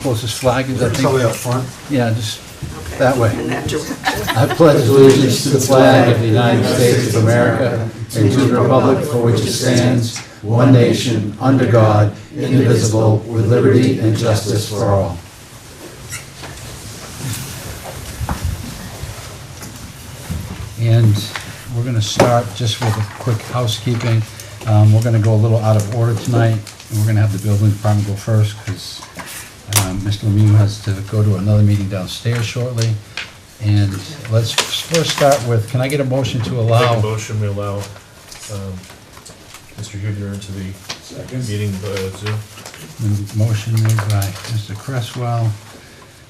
Closest flag is, I It's all the way think, up front. yeah, just Okay. that way. In that direction. I pledge allegiance to the flag of the United States of America and to the republic for which it stands, one nation, under God, indivisible, with liberty and justice for all. And we're going to start just with a quick housekeeping. We're going to go a little out of order tonight, and we're going to have the building department go first because Mr. Lemieux has to go to another meeting downstairs shortly. And let's first start with, can I get a motion to allow? Make a motion, we allow Mr. Huebner into the meeting via Zoom. The motion made by Mr. Cresswell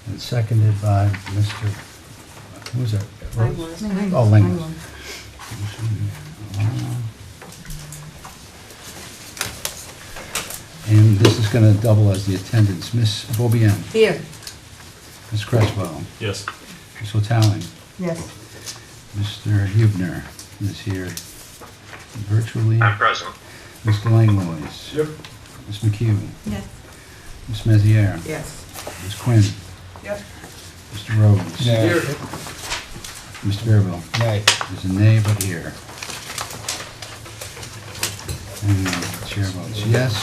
and seconded by Mr., who was that? Langworth. Oh, Langworth. And this is going to double as the attendance. Ms. Beaubien, Here. Ms. Cresswell, Yes. Ms. O'Talling, Yes. Mr. Huebner is here virtually. I'm present. Mr. Langlois. Yep. Ms. McHugh. Yes. Ms. Meziere. Yes. Ms. Quinn. Yep. Mr. Rhodes. Here. Mr. Bearville. Nay. There's a nay, but here. And the chair votes yes.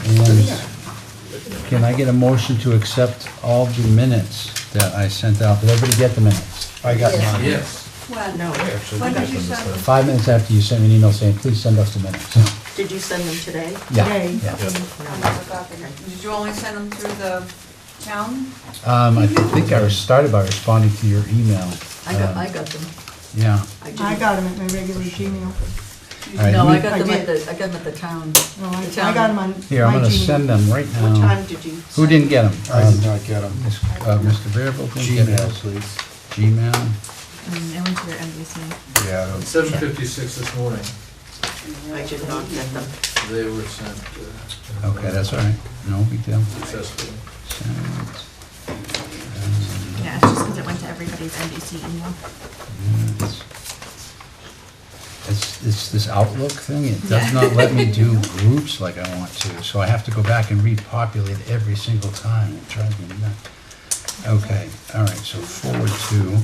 And can I get a motion to accept all the minutes that I sent out? Did everybody get the minutes? I got Yes. mine. Yes. When? No. Actually, When we did got you them this send time. them? 5 minutes after you sent me an email saying, please send us the minutes. Did you send them today? Yeah, Today. yeah. Yep. Did you only send them through the town? I think I started by responding to your email. I got them. Yeah. I I got them at my regular Gmail. All right, No, let I me- got them I at the, I got them at the town. No, I The I got them on my Here, I'm gonna Gmail. send them right What now. time did you? Who didn't get them? I did not get them. Mr. Bearville didn't get Gmail, his. please. Gmail. I went to their NBC. Yeah, I don't- 7:56 this morning, I did not get them. they were sent Okay, that's all right. No big deal. successfully. Sent. Yeah, it's just because it went to everybody's NBC email. It's this Outlook thing, it does Yeah. not let me do groups like I want to, so I have to go back and repopulate every single time, it drives me nuts. Okay, all right, so forward to,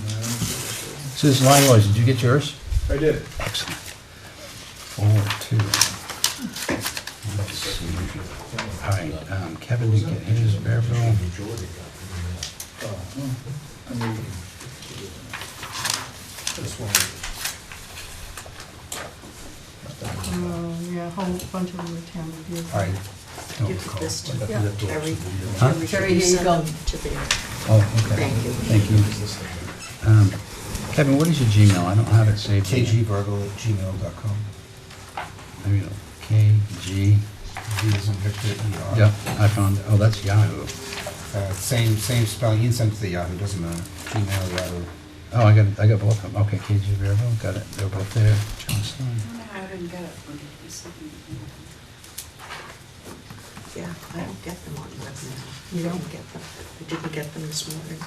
Citizen Langlois, did you get yours? I did. Excellent. Forward to, let's see, all right, Kevin didn't get his, Bearville. Yeah, a whole bunch of them were town reviews. All right. Don't Give recall. this to Yeah. Terry. Huh? Terry, here you go. To the, Oh, okay. Thank you. Thank you. Kevin, what is your Gmail? I don't have it saved. kgburgle@gmail.com. Maybe KG. V as in Victor, ER. Yep, I found it. Oh, that's Yahoo. Same spelling, you can send it to the Yahoo, doesn't matter. Gmail, Yahoo. Oh, I got both of them. Okay, KG Bearville, got it. They're both there. John Stein. I wonder how I didn't get it. yeah, I don't get them on web now. You don't get them. I didn't get them this morning.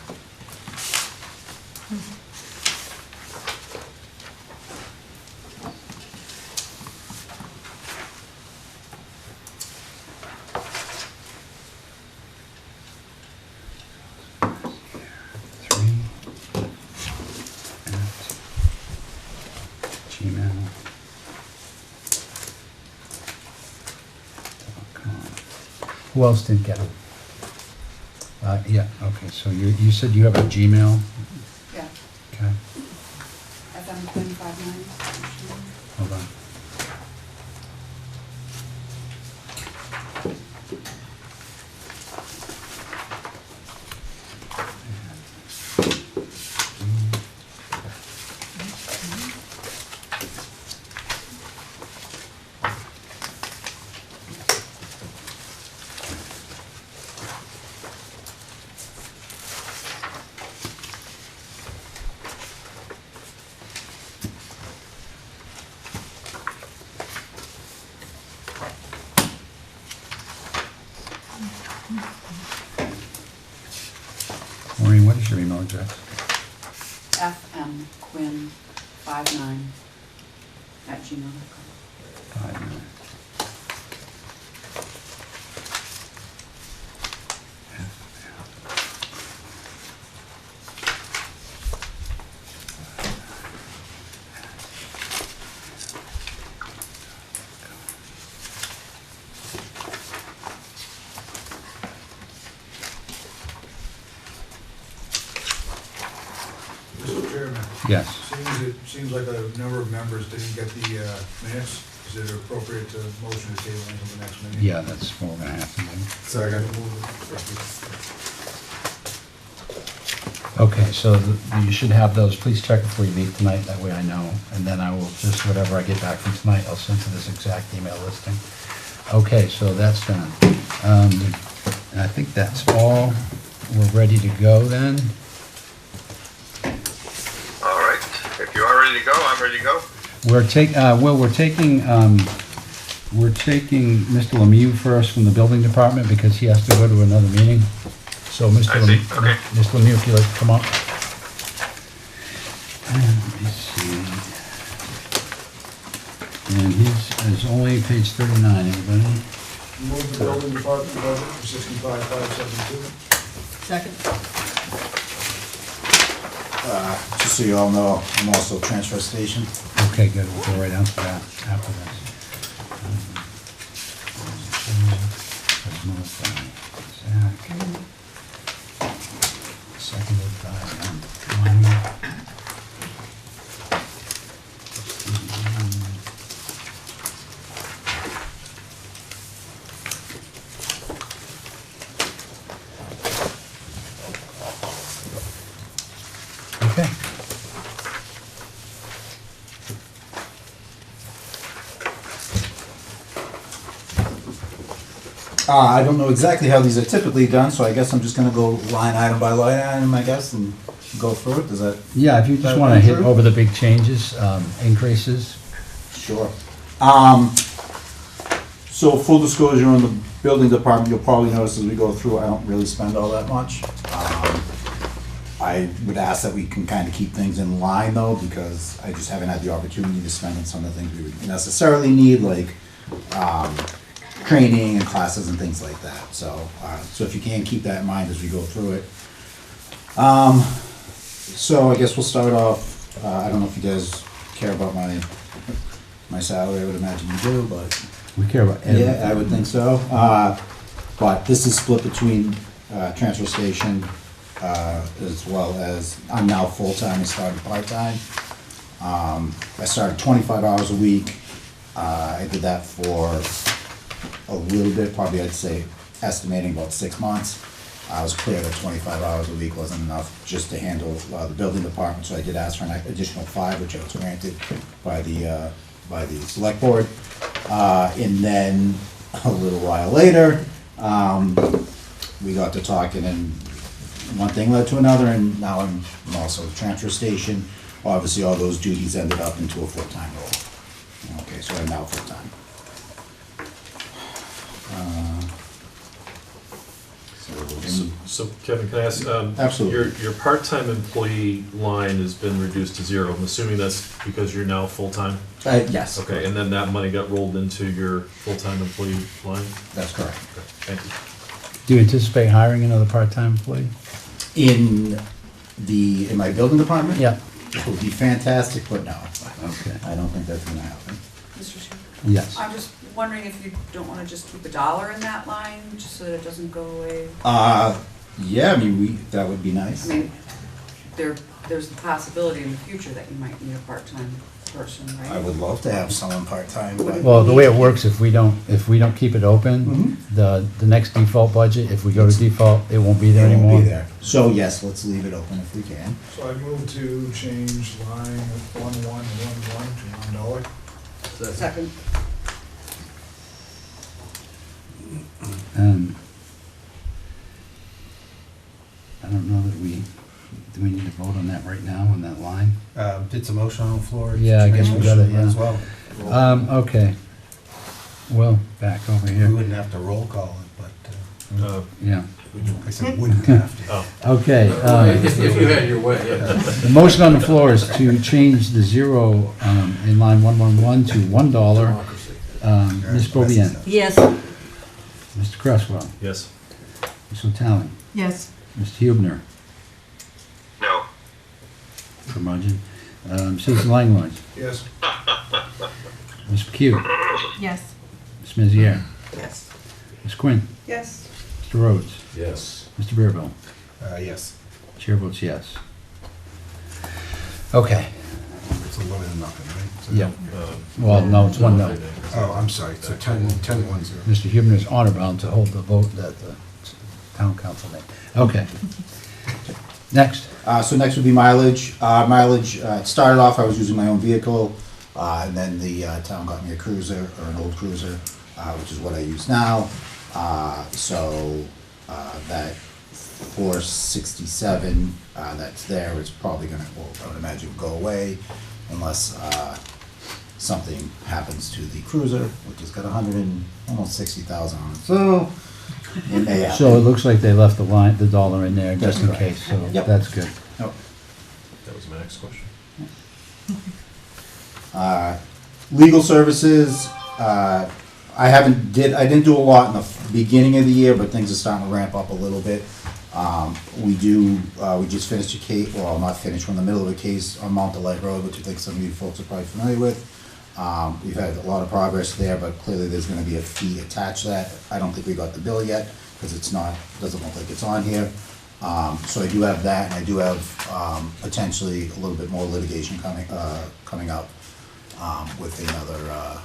Three at gmail.com. Who else didn't get it? Yeah, okay, so you said you have a Gmail? Yeah, Okay, FM Quinn 59. hold on. Maureen, what is your email address? FM Quinn 59@gmail.com. 5 minutes. Yes. Seems like a number of members didn't get the minutes. Is it appropriate to motion to table until the next meeting? Yeah, that's what we're gonna have to do. Second. Okay, so you should have those. Please check before you leave tonight, that way I know. And then I will just, whatever I get back from tonight, I'll send to this exact email listing. Okay, so that's done. And I think that's all. We're ready to go then. All right, if you are ready to go, I'm ready to go. We're taking Mr. Lemieux first from the building department because he has to go to another meeting. So Mr. I see, okay. Mr. Lemieux, if you'd like to come up. And let me see. And his only page 39, everybody. Move the building department budget for 65,572. Second. Just so you all know, I'm also transfer station. Okay, good, we'll go right on to that after this. Let's move Zach. Seconded by Lonnie. Okay. I don't know exactly how these are typically done, so I guess I'm just gonna go line item by line item, I guess, and go through it. Does that? Yeah, if you just That want to went hit through? over the big changes, increases. Sure. So full disclosure on the building department, you'll probably notice as we go through, I don't really spend all that much. I would ask that we can kind of keep things in line though, because I just haven't had the opportunity to spend on some of the things we would necessarily need, like, training and classes and things like that. So, so if you can keep that in mind as we go through it. So I guess we'll start off, I don't know if you guys care about my salary, I would imagine you do, but. We care about everything. Yeah, I would think so. But this is split between transfer station as well as, I'm now full-time and started part-time. I started 25 hours a week. I did that for a little bit, probably I'd say estimating about 6 months. I was clear that 25 hours a week wasn't enough just to handle the building department, so I did ask for an additional 5, which I was granted by the select board. And then a little while later, we got to talking and one thing led to another, and now I'm also a transfer station. Obviously, all those duties ended up into a full-time role. Okay, so I'm now full-time. So Kevin, can I ask? Absolutely. Your part-time employee line has been reduced to 0. I'm assuming that's because you're now full-time? Yes. Okay, and then that money got rolled into your full-time employee line? That's correct. Okay, thank you. Do you anticipate hiring another part-time employee? In my building department? Yeah. It would be fantastic, but no. Okay. I don't think that's gonna happen. Mr. Chairman, Yes. I'm just wondering if you don't want to just keep $1 in that line, just so that it doesn't go away. Yeah, I mean, that would be nice. I mean, there's the possibility in the future that you might need a part-time person, right? I would love to have someone part-time, but. Well, the way it works, if we don't keep it open, Mhm. the next default budget, if we go to default, it won't be there It won't anymore. be there. So yes, let's leave it open if we can. So I move to change line 1111 to $1. Second. I don't know that do we need to vote on that right now, on that line? It's a motion on the floor. Yeah, I guess we got it, Might as yeah. well. Okay. Well, back over We here. wouldn't have to roll call it, but, Yeah. I said wouldn't have to. Oh, Okay. if you had your way, yeah. The motion on the floor is to change the 0 in line 111 to $1. Ms. Bobian, Yes. Mr. Cresswell, Yes. Ms. O'Talley, Yes. Mr. Hubner, No. curmudgeon, Susan Langlois, Yes. Ms. McHugh, Yes. Ms. Meziere, Yes. Ms. Quinn, Yes. Mr. Rhodes, Yes. Mr. Bearville. Yes. Chair votes yes. Okay, It's 11-0, right? So- yeah. Well, no, it's 1-0. Oh, I'm sorry, so 10-1-0. Mr. Huebner is honor bound to hold the vote that the town council made. Okay. Next. So next would be mileage. It started off, I was using my own vehicle, and then the town got me a cruiser, or an old cruiser, which is what I use now. So that 467 that's there is probably gonna, well, I would imagine, go away unless something happens to the cruiser, which has got almost 60,000 on it. So it may happen. So it looks like they left the dollar in there just in That's correct. case, so Yep. that's good. Nope. That was my next question. Legal services, I didn't do a lot in the beginning of the year, but things are starting to ramp up a little bit. We just finished a case, well, not finished, we're in the middle of a case on Mount Delight Road, which I think some of you folks are probably familiar with. We've had a lot of progress there, but clearly there's gonna be a fee attached to that. I don't think we got the bill yet, because doesn't look like it's on here. So I do have that, and I do have, potentially a little bit more litigation coming up, with another,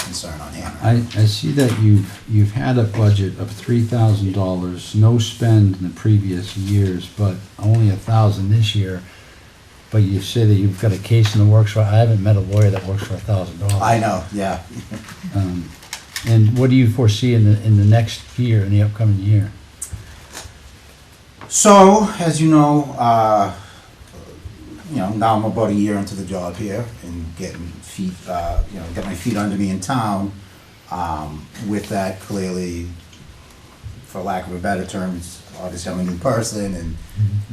concern on Hannah. I see that you've had a budget of $3,000, no spend in the previous years, but only 1,000 this year. But you say that you've got a case in the works, I haven't met a lawyer that works for $1,000. I know, yeah. And what do you foresee in the next year, in the upcoming year? So, as you know, now I'm about a year into the job here and getting got my feet under me in town. With that, clearly, for lack of a better term, obviously I'm a new person,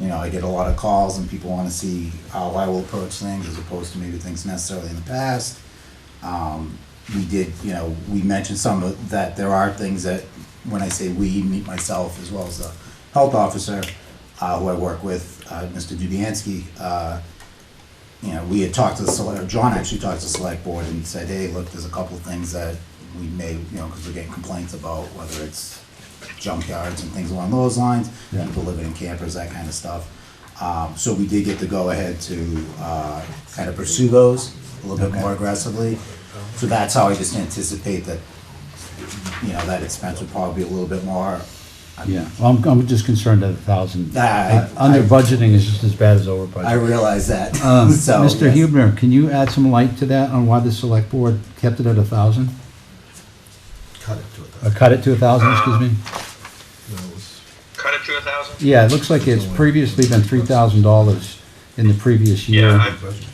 and I get a lot of calls, and people want to see how I will approach things as opposed to maybe things necessarily in the past. We mentioned some of that. There are things that, when I say we, meet myself as well as the health officer who I work with, Mr. Dubiansky. We had talked to the select, John actually talked to the select board and said, hey, look, there's a couple of things that we may, because we're getting complaints about, whether it's junkyards and things along those lines, Yeah. people living in campers, that kind of stuff. So we did get the go-ahead to kind of pursue those a little bit more aggressively. So that's how I just anticipate that, that expense would probably be a little bit more. Yeah, well, I'm just concerned that 1,000, I- under budgeting is just as bad as over budgeting. I realize that. So, Mr. yes. Huebner, can you add some light to that on why the select board kept it at 1,000? Cut it to 1,000. Cut it to 1,000, excuse me? No, it was- Cut it to 1,000? Yeah, it looks like it's previously been $3,000 in the previous year. Yeah, Budget of 3,000.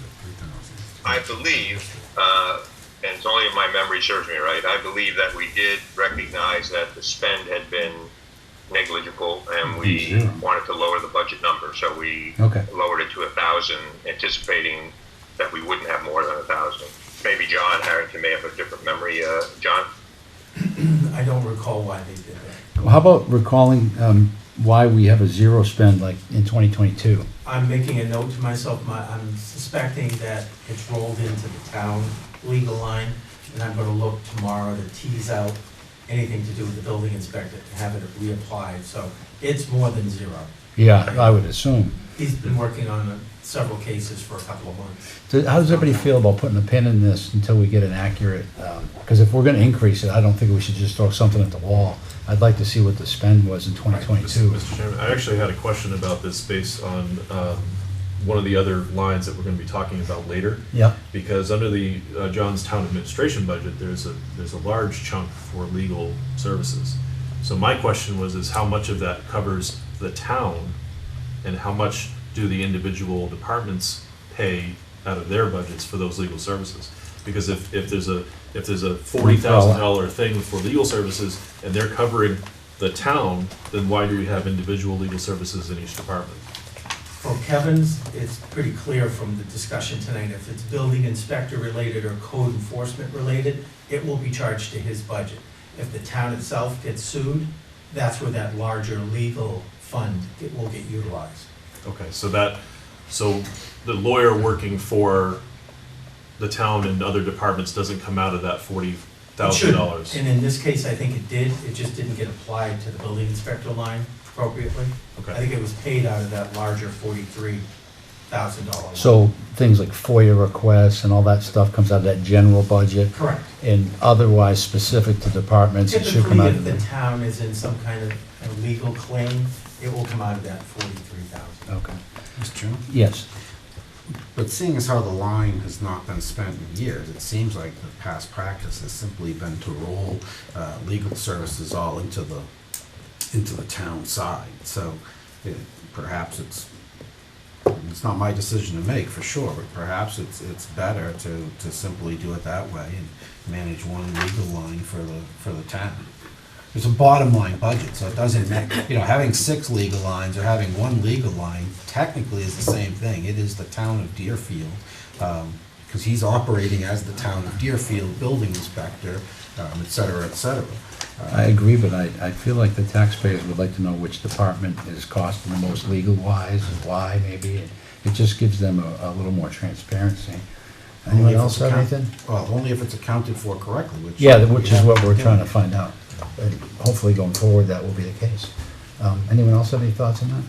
I believe, and it's only if my memory serves me right, I believe that we did recognize that the spend had been negligible, and we Zero. wanted to lower the budget number, so we Okay. lowered it to 1,000, anticipating that we wouldn't have more than 1,000. Maybe John Harrington may have a different memory. John? I don't recall why they did that. Well, how about recalling why we have a zero spend like in 2022? I'm making a note to myself, I'm suspecting that it's rolled into the town legal line, and I'm gonna look tomorrow to tease out anything to do with the building inspector and have it reapplied, so it's more than zero. Yeah, I would assume. He's been working on several cases for a couple of months. So how does everybody feel about putting a pin in this until we get an accurate, because if we're gonna increase it, I don't think we should just throw something at the wall. I'd like to see what the spend was in 2022. Mr. Chairman, I actually had a question about this based on one of the other lines that we're going to be talking about later. Yeah, Because under the John's Town Administration budget, there's a large chunk for legal services. So my question is how much of that covers the town, and how much do the individual departments pay out of their budgets for those legal services? Because if there's a $40,000 thing for legal services and they're covering the town, then why do we have individual legal services in each department? For Kevin's, it's pretty clear from the discussion tonight, if it's building inspector related or code enforcement related, it will be charged to his budget. If the town itself gets sued, that's where that larger legal fund will get utilized. Okay, so the lawyer working for the town and other departments doesn't come out of that It $40,000? should. And in this case, I think it did, it just didn't get applied to the building inspector line appropriately. I Okay, think it was paid out of that larger 43 $1,000. So things like FOIA requests and all that stuff comes out of that general budget? Correct. And otherwise specific to departments, it should come Typically, out if of the the... town is in some kind of a legal claim, it will come out of that 43,000. Okay. Mr. Chairman? Yes. But seeing as how the line has not been spent in years, it seems like the past practice has simply been to roll legal services all into the town side. So perhaps it's not my decision to make for sure, but perhaps it's better to simply do it that way and manage one legal line for the town. It's a bottom line budget, so it doesn't make, having 6 legal lines or having 1 legal line technically is the same thing. It is the town of Deerfield, because he's operating as the town of Deerfield building inspector, et cetera, et cetera. I agree, but I feel like the taxpayers would like to know which department is costing the most legal-wise and why, maybe. It just gives them a little more transparency. Anyone Only if else it's have account- anything? Well, only if it's accounted for correctly, which. Yeah, which is what we're Yeah. trying to find out. And hopefully going forward, that will be the case. Anyone else have any thoughts on that?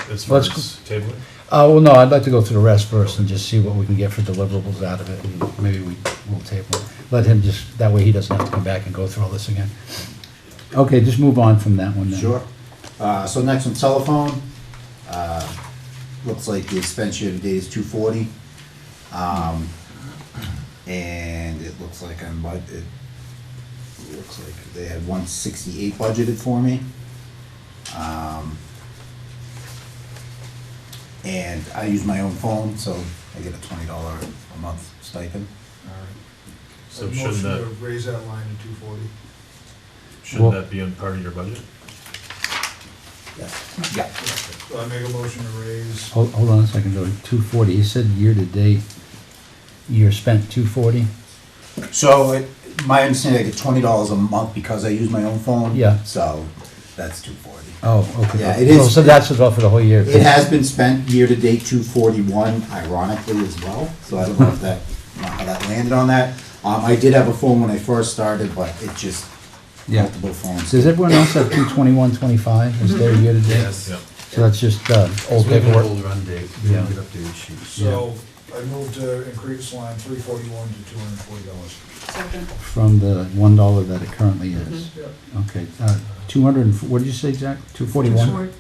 As far Let's as tabling? Well, no, I'd like to go through the rest first and just see what we can get for deliverables out of it, and maybe we'll table it. Let him just, that way he doesn't have to come back and go through all this again. Okay, just move on from that one then. Sure. So next one, telephone. Looks like the expense year to date is $240. And it looks like it looks like they had $168 budgeted for me. And I use my own phone, so I get a $20 a month stipend. So A shouldn't motion that, to raise that line to 240. shouldn't Well- that be on part of your budget? Yeah. So I make a motion to raise, Hold on a second, Joey, 240, he said year-to-date, year spent 240? So my understanding, I get $20 a month because I use my own phone. Yeah. So that's $240. Oh, okay. Yeah, it is- So that's about for the whole year? It has been spent year-to-date $241 ironically as well, so I don't know if how that landed on that. I did have a phone when I first started, but it just, Yeah. multiple phones. Does everyone else have 221.25 as their year-to-date? Yes. Yeah. So that's just old We have an paperwork? old run date, we Yeah. don't get updated sheets. so I move to increase line 341 to $240. Second. From the $1 that it currently is? Yeah. Okay, 200, what did you say exact? 241? Short.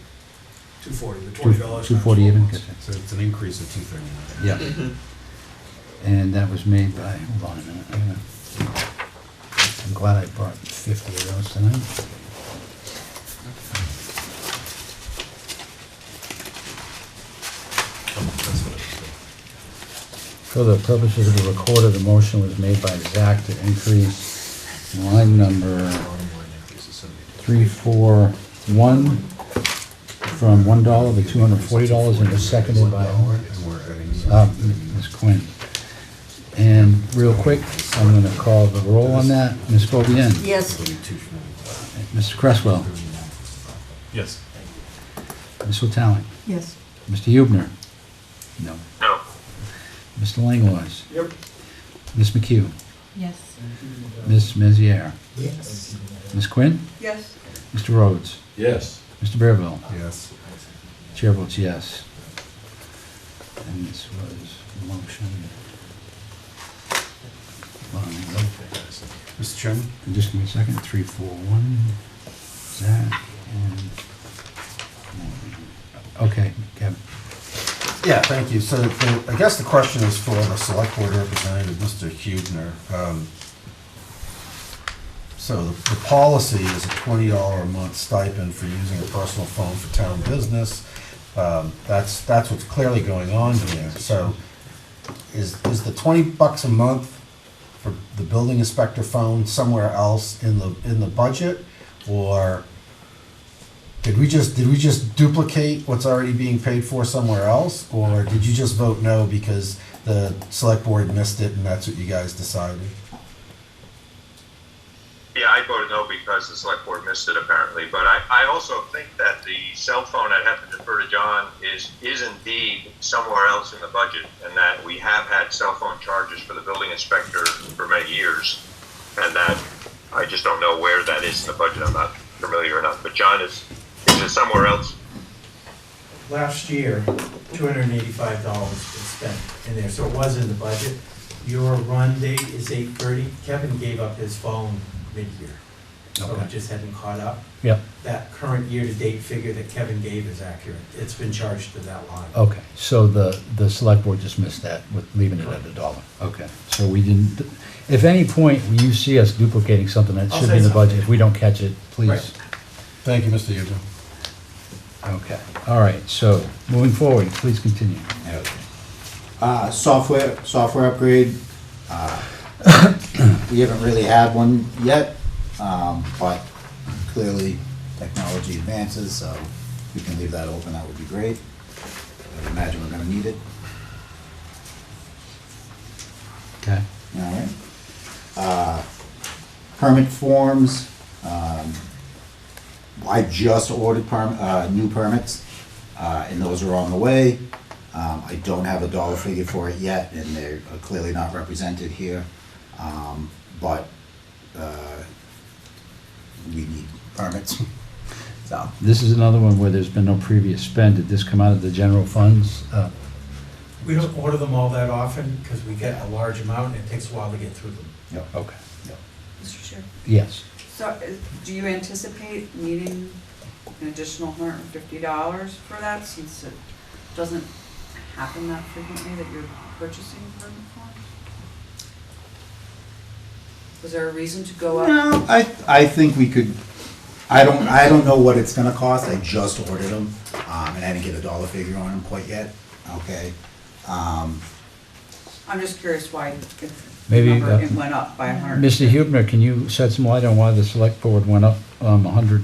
240, the $20. 240 even? times 12 months. So it's an increase of 239. Yeah. And that was made by, hold on a minute, I'm glad I brought 50 of those tonight. That's what it is. For the purposes of the recorder, the motion was made by Zach to increase line number Bottom line increase is 72. 341 from $1 to $240, and it was seconded by And we're adding. Ms. Quinn. And real quick, I'm going to call the roll on that. Ms. Beaubien? Yes. Mr. Cresswell? Yes. Ms. Hotelling? Yes. Mr. Hubner? No. No. Mr. Langlois? Yep. Ms. McHugh? Yes. Ms. Meziere? Yes. Ms. Quinn? Yes. Mr. Rhodes? Yes. Mr. Bearville? Yes. Chair votes yes. And this was motion. Mr. Chairman? And just give me a second, 341, Zach, and, okay, Kevin. Yeah, thank you. So I guess the question is for the select board representative, Mr. Hubner. So the policy is a $20 a month stipend for using a personal phone for town business. That's what's clearly going on here. So is the $20 a month for the building inspector phone somewhere else in the budget? Or did we just duplicate what's already being paid for somewhere else? Or did you just vote no because the select board missed it and that's what you guys decided? Yeah, I voted no because the select board missed it apparently, but I also think that the cell phone, I'd have to defer to John, is indeed somewhere else in the budget, and that we have had cell phone charges for the building inspector for many years, and that I just don't know where that is in the budget. I'm not familiar enough, but John, is it somewhere else? Last year, $285 was spent in there, so it was in the budget. Your run date is 8:30. Kevin gave up his phone mid-year, so Okay. it just hadn't caught up. Yep, That current year-to-date figure that Kevin gave is accurate. It's been charged to that line. okay, so the select board just missed that with leaving it at $1. Okay, so we didn't, if any point you see us duplicating something that I'll should be in say the budget, something. if we don't catch it, please. Right. Thank you, Mr. Yuto. Okay, all right, so moving forward, please continue. Okay. Software upgrade. We haven't really had one yet, but clearly technology advances, so if we can leave that open, that would be great. I would imagine we're gonna need it. Okay, All right. Permit forms, I just ordered new permits, and those are on the way. I don't have a dollar figure for it yet, and they're clearly not represented here. But we need permits, so. this is another one where there's been no previous spend. Did this come out of the general funds? We don't order them all that often because we get a large amount and it takes a while to get through them. Yep. Okay, Mr. Chair. yes. So do you anticipate needing an additional $150 for that since it doesn't happen that frequently that you're purchasing permit forms? Was there a reason to go up? No, I think we could, I don't know what it's gonna cost, I just ordered them, and I didn't get a dollar figure on them quite yet, okay? I'm just curious why Maybe, it went up by 100. Mr. Hubner, can you shed some light on why the select board went up $100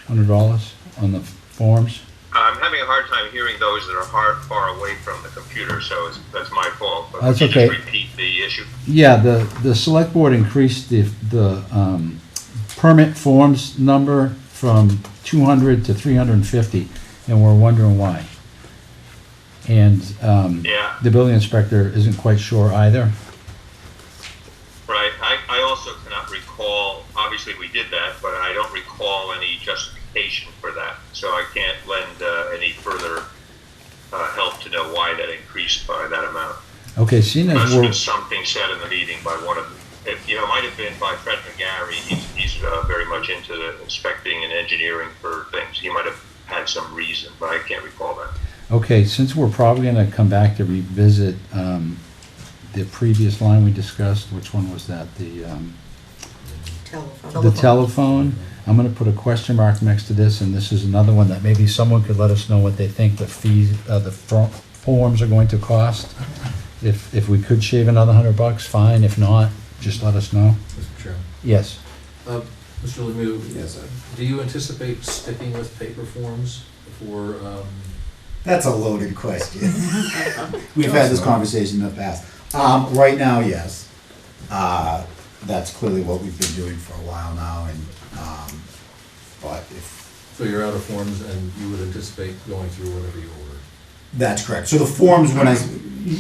on the forms? I'm having a hard time hearing those that are far away from the computer, so that's my fault. But That's could you okay. just repeat the issue? Yeah, the select board increased the permit forms number from 200 to 350, and we're wondering why. And Yeah. the building inspector isn't quite sure either. Right, I also cannot recall, obviously we did that, but I don't recall any justification for that. So I can't lend any further help to know why that increased by that amount. Okay, seeing as Must have we're, been something said in the meeting by one of, it might have been by Fred McGarry. He's very much into the inspecting and engineering for things. He might have had some reason, but I can't recall that. okay, since we're probably gonna come back to revisit the previous line we discussed, which one was that? The telephone. I'm gonna put a question mark next to this, and this is another one that maybe someone could let us know what they think the fees, the forms are going to cost. If we could shave another $100, fine. If not, just let us know. Mr. Chairman. Yes. Mr. Lemieux? Yes, sir. Do you anticipate sticking with paper forms for, That's a loaded question. We've had this conversation in the past. Right now, yes. That's clearly what we've been doing for a while now, and, but if, so you're out of forms and you would anticipate going through whatever you order? that's correct. So the forms,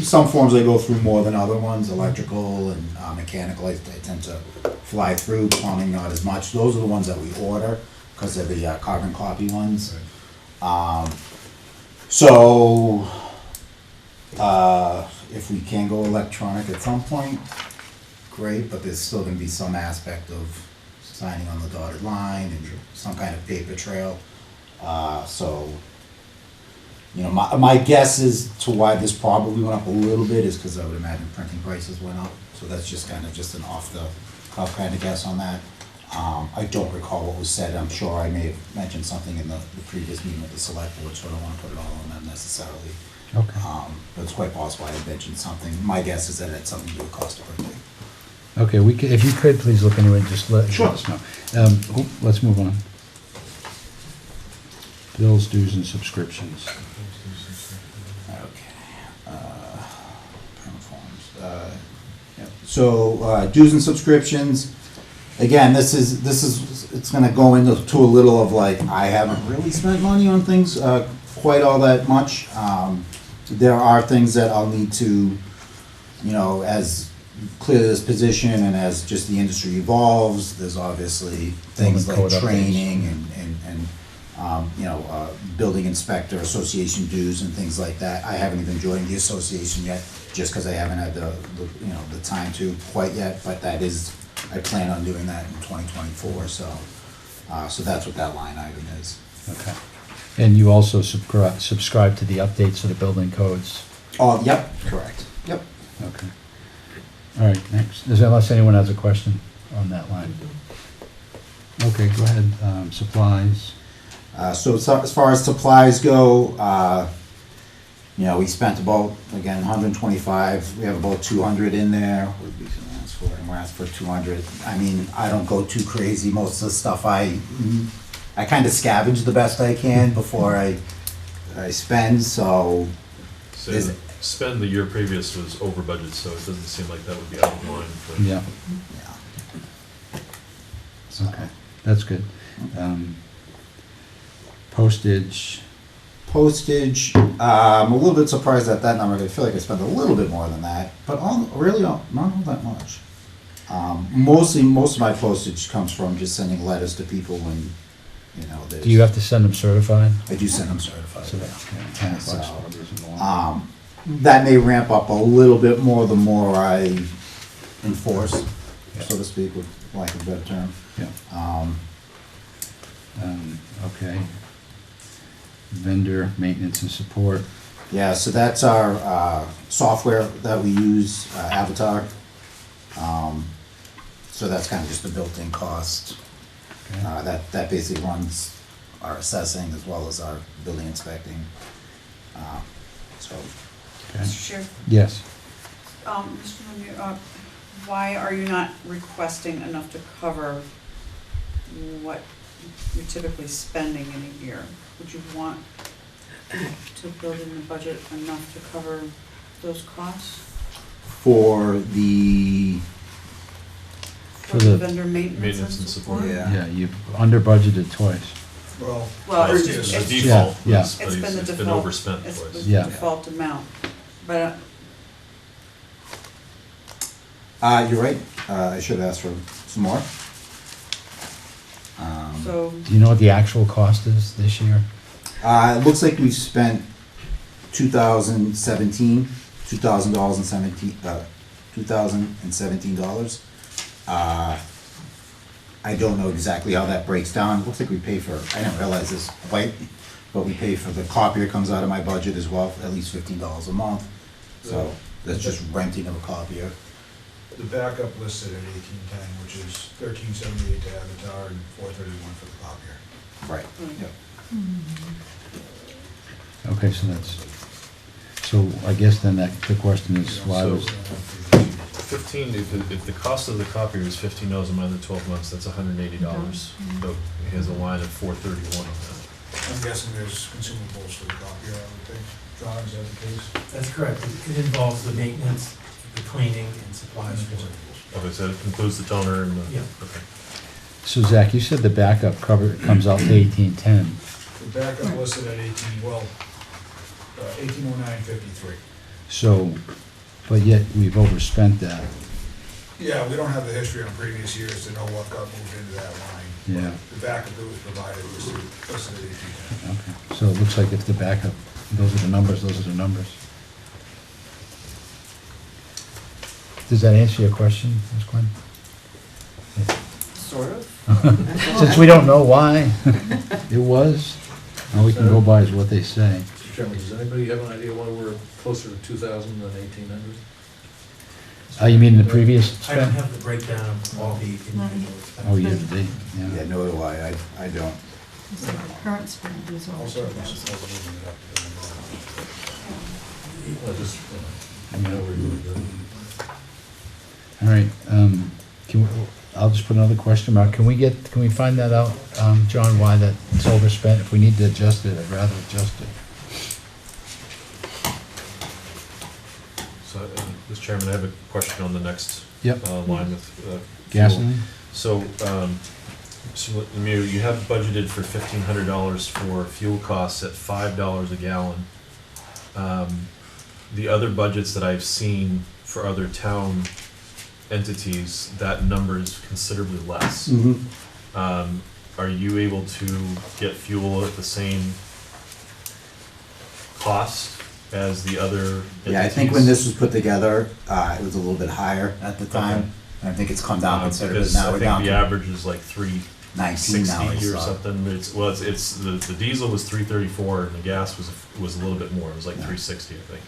some forms I go through more than other ones, electrical and mechanical, I tend to fly through, plumbing not as much. Those are the ones that we order, because they're the carbon copy ones. So, if we can go electronic at some point, great, but there's still gonna be some aspect of signing on the dotted line and some kind of paper trail. So, you know, my guess is to why this probably went up a little bit is because I would imagine printing prices went up. So that's just kind of just an off the cuff kind of guess on that. I don't recall what was said. I'm sure I may have mentioned something in the previous meeting with the select board, so I don't want to put it all on them necessarily. Okay. But it's quite possible I had mentioned something. My guess is that it had something to do with cost of printing. Okay, if you could, please look into it, just let us know. Let's move on. Bills, dues, and subscriptions. Okay. Permit forms. Yep. So dues and subscriptions. Again, this is it's going to go into a little of like I haven't really spent money on things quite all that much. There are things that I'll need to, you know, as clear this position and as just the industry evolves. There's obviously things Code like updates. training and building inspector association dues and things like that. I haven't even joined the association yet, just because I haven't had the time to quite yet, but that is, I plan on doing that in 2024, so that's what that line item is. Okay. And you also subscribe to the updates of the building codes? Oh, yep, correct, yep. Okay. All right, next, unless anyone has a question on that line. Okay, go ahead, supplies. So as far as supplies go, we spent about, again, 125, we have about 200 in there. What did we ask for? And we're asked for 200. I mean, I don't go too crazy. Most of the stuff I kind of scavenge the best I can before I spend, so. So the spend the year previous was over budget, so it doesn't seem like that would be out of line for. Yeah, So, okay, that's good. Postage, Postage, I'm a little bit surprised at that number. I feel like I spent a little bit more than that, but really not all that much. Most of my postage comes from just sending letters to people when, there's. do you have to send them certified? I do send them certified. So that's $10 probably isn't a lot. That may ramp up a little bit more the more I enforce, so to speak, with lack of a better term. Yeah. Okay. Vendor maintenance and support. Yeah, so that's our software that we use, Avatar. So that's kind of just a built-in cost. Okay. That basically runs our assessing as well as our building inspecting. So, Okay. Mr. Chair, Yes. Mr. Lemieux, why are you not requesting enough to cover what you're typically spending in a year? Would you want to build in the budget enough to cover those costs? for the, For For the the vendor maintenance and and support? support. yeah. Yeah, you under budgeted twice. Well, Well, It's it's, the it's default, Yeah, was- but it's been the it's been default. overspent It's twice. the Yeah. default amount, but, You're right, I should have asked for some more. so, Do you know what the actual cost is this year? It looks like we've spent $2,017 $2,017. I don't know exactly how that breaks down. It looks like we pay for, I didn't realize this quite, but we pay for the copier, comes out of my budget as well, at least $15 a month. So that's just renting of a copier. the backup listed at 1810, which is 1378 to Avatar and 431 for the copier. Right. Yep. Okay, so I guess then the question is why So- was, 15, if the cost of the copier is $15 a month at 12 months, that's $180. So he has a line of 431 on that. I'm guessing there's consumables for the copier, I would think. John, is that the case? That's correct. It involves the maintenance, the cleaning, and supplies for it. Okay, so it includes the toner and the. Yeah. Okay. so Zach, you said the backup comes out to 1810. The backup listed at 1809.53. So, but yet we've overspent that. Yeah, we don't have the history on previous years to know what got moved into that line. Yeah. The backup that was provided was listed at 1810. Okay, so it looks like if the backup, those are the numbers, those are the numbers. Does that answer your question, Ms. Quinn? sort of. Since we don't know why it was, all we can go by is what they say. Mr. Chairman, does anybody have an idea why we're closer to 2,000 than 1,800? You mean the previous I don't spend? have the breakdown of all the individual expenses. Oh, year to date, Yeah, yeah. no, do I don't. So the current spend is over Also, I'm 2,000. supposed to move it up to the Well, just, Yeah. know we're doing good. All right, I'll just put another question mark. Can we find that out, John, why that's overspent? If we need to adjust it, I'd rather adjust it. So, Mr. Chairman, I have a question on the next Yep. line with fuel. Gasoline? So, Mr. Lemieux, you have budgeted for $1,500 for fuel costs at $5 a gallon. The other budgets that I've seen for other town entities, that number is considerably less. are you able to get fuel at the same cost as the other Yeah, I think when entities? this was put together, it was a little bit higher at the time. And I think it's come down considerably. Because Now I we're down think the to average is like 19 now. I 360 or saw. something. It's the diesel was 334 and the gas was a little bit more. It was like 360, I think.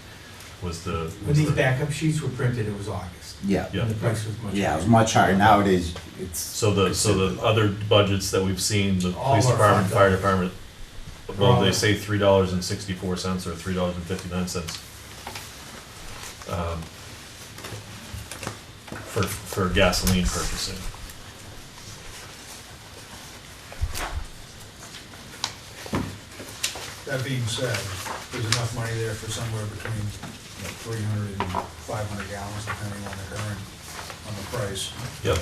Was the When these backup sheets were printed, it was August. Yeah. Yeah. And the price was much. Yeah, it was higher. much higher. Nowadays, it's. So the other budgets that we've seen, the All police are department, fucked fire up. department, well, they say $3.64 or $3.59 for gasoline purchasing. That being said, there's enough money there for somewhere between 300 and 500 gallons, depending on the current, on the price. Yep.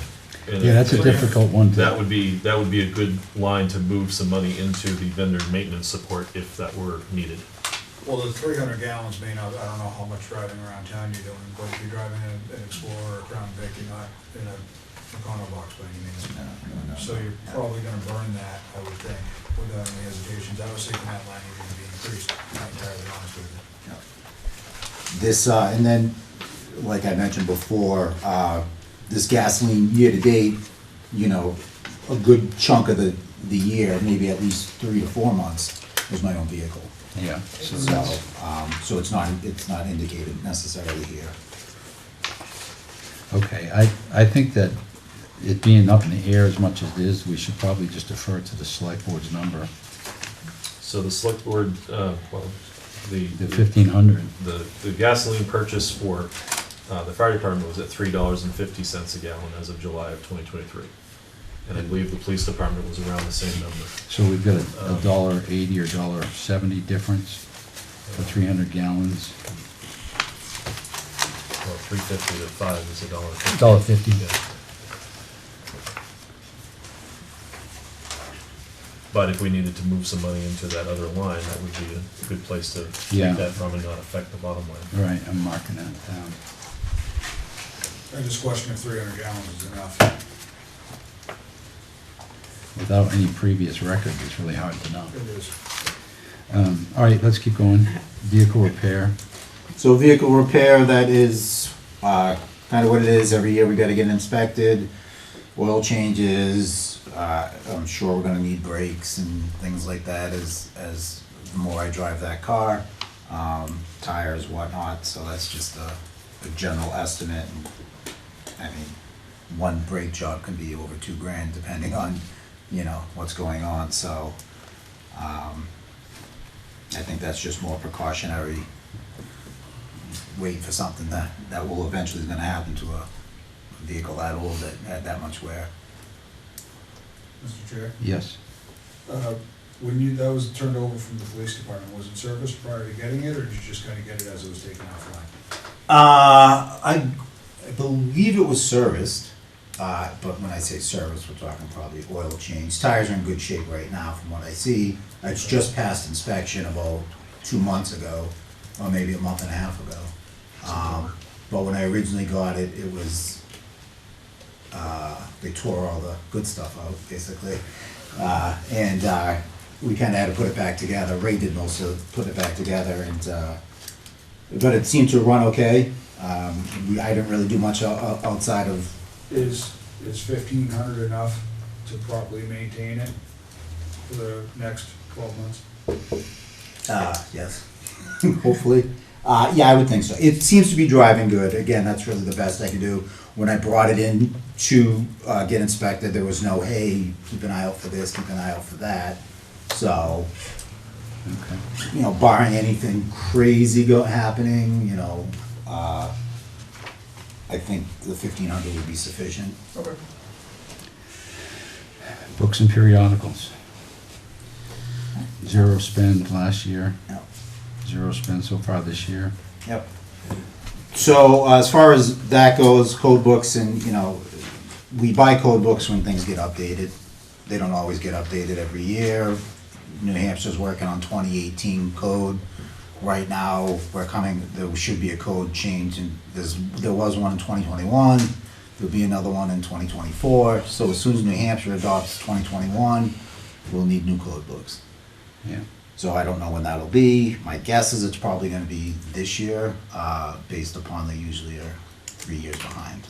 And Yeah, that's a difficult one That to, would be a good line to move some money into the vendor maintenance support if that were needed. Well, the 300 gallons may not, I don't know how much driving around town you're doing, but if you're driving an Explorer or a Crown Vic, you're not in a Econo box by any means. No. So you're probably gonna burn that, I would think, without any hesitations. I was thinking that line needed to be increased, to be entirely honest with you. This, and then, like I mentioned before, this gasoline year-to-date, you know, a good chunk of the year, maybe at least 3 to 4 months, was my own vehicle. yeah. So, so it's not indicated necessarily here. Okay, I think that it being up in the air as much as it is, we should probably just defer to the select board's number, So the select board, well, the 1,500. the gasoline purchase for the fire department was at $3.50 a gallon as of July of 2023. And I believe the police department was around the same number. So we've got a $1.80 or $1.70 difference for 300 gallons. Well, 350 to 5 is $1.50. $1.50. Yeah. But if we needed to move some money into that other line, that would be a good place to Yeah. take that from and not affect the bottom line. Right, I'm marking that down. I just question if 300 gallons is enough. Without any previous record, it's really hard to know. It is. All right, let's keep going. Vehicle repair. So vehicle repair, that is kind of what it is. Every year we gotta get inspected, oil changes. I'm sure we're gonna need brakes and things like that as the more I drive that car. Tires, whatnot, so that's just a general estimate. I mean, one brake job can be over $2,000 depending on, you know, what's going on, so I think that's just more precautionary, waiting for something that will eventually is gonna happen to a vehicle that old that had that much wear. Mr. Chair, Yes. when that was turned over from the police department, was it serviced prior to getting it, or did you just kind of get it as it was taken offline? I believe it was serviced, but when I say service, we're talking probably oil change. Tires are in good shape right now from what I see. It's just passed inspection about 2 months ago, or maybe a month and a half ago. But when I originally got it, it was, they tore all the good stuff out, basically. And we kinda had to put it back together. Ray did most of putting it back together, and, but it seemed to run okay. I didn't really do much outside of, Is 1,500 enough to properly maintain it for the next 12 months? yes, hopefully. Yeah, I would think so. It seems to be driving good. Again, that's really the best I can do. When I brought it in to get inspected, there was no, hey, keep an eye out for this, keep an eye out for that. So, Okay. you know, barring anything crazy happening, you know, I think the 1,500 would be sufficient. Okay. Books and periodicals. Zero spend last year, Yep. zero spend so far this year. Yep. So as far as that goes, code books and, you know, we buy code books when things get updated. They don't always get updated every year. New Hampshire's working on 2018 code. Right now, there should be a code change, and there was one in 2021. There'll be another one in 2024. So as soon as New Hampshire adopts 2021, we'll need new code books. Yeah. So I don't know when that'll be. My guess is it's probably gonna be this year, based upon they usually are 3 years behind,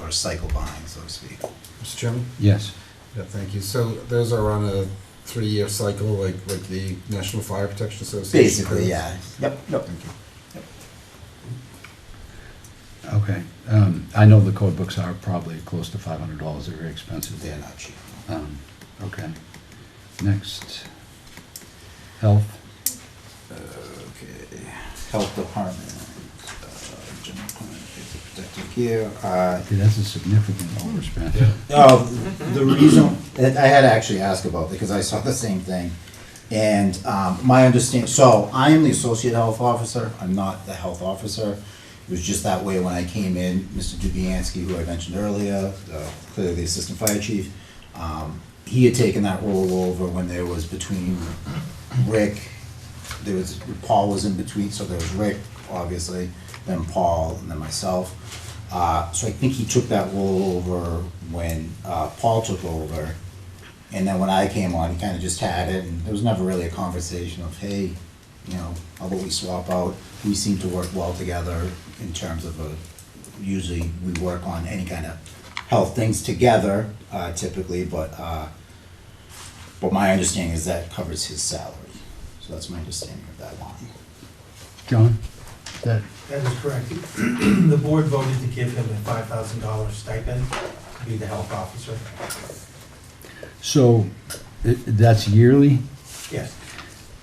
or a cycle behind, so to speak. Mr. Chairman? Yes. Yeah, thank you. So those are on a 3-year cycle, like the National Fire Protection Association? Basically, codes? yeah. Yep, yep. Thank you. Okay. I know the code books are probably close to $500. They're very expensive. They're not cheap. Okay. Next. Health. Okay. Health Department, general plan, protective care, Okay, that's a significant overspend. the reason, that I had to actually ask about, because I saw the same thing, and my understanding, so I am the associate health officer, I'm not the health officer. It was just that way when I came in, Mr. Dubianski, who I mentioned earlier, clearly the assistant fire chief, he had taken that role over when there was between Rick, Paul was in between, so there was Rick, obviously, then Paul, and then myself. So I think he took that role over when Paul took over. And then when I came on, he kind of just had it, and there was never really a conversation of, hey, you know, how about we swap out? We seem to work well together in terms of usually we work on any kind of health things together, typically, but my understanding is that covers his salary. So that's my understanding of that line. John? That, That is correct. The board voted to give him a $5,000 stipend to be the health officer. so, that's yearly? Yes.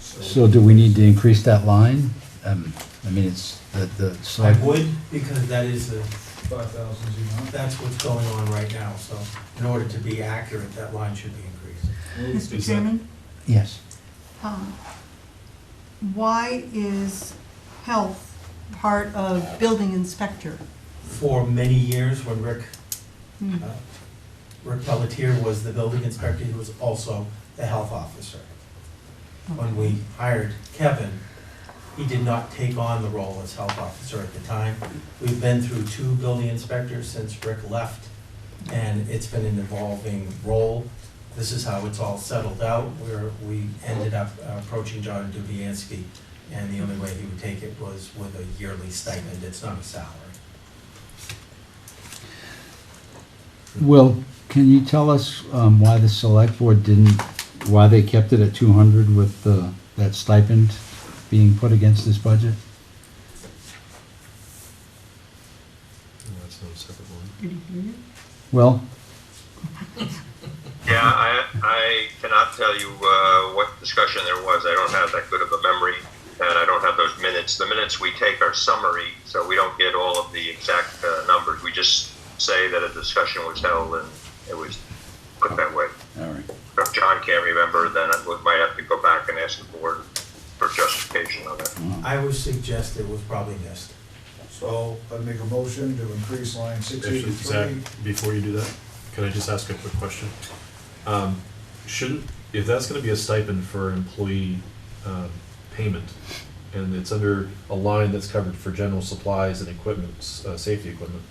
So do we need to increase that line? I mean, it's the I select. would, because that is the, 5,000 is enough. that's what's going on right now. So in order to be accurate, that line should be increased. Mr. Chairman, Yes. why is health part of building inspector? For many years, when Rick Hmm. Rick Pelletier was the building inspector, he was also the health officer. When we hired Kevin, he did not take on the role as health officer at the time. We've been through 2 building inspectors since Rick left, and it's been an evolving role. This is how it's all settled out, where we ended up approaching John Dubianski, and the only way he would take it was with a yearly stipend. It's not a salary. Well, can you tell us why the select board didn't, why they kept it at 200 with that stipend being put against this budget? That's not a separate one. Did you hear it? Well, Yeah, I cannot tell you what discussion there was. I don't have that good of a memory, and I don't have those minutes. The minutes we take are summary, so we don't get all of the exact numbers. We just say that a discussion was held and it was put that way. all right. If John can't remember, then we might have to go back and ask the board for justification on that. I would suggest it was probably missed. So I'd make a motion to increase line Zach, 683. before you do that, can I just ask a quick question? Shouldn't, if that's gonna be a stipend for employee payment, and it's under a line that's covered for general supplies and equipment, safety equipment,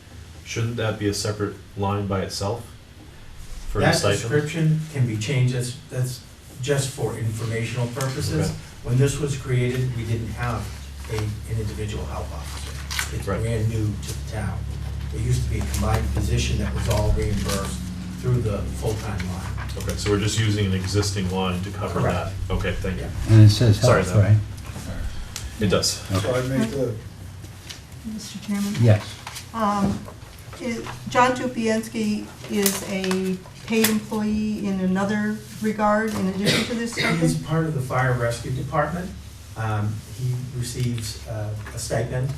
shouldn't that be a separate line by itself? For the That stipend? description can be changed, that's just for informational purposes. Okay. When this was created, we didn't have an individual health officer. It's Right. brand new to the town. It used to be a combined position that was all reimbursed through the full-time line. Okay, so we're just using an existing line to cover that? Correct. Okay, thank you. And it says Sorry, health, Zach. right? It does. So I'd make the, Mr. Chairman? Yes. John Dubianski is a paid employee in another regard in addition to this He's stipend? part of the fire rescue department. He receives a stipend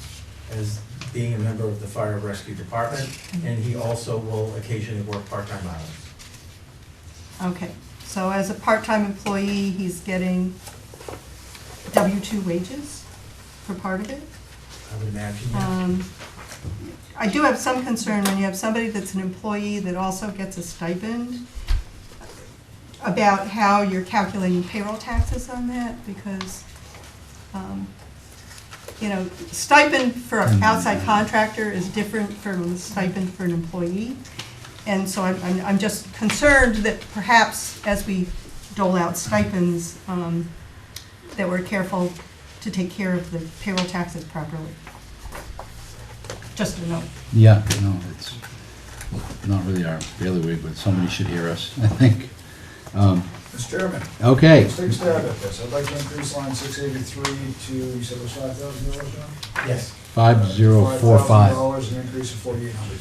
as being a member of the fire rescue department, and he also will occasionally work part-time hours. Okay, so as a part-time employee, he's getting W-2 wages for part of it? I would imagine, yeah. I do have some concern when you have somebody that's an employee that also gets a stipend about how you're calculating payroll taxes on that, because stipend for an outside contractor is different from stipend for an employee. And so I'm just concerned that perhaps as we dole out stipends, that we're careful to take care of the payroll taxes properly. Just a note. Yeah, no, it's not really our bailiwick, but somebody should hear us, I think. Mr. Chairman, Okay, let's take a stab at this. I'd like to increase line 683 to, you said it was $5,000, John? Yes. 5045. $5,000, an increase of $4,800.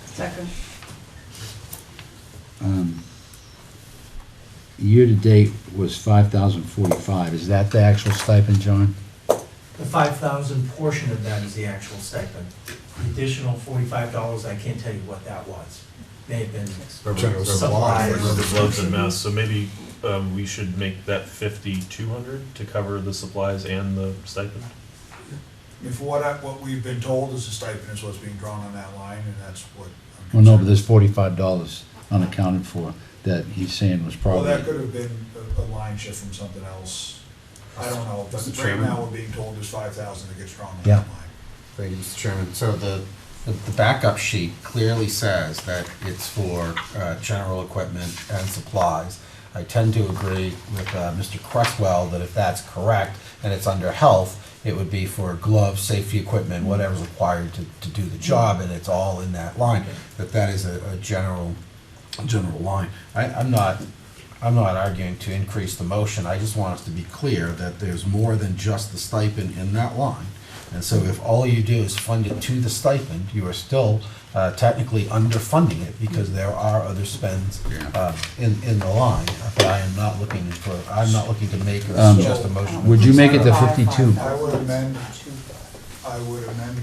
Second. Year-to-date was 5,045. Is that the actual stipend, John? The 5,000 portion of that is the actual stipend. The additional $45, I can't tell you what that was. May have been Remember supplies. gloves and masks, so maybe we should make that 5,200 to cover the supplies and the stipend? If what we've been told is the stipend is what's being drawn on that line, and that's what I'm Well, no, but concerned there's $45 unaccounted for that he's saying was Well, that probably, could have been a line shift from something else. I don't know, but Mr. right Chairman? now we're being told there's 5,000 that gets drawn on Yeah. that line. Thank you, Mr. Chairman. So the backup sheet clearly says that it's for general equipment and supplies. I tend to agree with Mr. Cresswell that if that's correct and it's under health, it would be for gloves, safety equipment, whatever's required to do the job, and it's all in that line. That is a general line. I'm not arguing to increase the motion. I just want us to be clear that there's more than just the stipend in that line. And so if all you do is fund it to the stipend, you are still technically underfunding it because there are other spends in the line. But I'm not looking to make just a motion. would you make it to 52? I would amend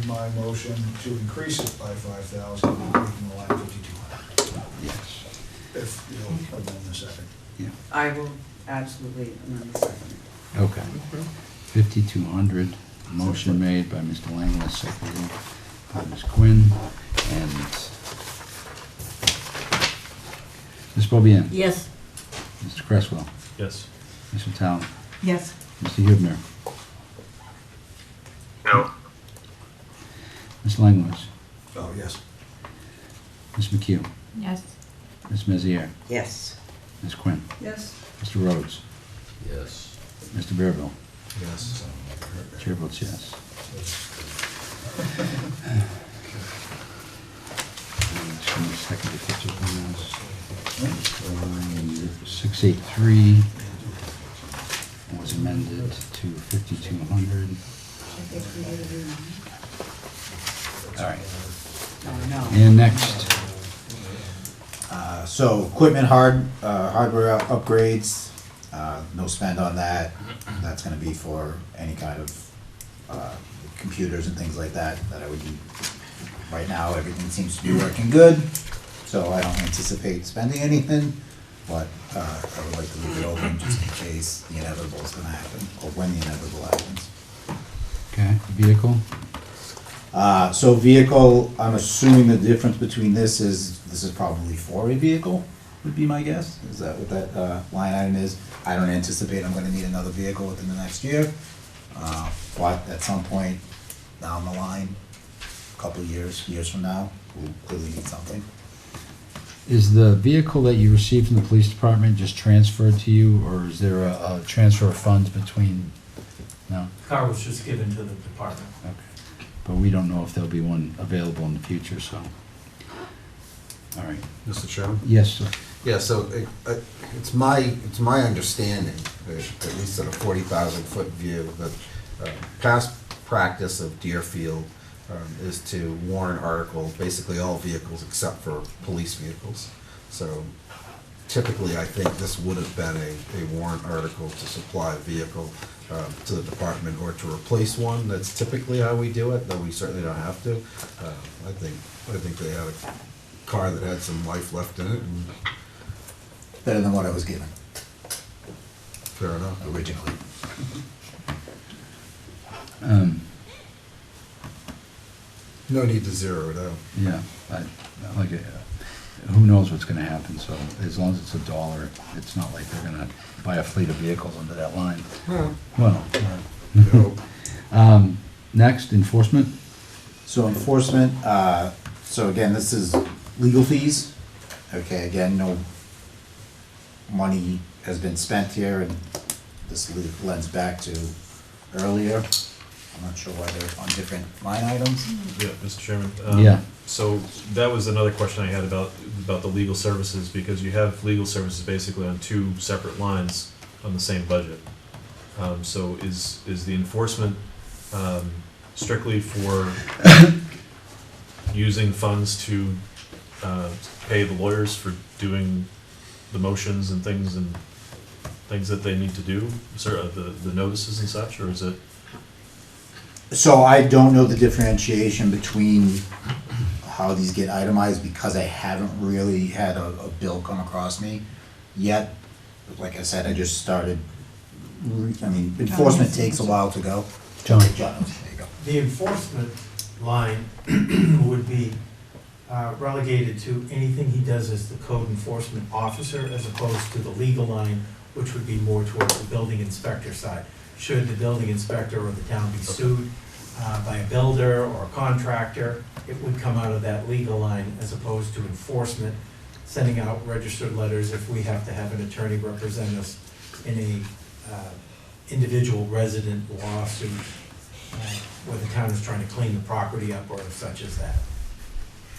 my motion to increase it by 5,000, making the line 5,200. Yes. If you'll amend the second. I will absolutely amend the second. Okay. 5,200, motion made by Mr. Langley, seconded by Ms. Quinn, and Ms. Bobian. Yes. Mr. Cresswell. Yes. Mr. Talon. Yes. Mr. Hubner. No, Ms. Langwis. Oh, yes. Ms. McHugh. Yes. Ms. Meziere. Yes. Ms. Quinn. Yes. Mr. Rhodes. Yes. Mr. Bearville. Yes. Chair votes yes. Just give me a second to catch up on this. 683 was amended to 5,200. All right. Oh, no. And next, So equipment hardware upgrades, no spend on that. That's gonna be for any kind of computers and things like that I would need. Right now, everything seems to be working good, so I don't anticipate spending anything, but I would like to leave it open just in case the inevitable is gonna happen, or when the inevitable happens. okay, vehicle, So vehicle, I'm assuming the difference between this is probably for a vehicle, would be my guess. Is that what that line item is? I don't anticipate I'm gonna need another vehicle within the next year. But at some point down the line, a couple of years from now, we'll clearly need something. is the vehicle that you received from the police department just transferred to you, or is there a transfer of funds between, no? The car was just given to the department. Okay, but we don't know if there'll be one available in the future, so. All right, Mr. Chairman? yes, sir. Yeah, so it's my understanding, at least at a 40,000-foot view, that past practice of Deerfield is to warrant article, basically all vehicles except for police vehicles. So typically, I think this would have been a warrant article to supply a vehicle to the department or to replace one. That's typically how we do it, though we certainly don't have to. I think they had a car that had some life left in it, and Better than what I was given fair enough. originally. No need to zero it out. Yeah, like, who knows what's gonna happen, so as long as it's $1, it's not like they're gonna buy a fleet of vehicles under that line. Well, Nope. Next, enforcement. So enforcement, so again, this is legal fees. Okay, again, no money has been spent here, and this lends back to earlier. I'm not sure why they're on different line items. Yeah, Mr. Chairman. Yeah. So that was another question I had about the legal services, because you have legal services basically on two separate lines on the same budget. So is the enforcement strictly for using funds to pay the lawyers for doing the motions and things that they need to do, the notices and such, or is it? So I don't know the differentiation between how these get itemized, because I haven't really had a bill come across me yet. Like I said, I just started, enforcement takes a while to go. John. John, there you go. The enforcement line would be relegated to anything he does as the code enforcement officer, as opposed to the legal line, which would be more towards the building inspector side. Should the building inspector or the town be sued by a builder or a contractor, it would come out of that legal line, as opposed to enforcement, sending out registered letters if we have to have an attorney represent us in a individual resident lawsuit where the town is trying to clean the property up or such as that.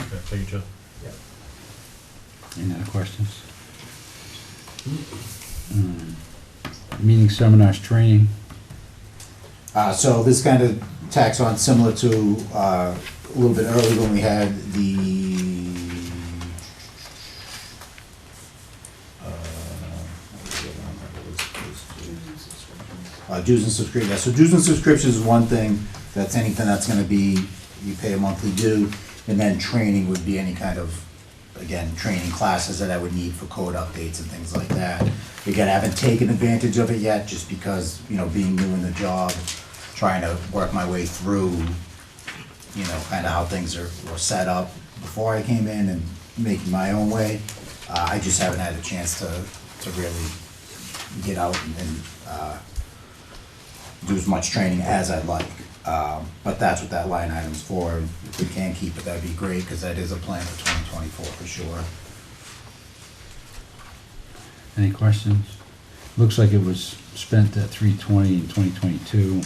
Okay, thank you, John. Yep. Any other questions? Meeting, seminars, training. So this kind of tacks on similar to a little bit earlier when we had the dues and subscriptions. Yeah, so dues and subscriptions is one thing. That's anything that's going to be, you pay a monthly due, and then training would be any kind of, again, training classes that I would need for code updates and things like that. Again, I haven't taken advantage of it yet, just because, being new in the job, trying to work my way through, kind of how things were set up before I came in and making my own way. I just haven't had a chance to really get out and do as much training as I'd like. But that's what that line item's for. If we can keep it, that'd be great, because that is a plan for 2024 for sure. Any questions? Looks like it was spent at 320 in 2022,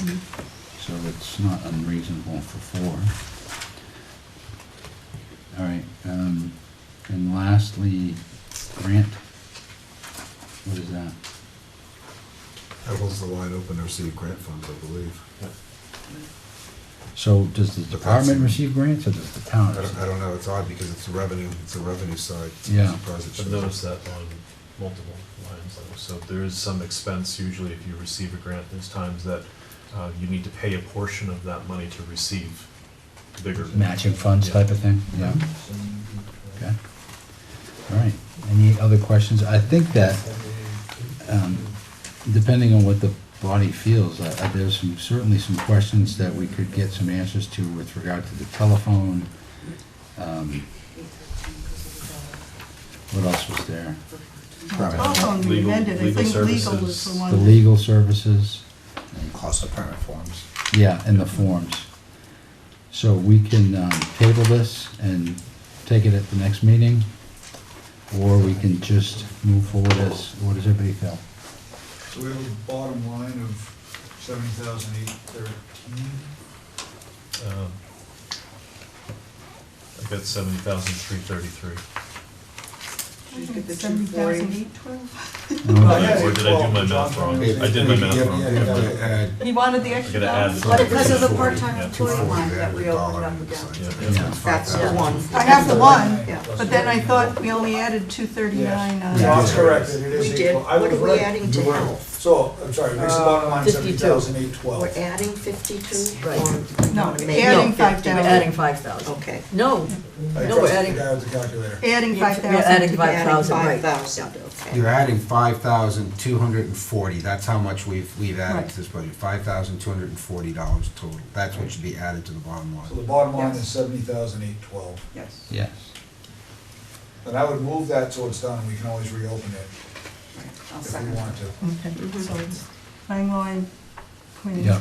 so it's not unreasonable for 4. All right, and lastly, grant. What is that? That was the line open to receive grant funds, I believe. So does the department receive grants, or does the town? I don't know, it's odd because it's a revenue side. Yeah. I'm surprised it I've shows noticed up. that on multiple lines, though. So there is some expense usually if you receive a grant. There's times that you need to pay a portion of that money to receive bigger. Matching funds Yeah. type of thing? Yeah. Okay. All right. Any other questions? I think that, depending on what the body feels, there's certainly some questions that we could get some answers to with regard to the telephone. What else was there? Telephone we amended, I Legal think legal was services. the one. The legal services, And cost of permit forms. yeah, and the forms. So we can table this and take it at the next meeting, or we can just move forward as, what does everybody feel? So we have a bottom line of 70,813. I got 70,333. You get the 70,812. Or did I do my math wrong? I did my math wrong. He wanted the I extra gotta add dollars? the. But because of the 240, part-time yeah, employee 240. line that we opened up again. Yeah. That's the one. I have the one, Yeah. but then I thought we only added 239 on. John's correct, it is We did. equal. I What was are we right. adding to You were. health? So, I'm sorry, makes the bottom line 52. 70,812. We're adding 52? Right. Or No, maybe- adding No, 5,000. We're adding 5,000. Okay. No, I no, we're trusted adding, the guy with the calculator. Adding We're 5,000. adding to- 5,000, right. Adding 5,000, okay. You're adding 5,240, that's how much we've added Right. to this budget, $5,240 total. That's what should be added to the bottom So the line. bottom line Yes. is 70,812. Yes. Yes. And I would move that so it's done, and we can always reopen it I'll if we second. want to. Okay, so it's Lang Line, Queen. Yeah.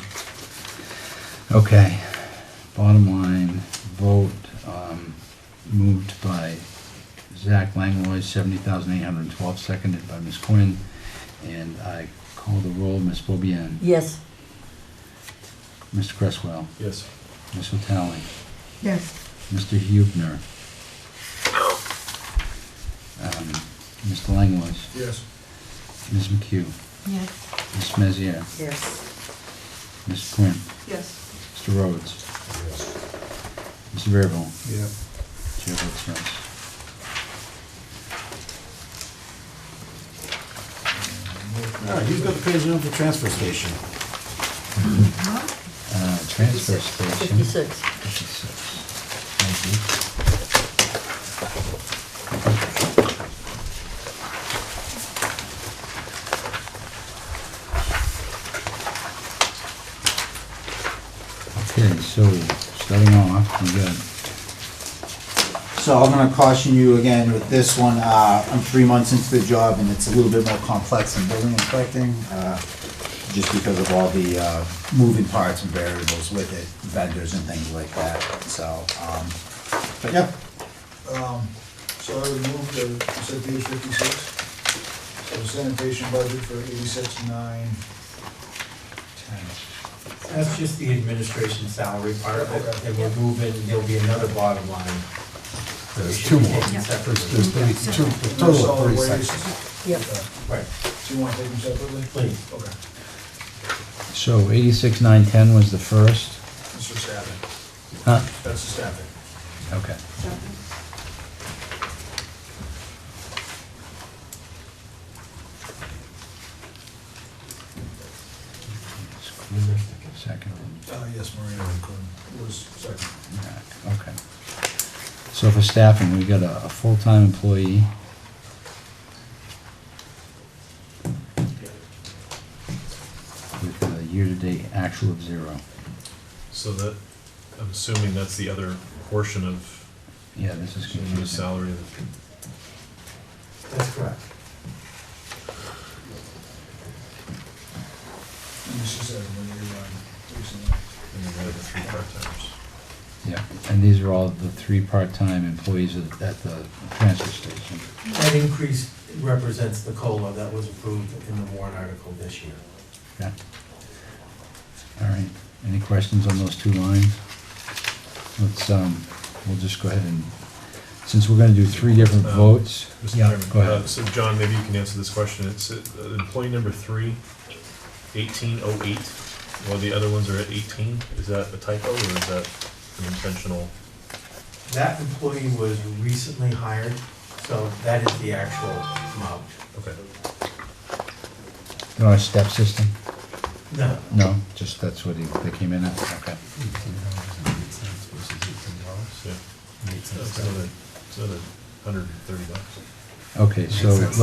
Okay, bottom line, vote, moved by Zach Langlois, 70,812, seconded by Ms. Quinn, and I call the roll, Ms. Beaubien, Yes. Mr. Cresswell, Yes. Ms. Vitale, Yes. Mr. Hubner, No. Mr. Langlois, Yes. Ms. McHugh, Yes. Ms. Meziere, Yes. Ms. Quinn, Yes. Mr. Rhodes, Mr. Verbo, Yeah. Chair votes yes. All right, who's got the page number for the transfer station? Transfer station. 56. 56. Thank you. Okay, so starting off, we got, So I'm gonna caution you again with this one, I'm 3 months into the job and it's a little bit more complex than building inspecting, just because of all the, moving parts and variables with it, vendors and things like that, so, but yeah. So I would move to, you said page 56? So sanitation budget for 86,910. That's just the administration salary part of it, Okay. and we're moving, there'll be another bottom line. There's two more. Taken separately. There's two, a total of Solid 36. waste. Yep. Okay. Right, So you want to take them separately? please. Okay. so 86,910 was the first. That's for staffing. Huh? That's the staffing. Okay. Second. Yes, Marina was second. Okay. So for staffing, we got a full-time employee. With a year-to-date actual of 0. So that, I'm assuming that's the other portion of Yeah, this is the confusing. salary. That's correct. And this is when you recently. And then the other 3 part-timers. Yeah, and these are all the 3 part-time employees at the transfer station. That increase represents the COLA that was approved in the warrant article this year. Okay. All right, any questions on those 2 lines? Let's, we'll just go ahead and, since we're gonna do 3 different votes. Mr. Yeah, Chairman, go ahead. So John, maybe you can answer this question. It's employee number 3, 1808, while the other ones are at 18. Is that a typo or is that an intentional? That employee was recently hired, so that is the actual amount. Okay. You want a step system? No, No, just that's what they came in at, okay. Yeah. It's another $130. Okay, so let's,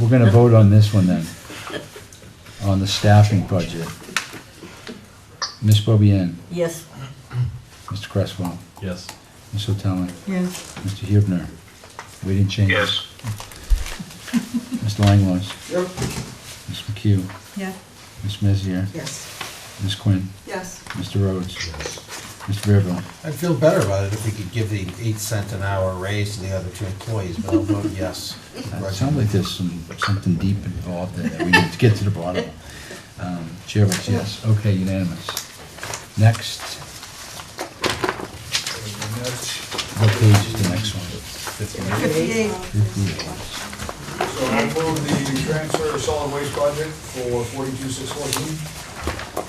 we're gonna vote on this one then, on the staffing budget. Ms. Beaubien, Yes. Mr. Cresswell, Yes. Ms. O'Telley, Yes. Mr. Hubner, we didn't change. Yes. Mr. Langlois, Yep. Ms. McHugh, Yeah. Ms. Meziere, Yes. Ms. Quinn, Yes. Mr. Rhodes, Mr. Verbo. I'd feel better about it if we could give the 8 cent an hour raise to the other 2 employees, but I'll vote yes. It sounds like there's something deep involved there that we need to get to the bottom. Chair votes yes. Okay, unanimous. Next, And that's, what page is the next one? 58. 58. so I move the transfer of solid waste budget for 42,614.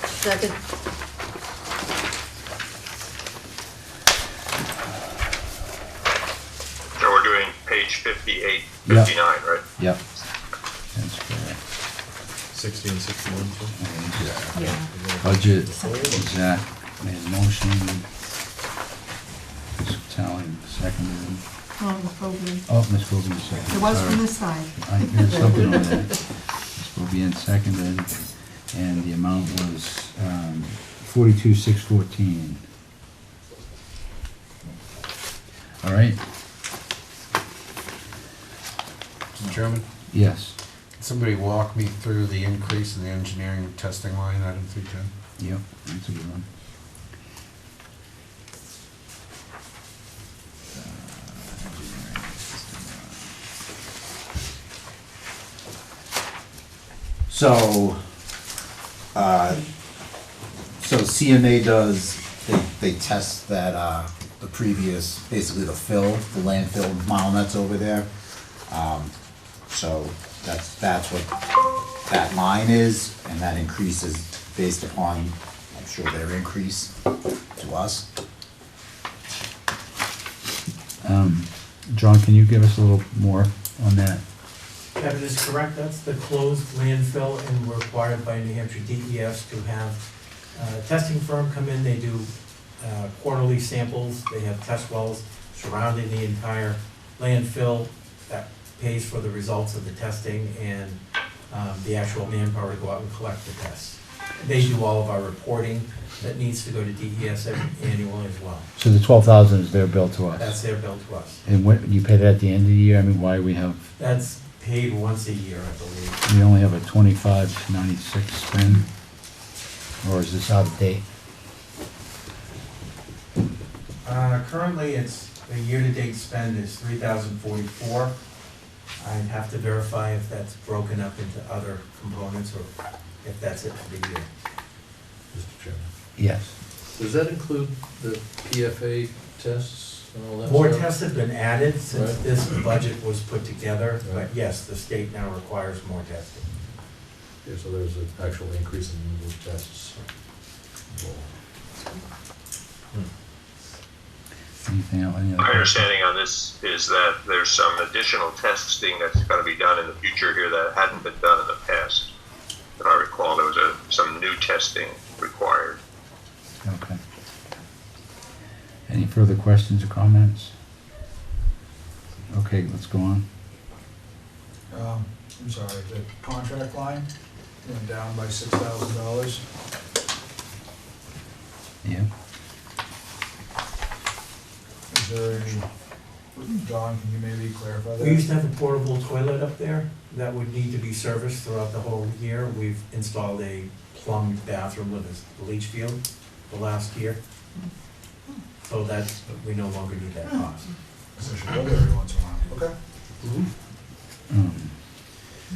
Second. So we're doing page 58, Yeah. 59, right? Yep. That's correct. 60 and 61, too. Yeah. Budget, Zach made a motion. Ms. Tally seconded. Oh, the program. Oh, Ms. Beaubien seconded. It was Sorry. from this side. I heard something on that. Ms. Beaubien seconded, and the amount was 42,614. All right? Mr. Chairman, Yes. can somebody walk me through the increase in the engineering and testing line, item 310? Yep, that's a good one. So, so CMA does, they test that, the previous, basically the landfill mile that's over there. So that's what that line is, and that increase is based upon, I'm sure, their increase to us. John, can you give us a little more on that? Kevin is correct, that's the closed landfill, and we're required by New Hampshire DES to have a testing firm come in. They do quarterly samples, they have test wells surrounding the entire landfill that pays for the results of the testing and the actual manpower to go out and collect the tests. They do all of our reporting that needs to go to DES annually as well. So the 12,000 is their bill to us? That's their bill to us. And when, you pay that at the end of the year? I mean, why we have, That's paid once a year, I believe. we only have a 2596 spend? Or is this out of date? Currently, it's, the year-to-date spend is 3,044. I'd have to verify if that's broken up into other components or if that's it for the year. Mr. Chairman. Yes. Does that include the PFA tests and all that More stuff? tests have been added since Right. this budget was put together, but Right. yes, the state now requires more testing. Yeah, so there's an actual increase in number of tests. Anything else? Any other My questions? understanding on this is that there's some additional testing that's gonna be done in the future here that hadn't been done in the past. If I recall, there was some new testing required. Okay. Any further questions or comments? Okay, let's go on. I'm sorry, the contract line went down by $6,000. Yeah. Is there any, John, can you maybe clarify that? We used to have a portable toilet up there that would need to be serviced throughout the whole year. We've installed a plumbed bathroom with a leach field the last year. So that's, we no longer need that cost. So it should go there every once in a while. Okay.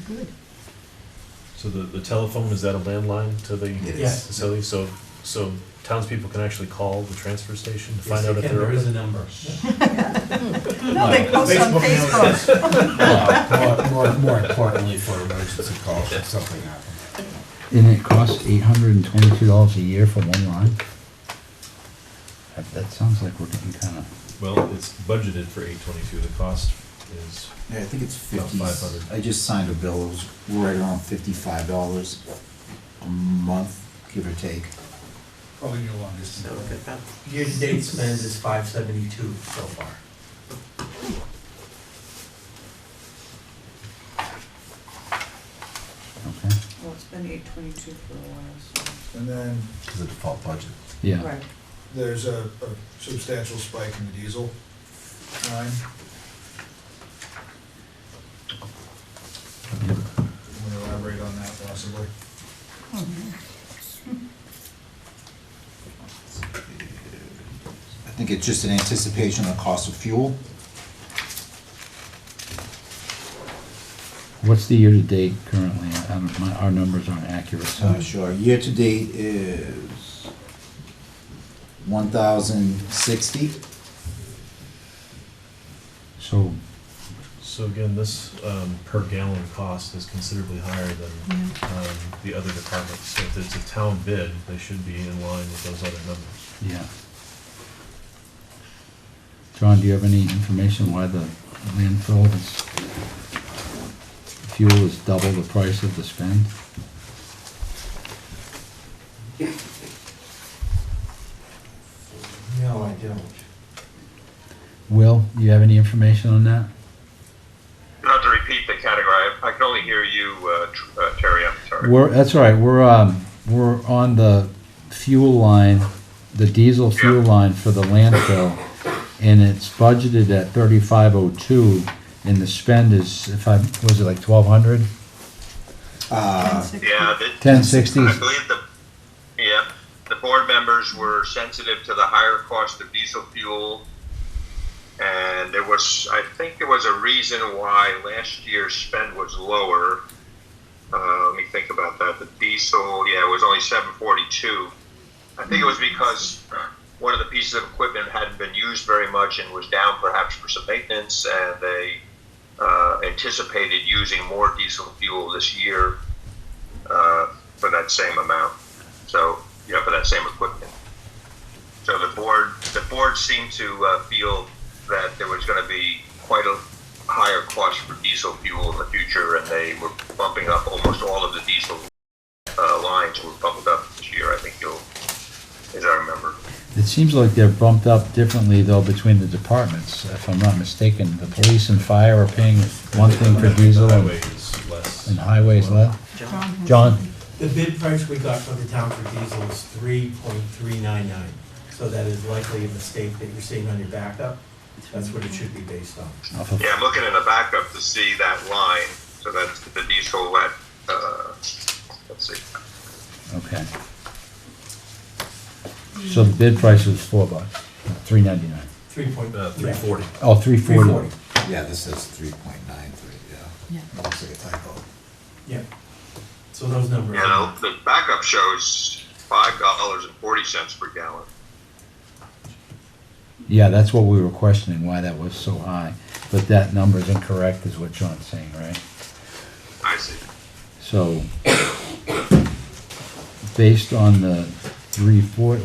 Good. So the telephone, is that a landline to the It is. Yes. facility? So townspeople can actually call the transfer station to Yes, find out they if can. they're There is a open? number. No, they post on Facebook. More importantly, for emergency calls, if something happens. And it costs $822 a year for one line? That sounds like we're getting kind of, Well, it's budgeted for 822. The cost is, Yeah, I think it's About 50. 500. I just signed a bill, it was right around $55 a month, give or take. Probably your longest. So good about Year-to-date spend is 572 so far. okay, Well, it's been 822 for a while, so. And then It's a default budget. yeah. Right. there's a substantial spike in the diesel line. Can you elaborate on that possibly? I think it's just an anticipation of the cost of fuel. What's the year-to-date currently? Our numbers aren't accurate, so. Sure, year-to-date is 1,060. So, so again, this per gallon cost is considerably higher than the other departments. So if it's a town bid, they should be in line with those other numbers. yeah. John, do you have any information why the landfill is, fuel is double the price of the spend? No, I don't. Will, you have any information on that? Not to repeat the category, I can only hear you, Terry, I'm sorry. That's all right, we're on the fuel line, the diesel fuel line for the landfill, and it's budgeted at 3502, and the spend is, was it like 1,200? Yeah, 1060? I believe the board members were sensitive to the higher cost of diesel fuel. And I think there was a reason why last year's spend was lower. Let me think about that. The diesel, yeah, it was only 742. I think it was because one of the pieces of equipment hadn't been used very much and was down perhaps for some maintenance, and they anticipated using more diesel fuel this year for that same amount. So, for that same equipment. So the board seemed to feel that there was going to be quite a higher cost for diesel fuel in the future, and they were bumping up almost all of the diesel lines were bumped up this year. I think as I remember. It seems like they're bumped up differently though between the departments, if I'm not mistaken. The police and fire are paying one thing for diesel Highway is less. and highways less. John? The bid price we got for the town for diesel is 3.399. So that is likely a mistake that you're seeing on your backup. That's what it should be based on. Yeah, I'm looking in the backup to see that line. So that's the diesel at, let's see. Okay. So the bid price was $4, $3.99. 340. Oh, $3.40. Yeah, this says 3.93, yeah. Yeah. Looks like a typo. Yeah. So those numbers. Yeah, the backup shows $5.40 per gallon. Yeah, that's what we were questioning, why that was so high. But that number is incorrect, is what John's saying, right? I see. So, based on the 340,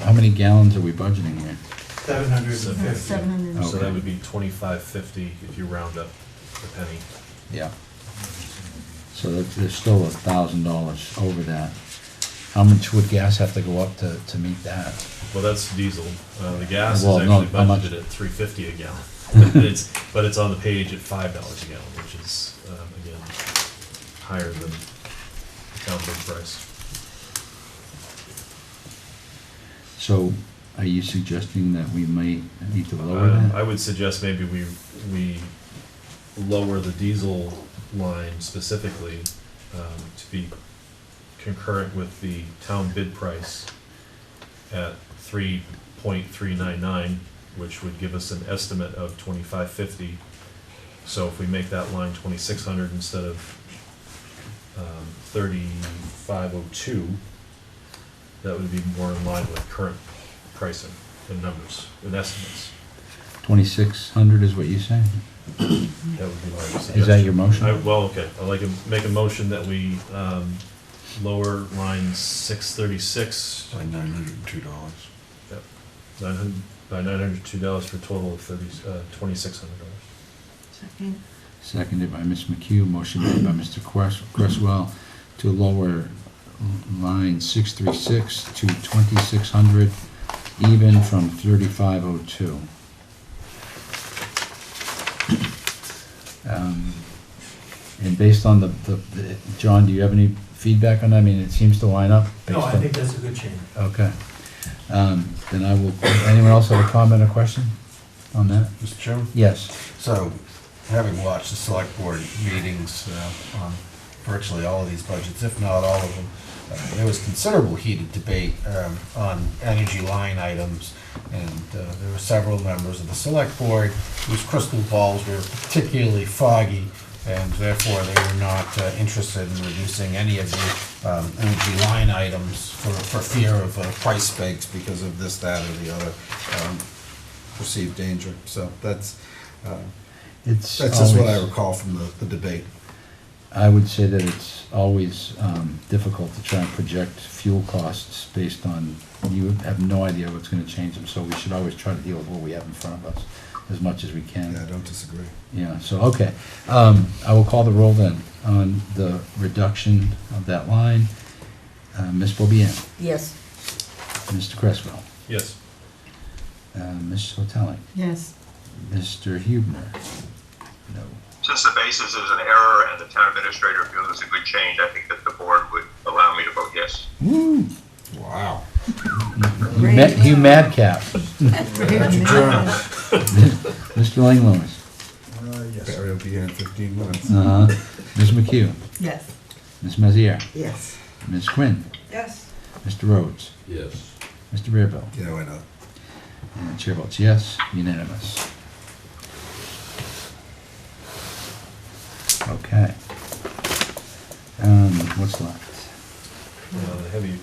how many gallons are we budgeting here? 750. 700. So Okay. that would be 25.50 if you round up a penny. Yeah. So there's still $1,000 over that. How much would gas have to go up to meet that? Well, that's diesel. The gas is Well, no, actually how much? budgeted at $3.50 a gallon. But it's on the page at $5 a gallon, which is, again, higher than the town bid price. So are you suggesting that we might need to lower I that? would suggest maybe we lower the diesel line specifically to be concurrent with the town bid price at 3.399, which would give us an estimate of 25.50. So if we make that line 2,600 instead of 3,502, that would be more in line with current pricing and numbers and estimates. 2,600 is what you say? That would be my suggestion. Is that your motion? Well, okay, I'd like to make a motion that we lower line 636 By $902. Yep. By $902 for a total of $2,600. Second. Seconded by Ms. McHugh, motion made by Mr. Cresswell to lower line 636 to 2,600, even from 3,502. And based on the, John, do you have any feedback on that? I mean, it seems to line up. No, based I on- think that's a good change. Okay. Then I will, anyone else have a comment or question on that? Mr. Chairman? Yes. So, having watched the select board meetings on virtually all of these budgets, if not all of them, there was considerable heated debate on energy line items, and there were several members of the select board whose crystal balls were particularly foggy, and therefore they were not interested in reducing any of the energy line items for fear of price spikes because of this, that, or the other perceived danger. So that's just what I always- recall from the debate. I would say that it's always difficult to try and project fuel costs based on, you have no idea what's gonna change them, so we should always try to deal with what we have in front of us as much as we can. Yeah, I don't disagree. Yeah, so, okay. I will call the roll then on the reduction of that line. Ms. Bobian, Yes. Mr. Cresswell, Yes. Ms. Hotelling, Yes. Mr. Hubner. No. Since the basis is an error and the town administrator feels it's a good change, I think that the board would allow me to vote yes. Woo! Wow. You madcap. Adjourn. Mr. Lang Lewis. Yes. Barry will be here in 15 minutes. Ms. McHugh, Yes. Ms. Mazier, Yes. Ms. Quinn, Yes. Mr. Rhodes, Yes. Mr. Bearville. Yeah, why not? And the chair votes yes, unanimous. Okay. What's left? The heavy,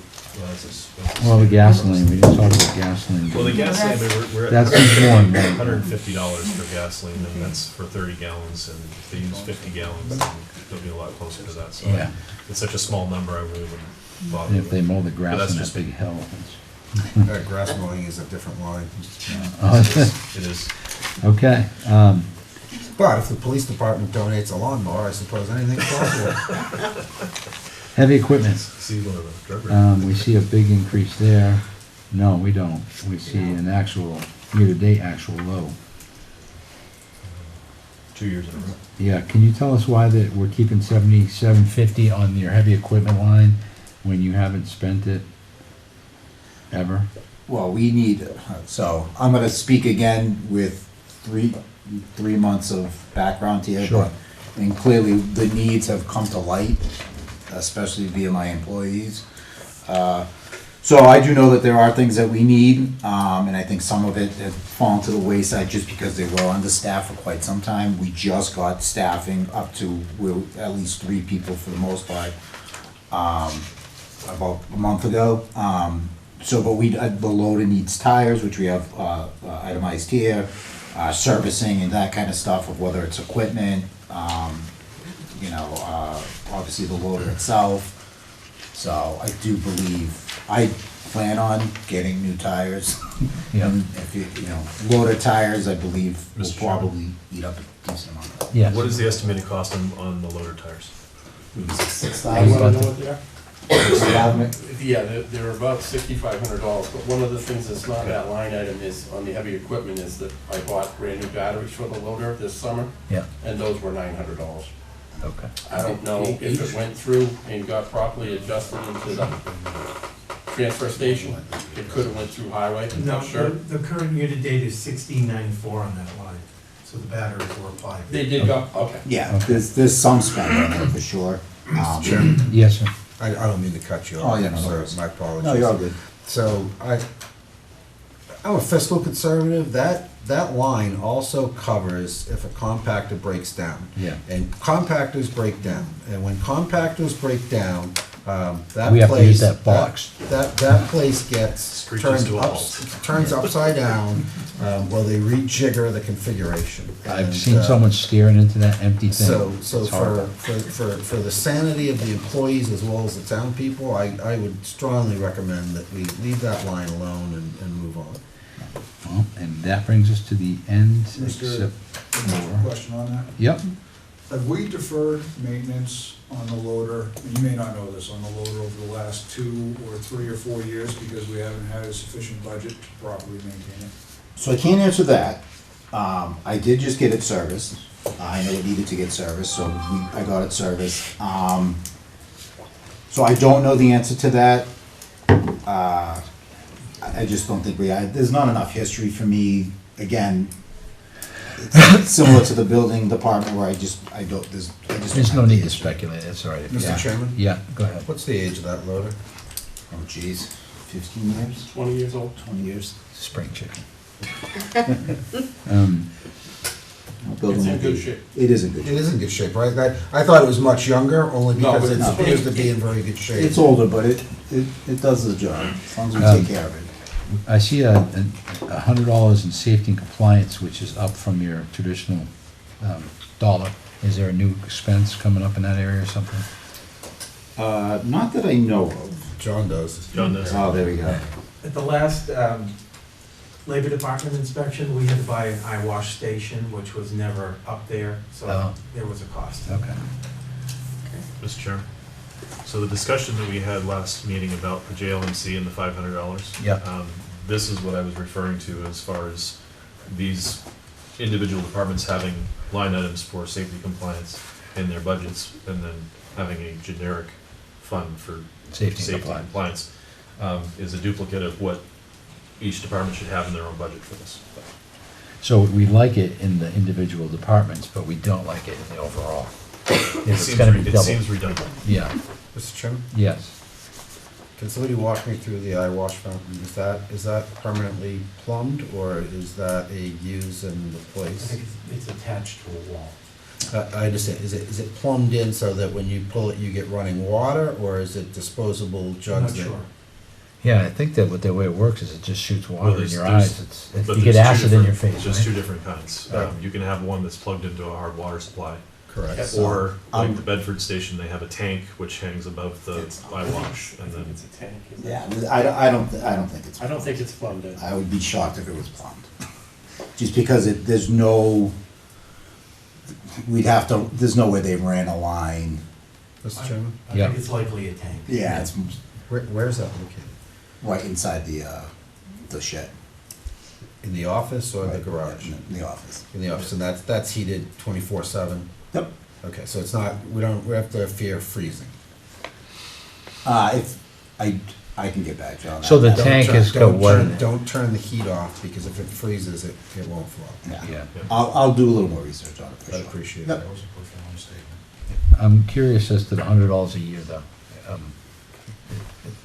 well, it's this. Well, the gasoline, we didn't talk about gasoline. Well, the gasoline, we're at That's important, right? $150 for gasoline, and that's for 30 gallons, and if they use 50 gallons, then they'll be a lot closer to that, so Yeah. it's such a small number, I really wouldn't bother And with if they it. mow the But grass that's in that just- big hill. Grass mowing is a different line. It is. Okay, But if the police department donates a lawnmower, I suppose anything's possible. heavy equipment. See one of the drug records. We see a big increase there. No, we don't. We see an actual, year-to-date actual low. 2 years in a row. Yeah, can you tell us why that we're keeping 7750 on your heavy equipment line when you haven't spent it ever? Well, we need, so I'm gonna speak again with three months of background here. Sure. And clearly, the needs have come to light, especially via my employees. So I do know that there are things that we need, and I think some of it had fallen to the wayside just because they were understaffed for quite some time. We just got staffing up to, we're at least 3 people for the most part, about a month ago. So, but the loader needs tires, which we have itemized here, servicing and that kind of stuff, of whether it's equipment, obviously the loader itself. So I do believe, I plan on getting new tires. Yeah. And if loader tires, I believe, will Mr. Chairman. probably eat up a decent amount of it. Yes. What is the estimated cost on the loader tires? $6,000. You want to know what they are? $6,000. Yeah, they're about $6,500, but one of the things that's not that line item is, on the heavy equipment, is that I bought brand new batteries for the loader this summer, Yeah, and those were $900. okay. I don't know if it went through and got properly adjusted into the transfer station. It could have went through highway, I'm No, not sure. the current year-to-date is 1694 on that line, so the batteries were applied. They did go, okay. Yeah, there's some spend on there for sure. Chairman, Yes, sir. I don't mean to cut you Oh, off, yeah, no sir, worries. my apologies. No, you're all good. So I'm a fiscal conservative. That line also covers if a compactor breaks down. Yeah. And compactors break down. And when compactors break down, that We have to use place, that box. that place gets Screeches turned to a up, halt. turns upside down, while they rejigger the configuration. I've And, seen someone staring into that empty thing. So It's horrible. for the sanity of the employees as well as the town people, I would strongly recommend that we leave that line alone and move on. Well, and that brings us to the end, Mr. except for, Question on that? yep, Have we deferred maintenance on the loader, and you may not know this, on the loader over the last 2 or 3 or 4 years because we haven't had a sufficient budget to properly maintain it? So I can't answer that. I did just get it serviced. I know it needed to get serviced, so I got it serviced. So I don't know the answer to that. I just don't think there's not enough history for me. Again, it's similar to the building department where I just don't there's no have the need to history. speculate, it's all right. Mr. Chairman? Yeah, go ahead. What's the age of that loader? Oh geez, 15 years, 20 years old. 20 years. Spring chicken. Building It's in like good it- shape. It is in good It shape. is in good shape, right? I thought it was much younger, only No, because but it it's- appears to be in very good shape. It's older, but it does the job, as long as we take care of it. I see $100 in safety and compliance, which is up from your traditional dollar. Is there a new expense coming up in that area or something? Not that I know of. John does. John does. Oh, there we go. At the last Labor Department inspection, we had to buy an eye wash station, which was never up there, so Oh. there was a cost. Okay. Mr. Chairman, so the discussion that we had last meeting about the JLMC and the $500. Yeah. This is what I was referring to as far as these individual departments having line items for safety compliance in their budgets, and then having a generic fund for Safety and compliance. is a duplicate of what each department should have in their own budget for this. So we like it in the individual departments, but we don't like it in the overall. If it's gonna be It double. seems redundant. Yeah, Mr. Chairman, yes. can somebody walk me through the eye wash fountain? Is that permanently plumbed, or is that a use and I replace? think it's attached to a wall. I understand, is it plumbed in so that when you pull it, you get running water, or is it disposable I'm jugs? not that- sure. Yeah, I think that the way it works is it just shoots Well, water in there's- your there's- eyes. It's, But you get there's two acid in your different- face, There's two right? different kinds. Right. You can have one that's plugged into a hard water supply, Correct. So, or like um, the Bedford station, they have a tank which hangs above the eyewash, and then It's a tank, isn't it? Yeah, I don't think it's. I don't think it's plumbed in. I would be shocked if it was plumbed. Just because there's no, there's no way they ran a line. Mr. Chairman? I Yeah. think it's likely a tank. Yeah, it's Where's that located? right inside the shed. In the office or the Right, garage? In the office. In the office, and that's heated 24/7? Yep. Okay, so it's not, we have to fear freezing. If, I can get back to you on that. So the Don't tank turn- is got don't what turn- in it? Don't turn the heat off, because if it freezes, it won't flow. Yeah. Yeah. I'll do a little more research on it for I'd sure. appreciate Yep. that. That was a profound statement. I'm curious as to the $100 a year, though.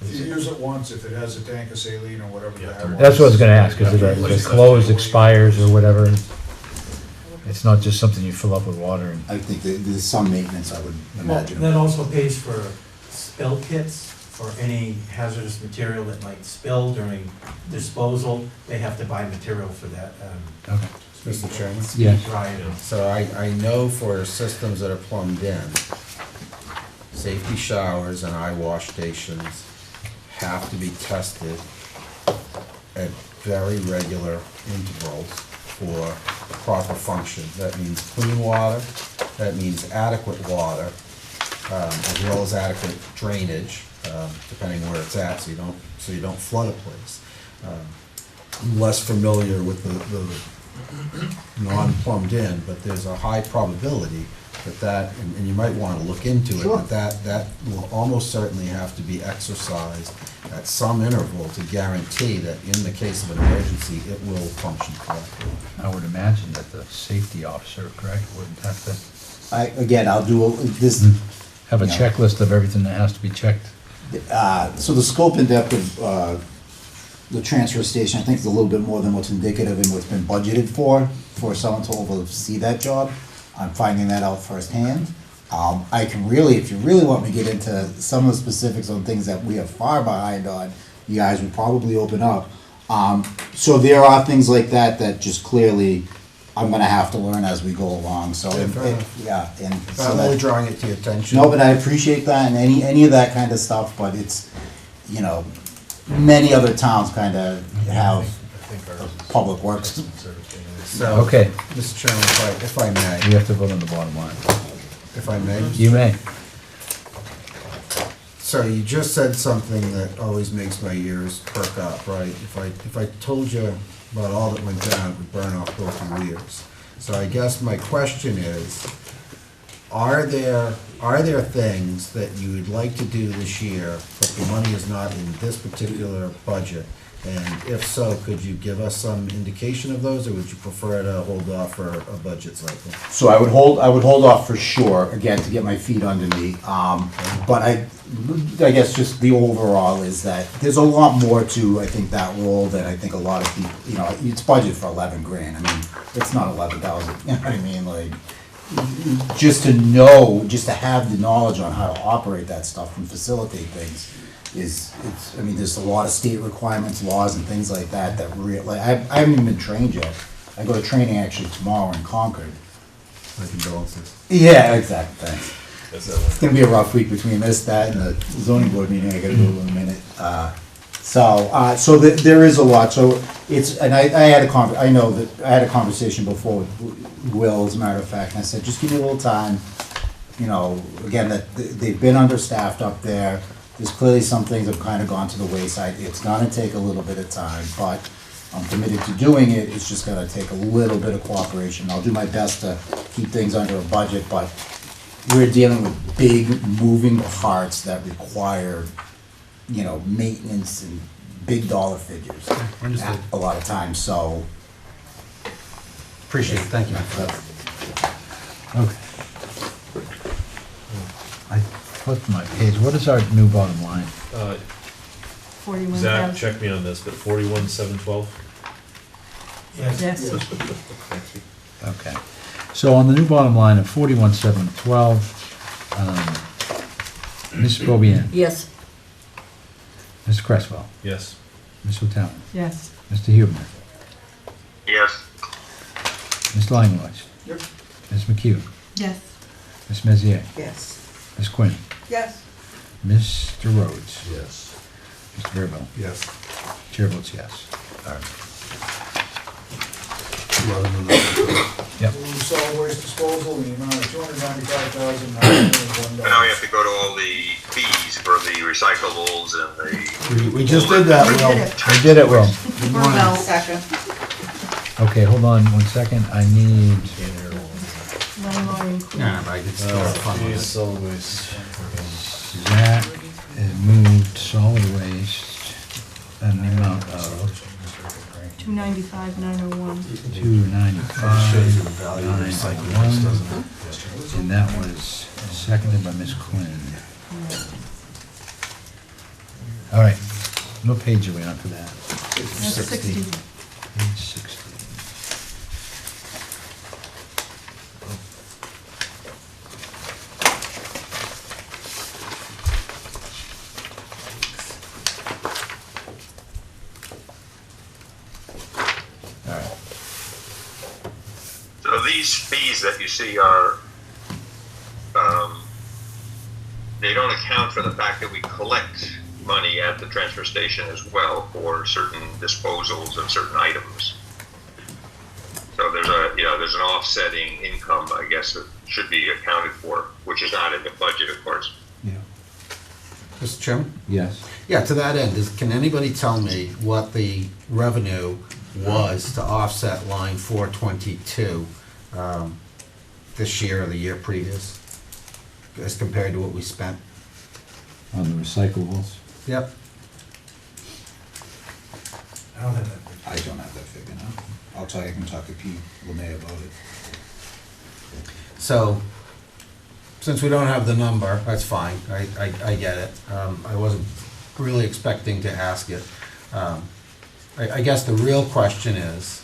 If you use it once, if it has a tank of saline or whatever the hell. That's what I was gonna ask, is it Replace a that closed tank. expires or whatever? It's not just something you fill up with water and, I think that there's some maintenance, I would Well, imagine. that also pays for spill kits for any hazardous material that might spill during disposal. They have to buy material for that. okay. Mr. Chairman? Yeah. Dry it. So I know for systems that are plumbed in, safety showers and eye wash stations have to be tested at very regular intervals for proper function. That means clean water, that means adequate water, as well as adequate drainage, depending where it's at, so you don't flood a place. I'm less familiar with the non-plumbed in, but there's a high probability that, and you might want to look into it, Sure. that will almost certainly have to be exercised at some interval to guarantee that in the case of an emergency, it will function correctly. I would imagine that the safety officer, Greg, wouldn't have to I'll do this, have a Yeah. checklist of everything that has to be checked. so the scope and depth of, the transfer station, I think is a little bit more than what's indicative and what's been budgeted for someone to oversee that job. I'm finding that out firsthand. I can really, if you really want me to get into some of the specifics on things that we are far behind on, you guys would probably open up. So there are things like that just clearly I'm gonna have to learn as we go along, so. Yeah, fair enough. Yeah, and so I'm only that, drawing it to your attention. no, but I appreciate that and any of that kind of stuff, but it's, you know, many other towns kind of have public works. So, Okay. Mr. Chairman, if I You may, have to vote on the bottom line. if I may. You may. So you just said something that always makes my ears perk up, right? If I told you about all that went down, it would burn off both your ears. So I guess my question is, are there things that you would like to do this year, but the money is not in this particular budget? And if so, could you give us some indication of those, or would you prefer to hold off for a budget cycle? So I would hold off for sure, again, to get my feet under me. But I guess just the overall is that there's a lot more to, I think, that role that I think a lot of people, you know, it's budgeted for 11 grand. I mean, it's not 11,000, you know what I mean? Like, just to know, just to have the knowledge on how to operate that stuff and facilitate things I mean, there's a lot of state requirements, laws and things like that like, I haven't even been trained yet. I go to training actually tomorrow in Concord. My condolences. Yeah, exactly, thanks. That's It's gonna be a rough week between this, that, and the zoning board meeting I gotta go to in a minute. So there is a lot, so it's, and I had a conversation before with Will, as a matter of fact, and I said, just give me a little time. You know, again, that they've been understaffed up there. There's clearly some things have kind of gone to the wayside. It's gonna take a little bit of time, but I'm committed to doing it. It's just gonna take a little bit of cooperation. I'll do my best to keep things under a budget, but we're dealing with big moving parts that require, you know, maintenance and big dollar figures. Understood. A lot of times, so. Appreciate it, thank you. Okay. I flipped my page. What is our new bottom line? Zach, 41,000. check me on this, but 41,712? Yes. Yes. Okay. So on the new bottom line of 41,712, Ms. Bobian, Yes. Mr. Cresswell, Yes. Ms. O'Town, Yes. Mr. Huebner, Yes. Ms. Langlois, Yep. Ms. McHugh, Yes. Ms. Mezier, Yes. Ms. Quinn, Yes. Mr. Rhodes, Yes. Mr. Verbo. Yes. Chair votes yes. All right. Yep. Solid waste disposal, in the amount of $295,901. Now we have to go to all the fees for the recyclables and the. We just did that, We Will. did it. We did it, Will. Good morning. Second. Okay, hold on 1 second. I need, Landlord and Queen. Yeah, but I could still have fun with it. solid waste. Zach moved solid waste in the amount of 295,901. 295,901. And that was seconded by Ms. Quinn. All right, what page are we on for that? That's 60. Page 60. All right. So these fees that you see are, they don't account for the fact that we collect money at the transfer station as well for certain disposals of certain items. So there's there's an offsetting income, I guess, that should be accounted for, which is not in the budget, of course. Yeah. Mr. Chairman? Yes. Yeah, to that end, can anybody tell me what the revenue was to offset line 422 this year or the year previous, as compared to what we spent? On the recyclables? Yep. I don't have that. I don't have that figure now. I'll tell you, I can talk to Pete LeMay about it. So, since we don't have the number, that's fine, I get it. I wasn't really expecting to ask it. I guess the real question is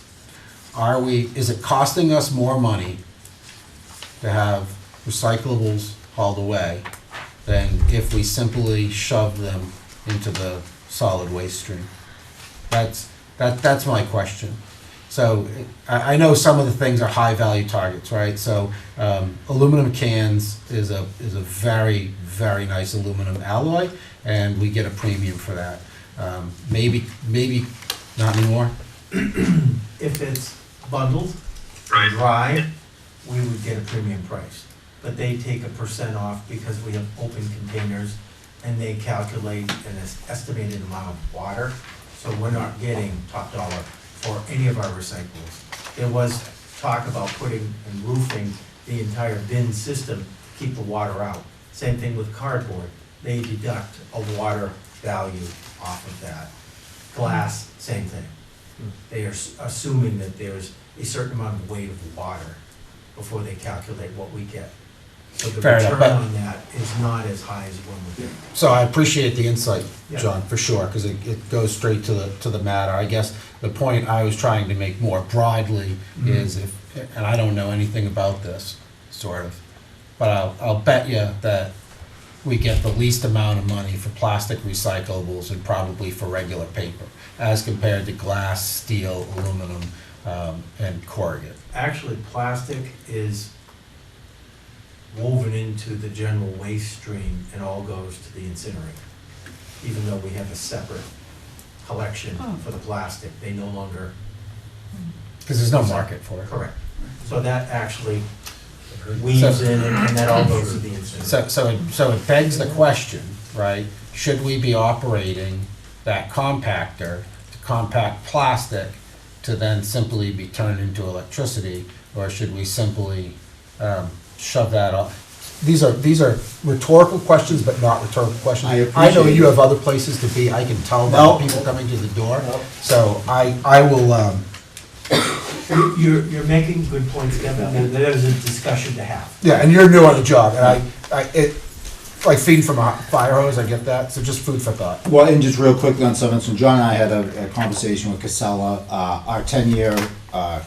it costing us more money to have recyclables hauled away than if we simply shove them into the solid waste stream? That's my question. So I know some of the things are high-value targets, right? So aluminum cans is a very, very nice aluminum alloy, and we get a premium for that. Maybe not anymore. If it's bundled, Right. dry, we would get a premium price. But they take a % off because we have open containers, and they calculate an estimated amount of water. So we're not getting top dollar for any of our recyclables. There was talk about putting and roofing the entire bin system to keep the water out. Same thing with cardboard. They deduct a water value off of that. Glass, same thing. They are assuming that there's a certain amount of weight of water before they calculate what we get. So the Fair enough, return but- on that is not as high as one would get. So I appreciate the insight, Yeah. John, for sure, because it goes straight to the matter. I guess the point I was trying to make more broadly is if, and I don't know anything about this, sort of, but I'll bet you that we get the least amount of money for plastic recyclables and probably for regular paper, as compared to glass, steel, aluminum, and corrugate. Actually, plastic is woven into the general waste stream and all goes to the incinerator. Even though we have a separate collection for the plastic, they no longer. Because there's no market for it. Correct. So that actually weaves in and that all goes to the incinerator. So it begs the question, right? Should we be operating that compactor to compact plastic to then simply be turned into electricity, or should we simply shove that up? These are rhetorical questions, but not rhetorical questions. I know appreciate you it. have other places to be. I can tell by No. the people coming to the door. So I will. You're making good points, Kevin, and there's a discussion to have. Yeah, and you're new on the job, and like feeding from a fire hose, I get that, so just food for thought. Well, and just real quickly on something, so John and I had a conversation with Casella. Our 10-year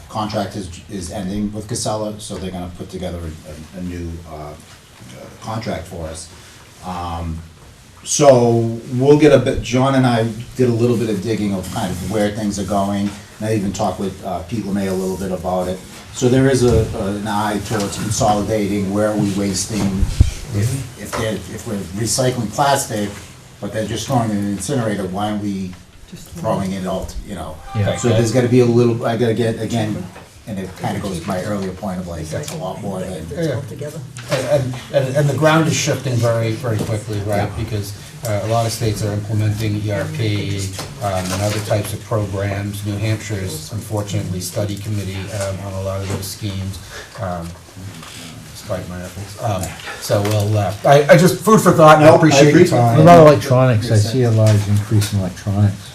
contract is ending with Casella, so they're gonna put together a new contract for us. So we'll get a bit, John and I did a little bit of digging of kind of where things are going, and I even talked with Pete LeMay a little bit about it. So there is an eye towards consolidating, where are we wasting, if we're recycling plastic, but they're just throwing it in an incinerator, why aren't we throwing it all, you know? Yeah. So there's gotta be a little, I gotta get, again, and it kinda goes to my earlier point of like, that's a lot more than. Yeah. And the ground is shifting very, very quickly, right? Because a lot of states are implementing ERP and other types of programs. New Hampshire is unfortunately study committee on a lot of those schemes, despite my efforts. So we'll, I just, food for thought, and I No, I appreciate your appreciate it. time. What about electronics? I see a large increase in electronics.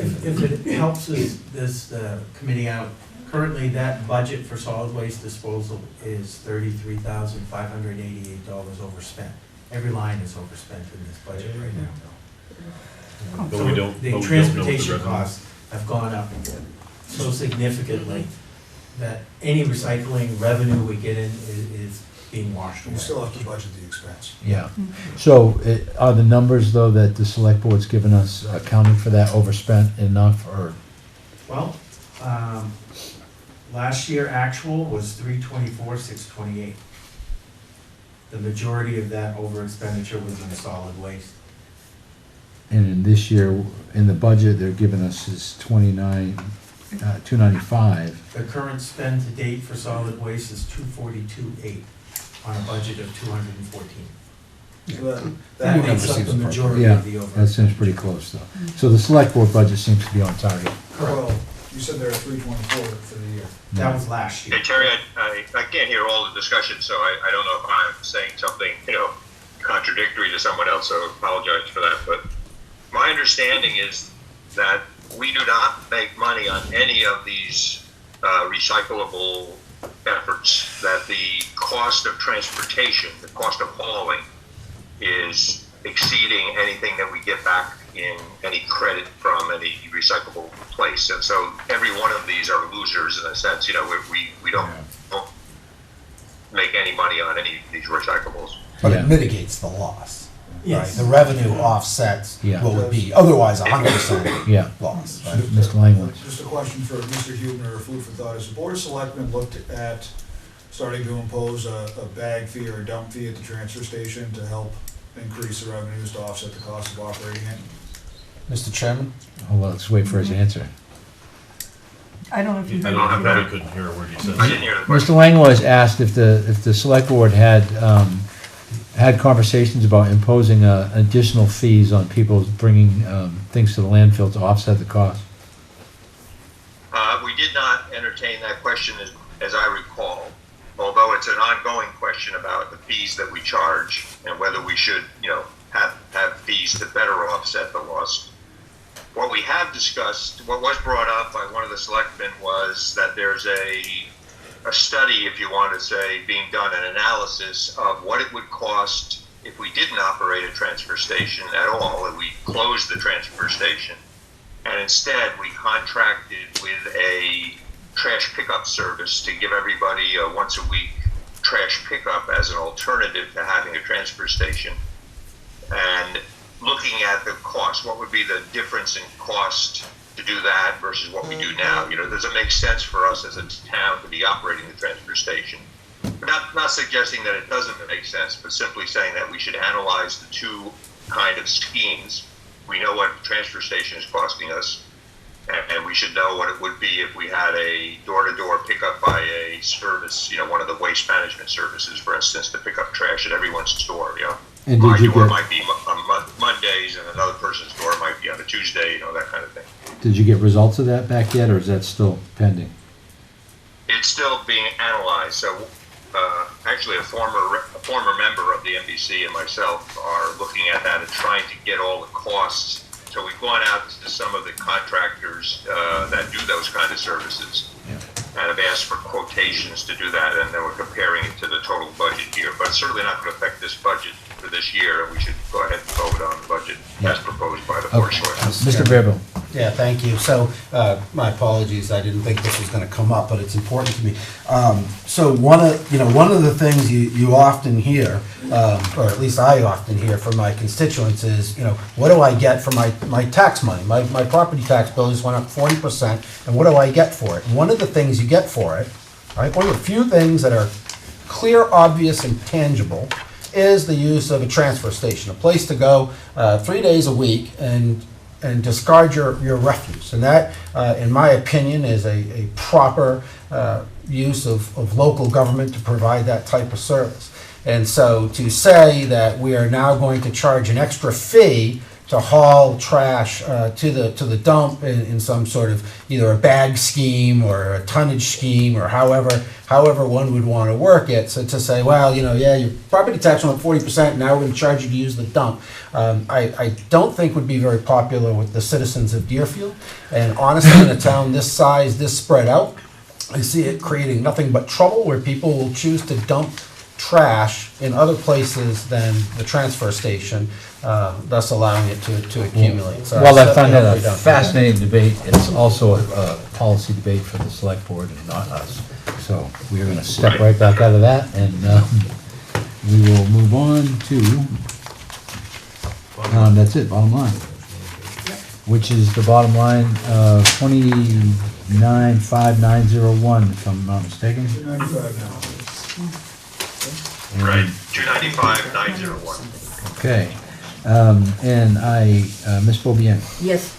If it helps this committee out, currently that budget for solid waste disposal is $33,588 overspent. Every line is overspent in this budget right now. But we don't, The but we don't know what the transportation revenue. costs have gone up so significantly that any recycling revenue we get in is being washed away. You still have to budget the expense. Yeah. So are the numbers, though, that the select board's given us accounting for that overspent enough, or? Well, last year actual was 324,628. The majority of that over expenditure was in solid waste. And in this year, in the budget, they're giving us is 295. The current spend to date for solid waste is 242,800 on a budget of 214. So that Your makes number up seems the majority Yeah, of the over. that seems pretty close, though. So the select board budget seems to be on target. Well, you said they're at 324 for the year. That was last year. Hey, Terry, I can't hear all the discussion, so I don't know if I'm saying something, contradictory to someone else, so I apologize for that. But my understanding is that we do not make money on any of these recyclable efforts, that the cost of transportation, the cost of hauling, is exceeding anything that we get back in any credit from any recyclable place. And so every one of these are losers in a sense. We don't make any money on any of these recyclables. But Yeah. it mitigates the loss. Yes. Right? The revenue offsets Yeah. what would be otherwise 100% Yeah. loss, right? Mr. Langwich. Just a question for Mr. Huebner, food for thought. Has the Board of Selectmen looked at starting to impose a bag fee or a dump fee at the transfer station to help increase the revenues to offset the cost of operating it? Mr. Chairman? Hold on, let's wait for his answer. I don't know if you I heard. don't have that. couldn't hear a word you said. I didn't hear the Mr. question. Langwich asked if the select board had conversations about imposing additional fees on people bringing things to the landfill to offset the cost. We did not entertain that question as I recall, although it's an ongoing question about the fees that we charge and whether we should, have fees to better offset the loss. What we have discussed, what was brought up by one of the selectmen, was that there's a study, if you want to say, being done, an analysis of what it would cost if we didn't operate a transfer station at all, and we closed the transfer station, and instead we contracted with a trash pickup service to give everybody a once a week trash pickup as an alternative to having a transfer station. And looking at the cost, what would be the difference in cost to do that versus what we do now? Does it make sense for us as a town to be operating the transfer station? Not suggesting that it doesn't make sense, but simply saying that we should analyze the two kind of schemes. We know what the transfer station is costing us, and we should know what it would be if we had a door-to-door pickup by a service, one of the waste management services, for instance, to pick up trash at everyone's store. And My did you door get might be on Mondays, and another person's door might be on a Tuesday, that kind of thing. did you get results of that back yet, or is that still pending? It's still being analyzed. So, actually, a former member of the NBC and myself are looking at that and trying to get all the costs. So we've gone out to some of the contractors that do those kind of services, and have asked for quotations to do that, and then we're comparing it to the total budget here. But it's certainly not going to affect this budget for this year, and we should go ahead and vote on the budget as proposed by the Board of Selectmen. Mr. Bearville? Yeah, thank you. So, my apologies, I didn't think this was gonna come up, but it's important to me. So one of the things you often hear, or at least I often hear from my constituents is, what do I get for my tax money? My property tax bill just went up 40%, and what do I get for it? And one of the things you get for it, right, one of the few things that are clear, obvious, and tangible is the use of a transfer station, a place to go 3 days a week and discard your refuse. And that, in my opinion, is a proper use of local government to provide that type of service. And so to say that we are now going to charge an extra fee to haul trash to the dump in some sort of either a bag scheme or a tonnage scheme or however one would want to work it. So to say, well, your property tax went up 40%, now we're going to charge you to use the dump, I don't think would be very popular with the citizens of Deerfield. And honestly, in a town this size, this spread out, I see it creating nothing but trouble where people will choose to dump trash in other places than the transfer station, thus allowing it to accumulate. So Well, I find that we a don't- fascinating debate. It's also a policy debate for the select board and not us. So we are going to step right back out of that, and we will move on to, that's it, bottom line. Which is the bottom line, 295901, if I'm not mistaken. 295 now. Right, 295,901. Okay, and Ms. Beaubien, Yes.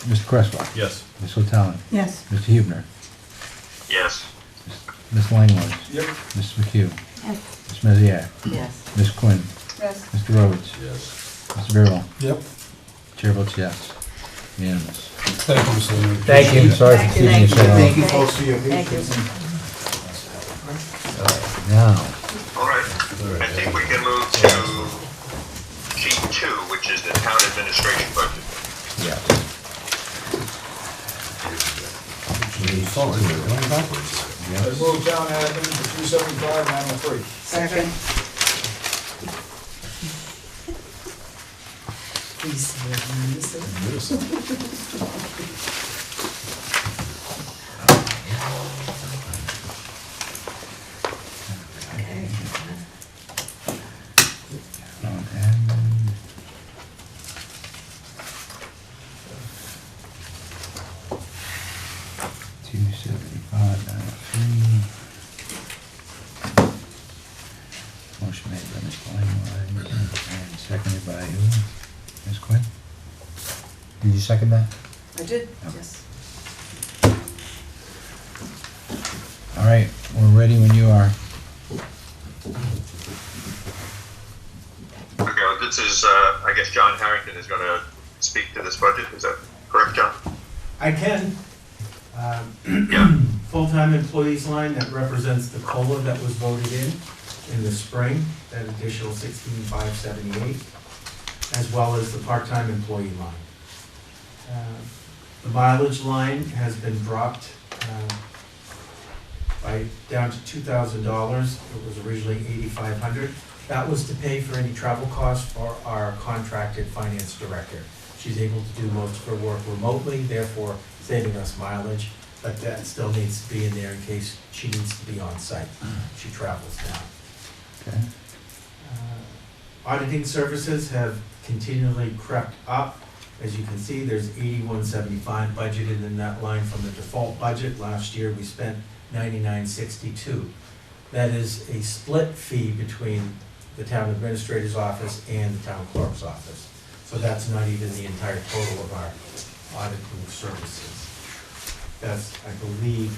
Mr. Cresswell, Yes. Ms. O'Talon, Yes. Mr. Hubner, Yes. Ms. Langlois, Yep. Mr. McHugh, Yes. Ms. Mezier, Yes. Ms. Quinn, Yes. Mr. Rhodes, Mr. Bearwell. Yep. Chair votes yes. Unanimous. Thank you, Mr. Lee. Thank you. Sorry for keeping you so long. Thank you folks for your Thank you. patience. Now, All right. I think we can move to sheet 2, which is the town administration budget. yes. I move town admin to 275,903. Second. And 275,903. Motion made by Ms. Langway and seconded by who? Ms. Quinn? Did you second that? I did, Okay. yes. All right, we're ready when you are. Okay, well, this is, I guess John Harrington is going to speak to this budget. Is that correct, John? I can. Yeah. Full-time employees line, that represents the COLA that was voted in the spring, that additional 16,578, as well as the part-time employee line. The mileage line has been dropped down to $2,000. It was originally $8,500. That was to pay for any travel costs for our contracted finance director. She's able to do most of her work remotely, therefore saving us mileage, but that still needs to be in there in case she needs to be on site. She travels now. Okay. Auditing services have continually crept up. As you can see, there's 8175 budgeted in that line from the default budget. Last year, we spent 9962. That is a split fee between the town administrator's office and the town clerk's office. So that's not even the entire total of our auditing services. That's, I believe,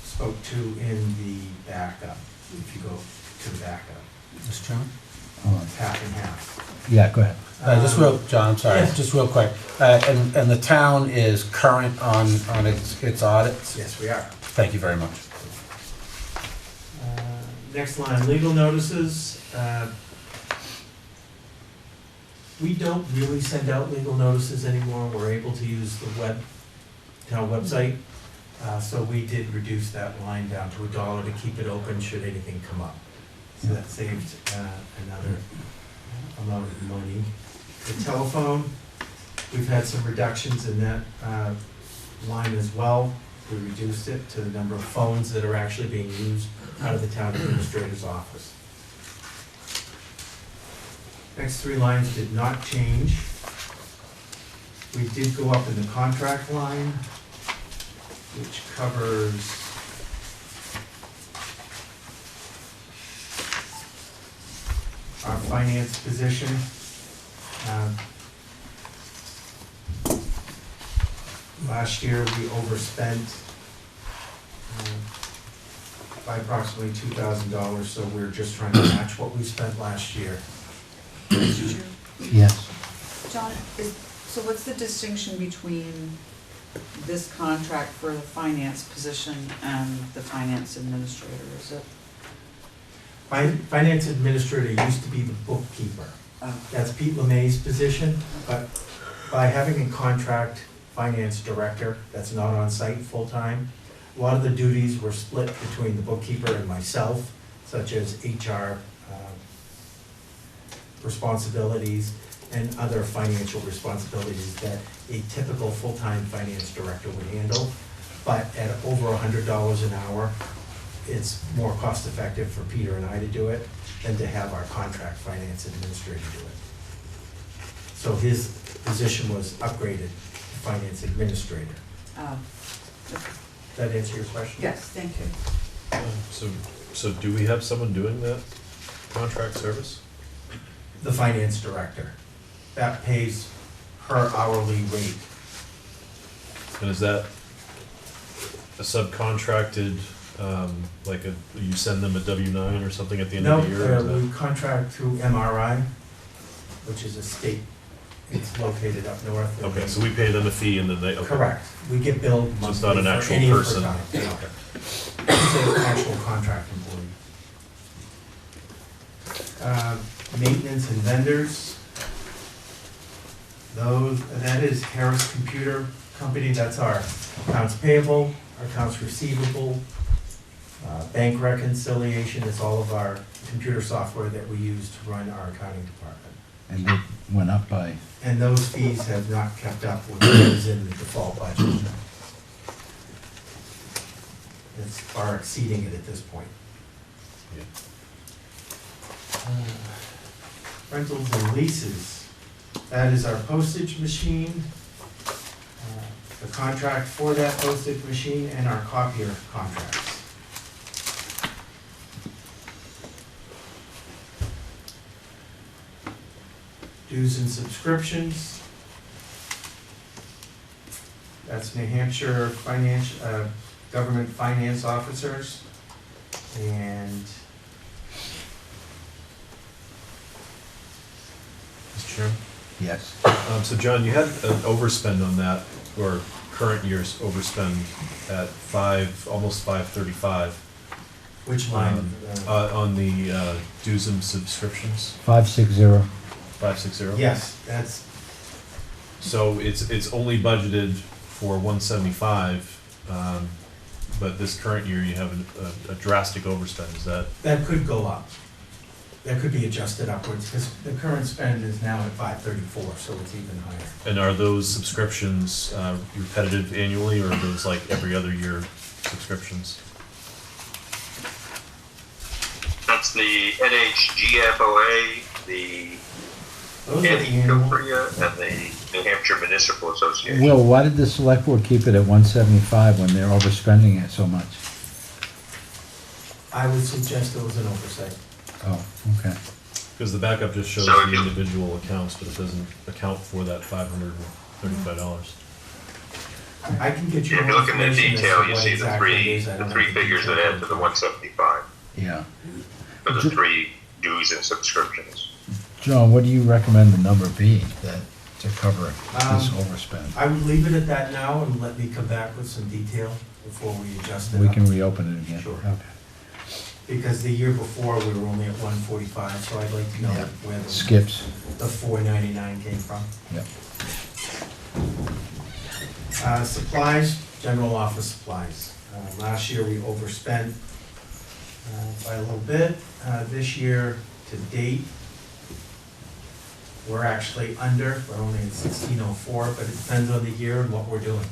spoke to in the backup, if you go to the backup. Mr. Chairman? Hold on. It's half and half. Yeah, go ahead. John, I'm sorry, Yeah. just real quick. And the town is current on its audits? Yes, we are. Thank you very much. Next line, legal notices. We don't really send out legal notices anymore. We're able to use the web town website. So we did reduce that line down to $1 to keep it open should anything come up. So that saved another amount of money. The telephone, we've had some reductions in that line as well. We reduced it to the number of phones that are actually being used out of the town administrator's office. Next three lines did not change. We did go up in the contract line, which covers our finance position. Last year, we overspent by approximately $2,000, so we're just trying to match what we spent last year. Yes. John, so what's the distinction between this contract for the finance position and the finance administrator? Is it? Finance administrator used to be the bookkeeper. That's Pete LeMay's position, but by having a contract finance director that's not on site full-time, a lot of the duties were split between the bookkeeper and myself, such as HR responsibilities and other financial responsibilities that a typical full-time finance director would handle. But at over $100 an hour, it's more cost-effective for Peter and I to do it than to have our contract finance administrator do it. So his position was upgraded to finance administrator. Okay. Does that answer your question? Yes, thank you. So do we have someone doing that contract service? The finance director. That pays her hourly rate. And is that a subcontracted, you send them a W-9 or something at the end of the year? No, we contract through MRI, which is a state, it's located up north. Okay, so we pay them a fee and then they, okay. Correct. We get billed So it's monthly not an for actual any of her person? time. Yeah. Okay. It's an actual contract employee. Maintenance and vendors. That is Harris Computer Company, that's our accounts payable, our accounts receivable, bank reconciliation, it's all of our computer software that we use to run our accounting department. And they went up by, And those fees have not kept up with what is in the default budget. It's far exceeding it at this point. Yeah. Rentals and leases, that is our postage machine, the contract for that postage machine, and our copier contracts. Dues and subscriptions, that's New Hampshire government finance officers, and Mr. Chairman? yes. So John, you had an overspend on that, or current year's overspend at almost 535. which line? On the dues and subscriptions, 560. 560? Yes, that's, So it's only budgeted for 175, but this current year you have a drastic overspend, is that? that could go up. That could be adjusted upwards, because the current spend is now at 534, so it's even higher. And are those subscriptions repetitive annually, or are those like every other year subscriptions? That's the NHGFOA, the Those are the annual. Anti-Copria, and the New Hampshire Municipal Association. Will, why did the select board keep it at 175 when they're overspending it so much? I would suggest it was an oversight. Oh, okay. Because the backup just shows So if the you- individual accounts, but it doesn't account for that $535. I can get you If you more look in the information as to detail, you what see the exactly it is. I don't three have the figures that detail. add to the 175, Yeah. for the three dues and subscriptions. John, what do you recommend the number be to cover this Um, overspend? I would leave it at that now and let me come back with some detail before we adjust it We up. can reopen it again. Sure. Okay. Because the year before, we were only at 145, so I'd like to know Yeah. where Skips. the 499 came from. Yep. Supplies, general office supplies. Last year, we overspent by a little bit. This year, to date, we're actually under, we're only at 1604, but it depends on the year and what we're doing.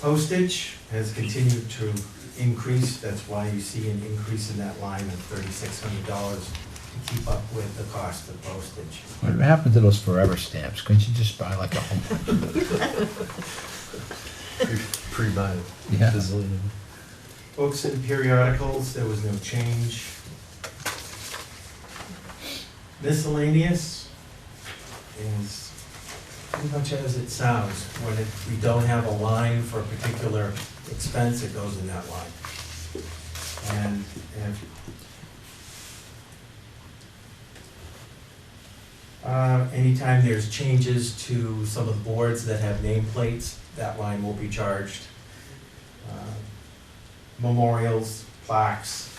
Postage has continued to increase, that's why you see an increase in that line of $3,600 to keep up with the cost of postage. What happened to those forever stamps? Couldn't you just buy like a whole bunch? Pre-buy it. Yeah. Bazillion. Books and periodicals, there was no change. Miscellaneous is pretty much as it sounds. When we don't have a line for a particular expense, it goes in that line. And anytime there's changes to some of the boards that have nameplates, that line will be charged. Memorials, plaques,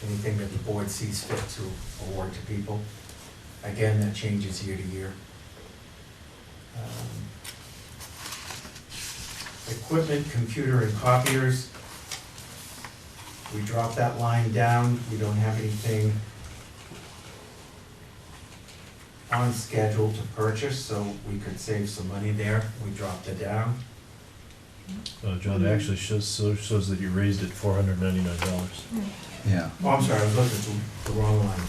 anything that the board sees fit to award to people. Again, that changes year to year. Equipment, computer, and copiers. We dropped that line down. We don't have anything on schedule to purchase, so we could save some money there. We dropped it down. John, it actually shows that you raised it $499. Yeah. Oh, I'm sorry, I was looking at the wrong line.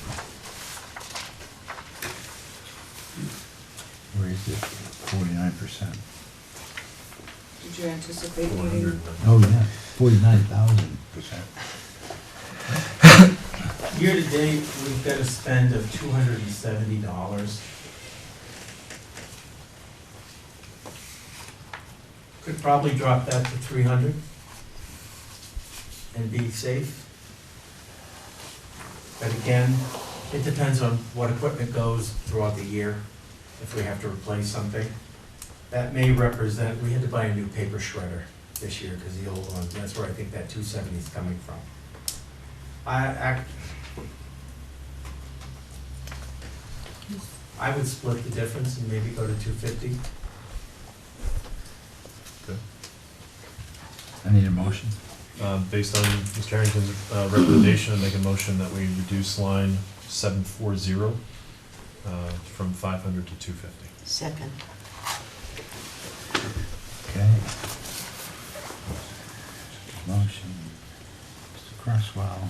Raised it 49%. Did you anticipate 400. needing? Oh, yeah, 49,000%. Year to date, we've got a spend of $270. Could probably drop that to 300 and be safe. But again, it depends on what equipment goes throughout the year, if we have to replace something. That may represent, we had to buy a new paper shredder this year because the old one, that's where I think that 270 is coming from. I would split the difference and maybe go to 250. Okay. I need a motion. Based on Mr. Harrington's recommendation, I make a motion that we reduce line 740 from 500 to 250. Second. Okay. Motion, Mr. Cresswell.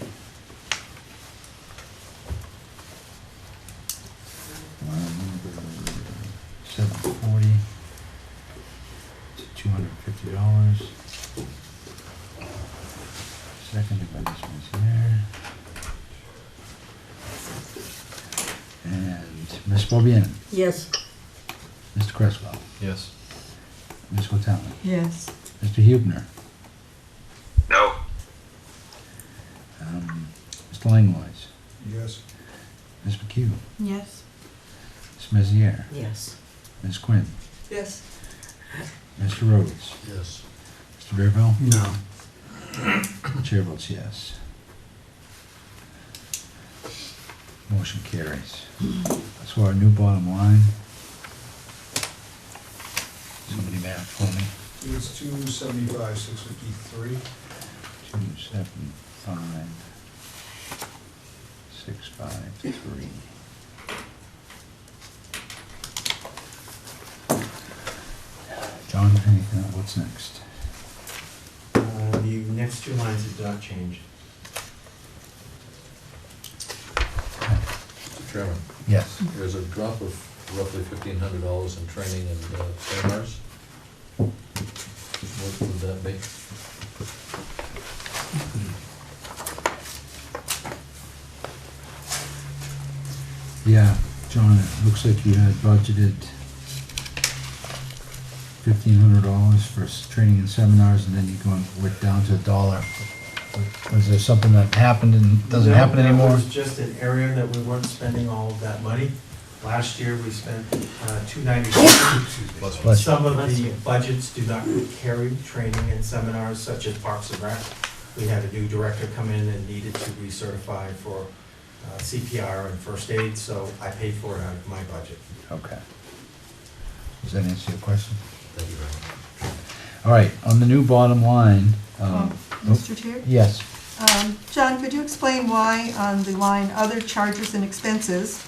$740 to $250. Seconded by this one's there. And Ms. Bobian, Yes. Mr. Cresswell, Yes. Ms. Hotelli, Yes. Mr. Hubner, No. Mr. Langlois, Yes. Ms. McHugh, Yes. Ms. Meziere, Yes. Ms. Quinn, Yes. Mr. Rhodes, Yes. Mr. Bearville, No. Chair votes yes. Motion carries. So our new bottom line. Somebody math for me. It's 275, 653. 275, 653. John, anything, what's next? The next two lines did not change. Mr. Chairman, Yes. there's a drop of roughly $1,500 in training and seminars. What would that be? Yeah, John, it looks like you had budgeted $1,500 for training and seminars, and then went down to $1. Was there something that happened and doesn't No, happen anymore? That was just an area that we weren't spending all of that money. Last year, we spent $297. Bless you. Some of the budgets do not carry training and seminars such as Parks and Rec. We had a new director come in and needed to recertify for CPR and first aid, so I paid for it out of my budget. Okay. Does that answer your question? Thank you very much. All right, on the new bottom line, Mr. Chair? yes, John, could you explain why on the line other charges and expenses,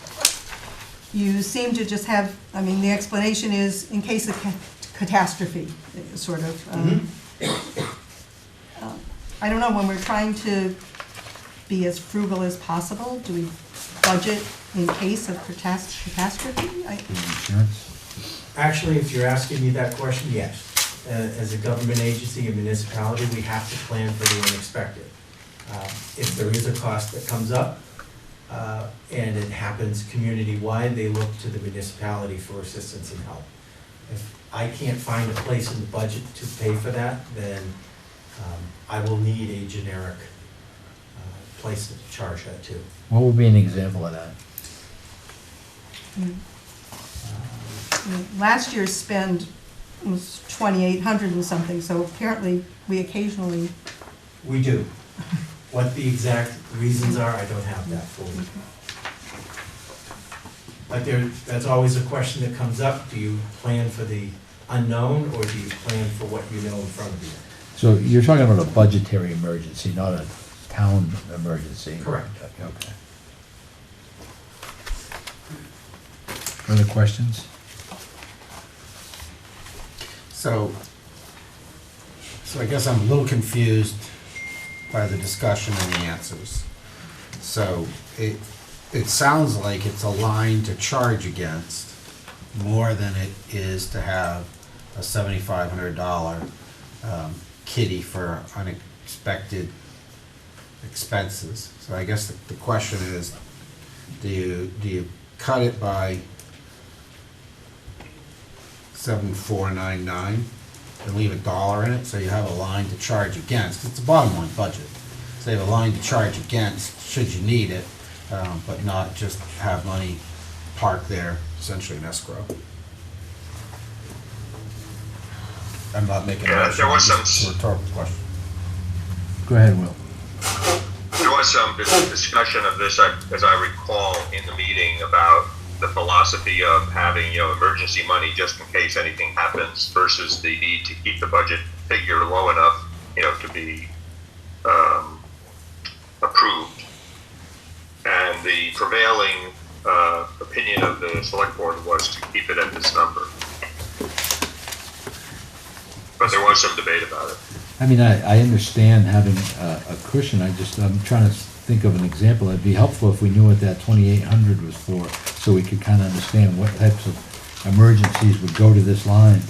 you seem to just have, I mean, the explanation is in case of catastrophe, sort of. I don't know, when we're trying to be as frugal as possible, do we budget in case of catastrophe? insurance? Actually, if you're asking me that question, yes. As a government agency, a municipality, we have to plan for the unexpected. If there is a cost that comes up, and it happens community-wide, they look to the municipality for assistance and help. If I can't find a place in the budget to pay for that, then I will need a generic place to charge that to. What would be an example of that? Last year's spend was 2,800 and something, so apparently we occasionally. We do. What the exact reasons are, I don't have that for you. But that's always a question that comes up. Do you plan for the unknown, or do you plan for what you know in front of you? So you're talking about a budgetary emergency, not a town emergency? Correct. Okay. Other questions? So I guess I'm a little confused by the discussion and the answers. So it sounds like it's a line to charge against more than it is to have a $7,500 kitty for unexpected expenses. So I guess the question is, do you cut it by 7,499 and leave $1 in it, so you have a line to charge against? It's a bottom line budget. So you have a line to charge against should you need it, but not just have money parked there, essentially in escrow. I'm not making a motion, there was it's some- a rhetorical question. Go ahead, Will. There was some discussion of this, as I recall, in the meeting about the philosophy of having, emergency money just in case anything happens versus the need to keep the budget figure low enough, to be approved. And the prevailing opinion of the select board was to keep it at this number. But there was some debate about it. I mean, I understand having a cushion, I'm trying to think of an example. It'd be helpful if we knew what that 2,800 was for, so we could kind of understand what types of emergencies would go to this line.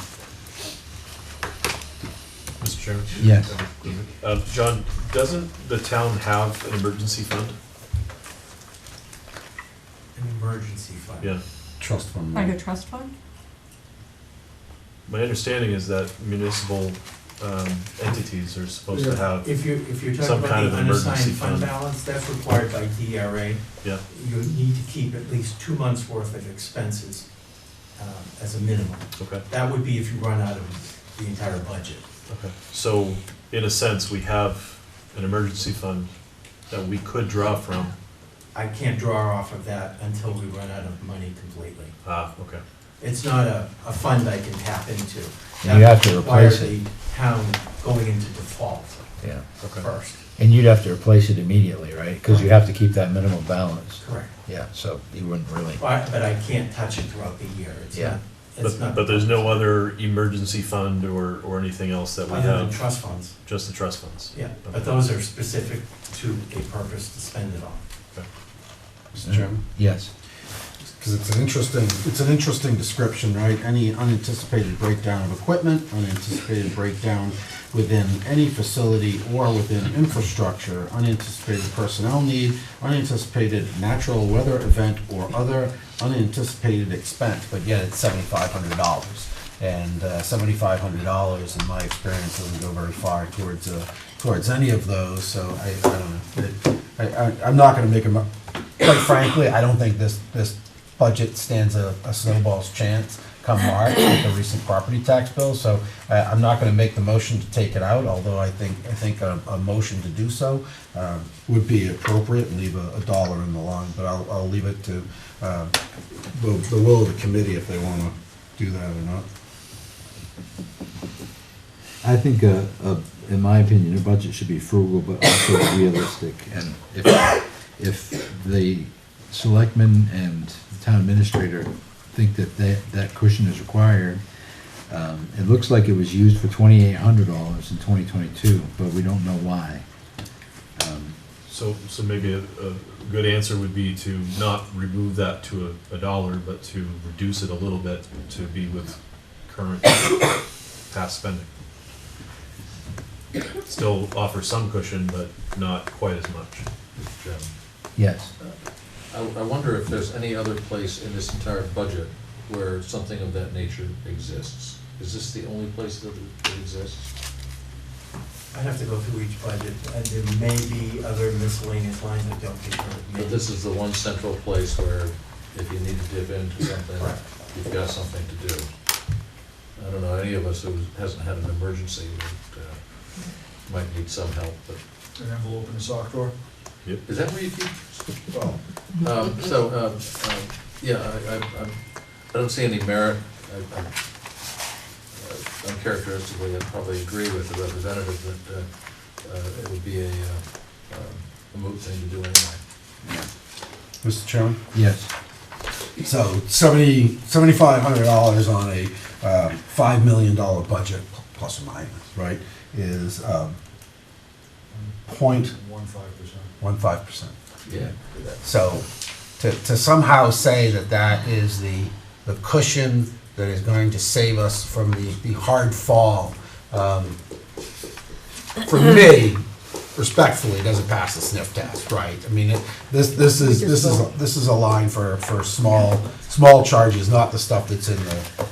Mr. Chairman? Yes. John, doesn't the town have an emergency fund? An emergency fund. Yeah. Trust fund. Like a trust fund? My understanding is that municipal entities are supposed to have, If you're some talking kind about of the emergency unassigned fund fund. balance, that's required by DRA. yeah, You need to keep at least 2 months' worth of expenses as a minimum. okay, That would be if you run out of the entire budget. okay. So, in a sense, we have an emergency fund that we could draw from. I can't draw off of that until we run out of money completely. Okay. It's not a fund I can tap into. And you have to replace That it. would require the town going into default Yeah. Okay. first. And you'd have to replace it immediately, right? Because you have to keep that minimum balance. Correct. Yeah, so you wouldn't really. But I can't touch it throughout the year. It's Yeah. not, it's not. But there's no other emergency fund or anything else that we Other than have? trust funds, Just the trust funds? yeah, but those are specific to a purpose to spend it on. Mr. Chairman? Yes. Because it's an interesting description, right? Any unanticipated breakdown of equipment, unanticipated breakdown within any facility or within infrastructure, unanticipated personnel need, unanticipated natural weather event or other unanticipated expense, but yet it's $7,500. And $7,500, in my experience, doesn't go very far towards any of those, so I don't know. I'm not gonna make a, quite frankly, I don't think this budget stands a snowball's chance come March with the recent property tax bill, so I'm not gonna make the motion to take it out, although I think a motion to do so would be appropriate and leave a dollar in the line, but I'll leave it to the will of the committee if they wanna do that or not. I think, in my opinion, a budget should be frugal but also realistic. And if the selectmen and the town administrator think that cushion is required, it looks like it was used for $2,800 in 2022, but we don't know why. So maybe a good answer would be to not remove that to a dollar, but to reduce it a little bit to be with current past spending. Still offer some cushion, but not quite as much. Yes. I wonder if there's any other place in this entire budget where something of that nature exists. Is this the only place that it exists? I'd have to go through each budget, and there may be other miscellaneous lines that don't get covered. But this is the one central place where if you need to dip into something, Right. you've got something to do. I don't know, any of us who hasn't had an emergency would, might need some help, but. An envelope in the sock drawer? Is that where you keep? Well, Yeah, I don't see any merit. Uncharacteristically, I'd probably agree with the representative that it would be a moot thing to do anyway. Mr. Chairman? Yes. So $7,500 on a $5 million budget, plus or minus, right, is 0.15%. Yeah. So to somehow say that is the cushion that is going to save us from the hard fall, for me, respectfully, doesn't pass the sniff test, right? I mean, this is a line for small charges, not the stuff that's in the.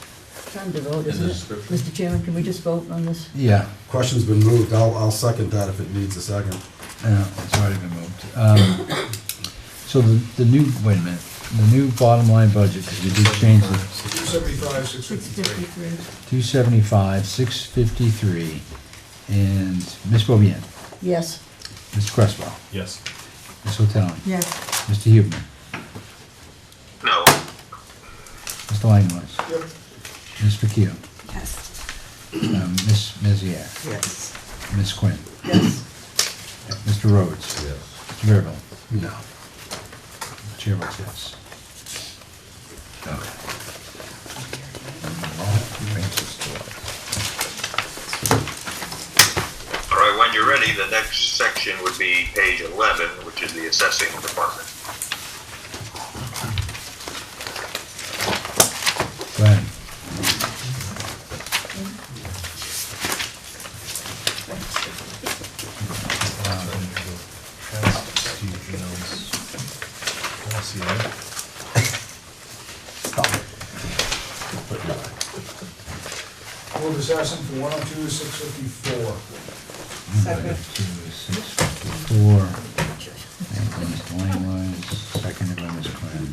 Time to vote, In the isn't it? description. Mr. Chairman, can we just vote on this? Yeah, Question's been moved. I'll second that if it needs a second. it's already been moved. So the new, wait a minute, the new bottom line budget, because we did change the 275, 653. 653. 275, 653, and Ms. Bobian, Yes. Mr. Cresswell, Yes. Ms. Hotelli, Yes. Mr. Huebner, No. Mr. Langlois, Yep. Ms. Fakio, Yes. Ms. Meziere, Yes. Ms. Quinn, Yes. Mr. Rhodes, Yes. Mr. Verville, No. Chair votes yes. Okay. All right, when you're ready, the next section would be page 11, which is the assessing department. Go ahead. Stop it. Move assessing for 102, 654. Second. 654, and by Mr. Langlois, seconded by Ms. Quinn.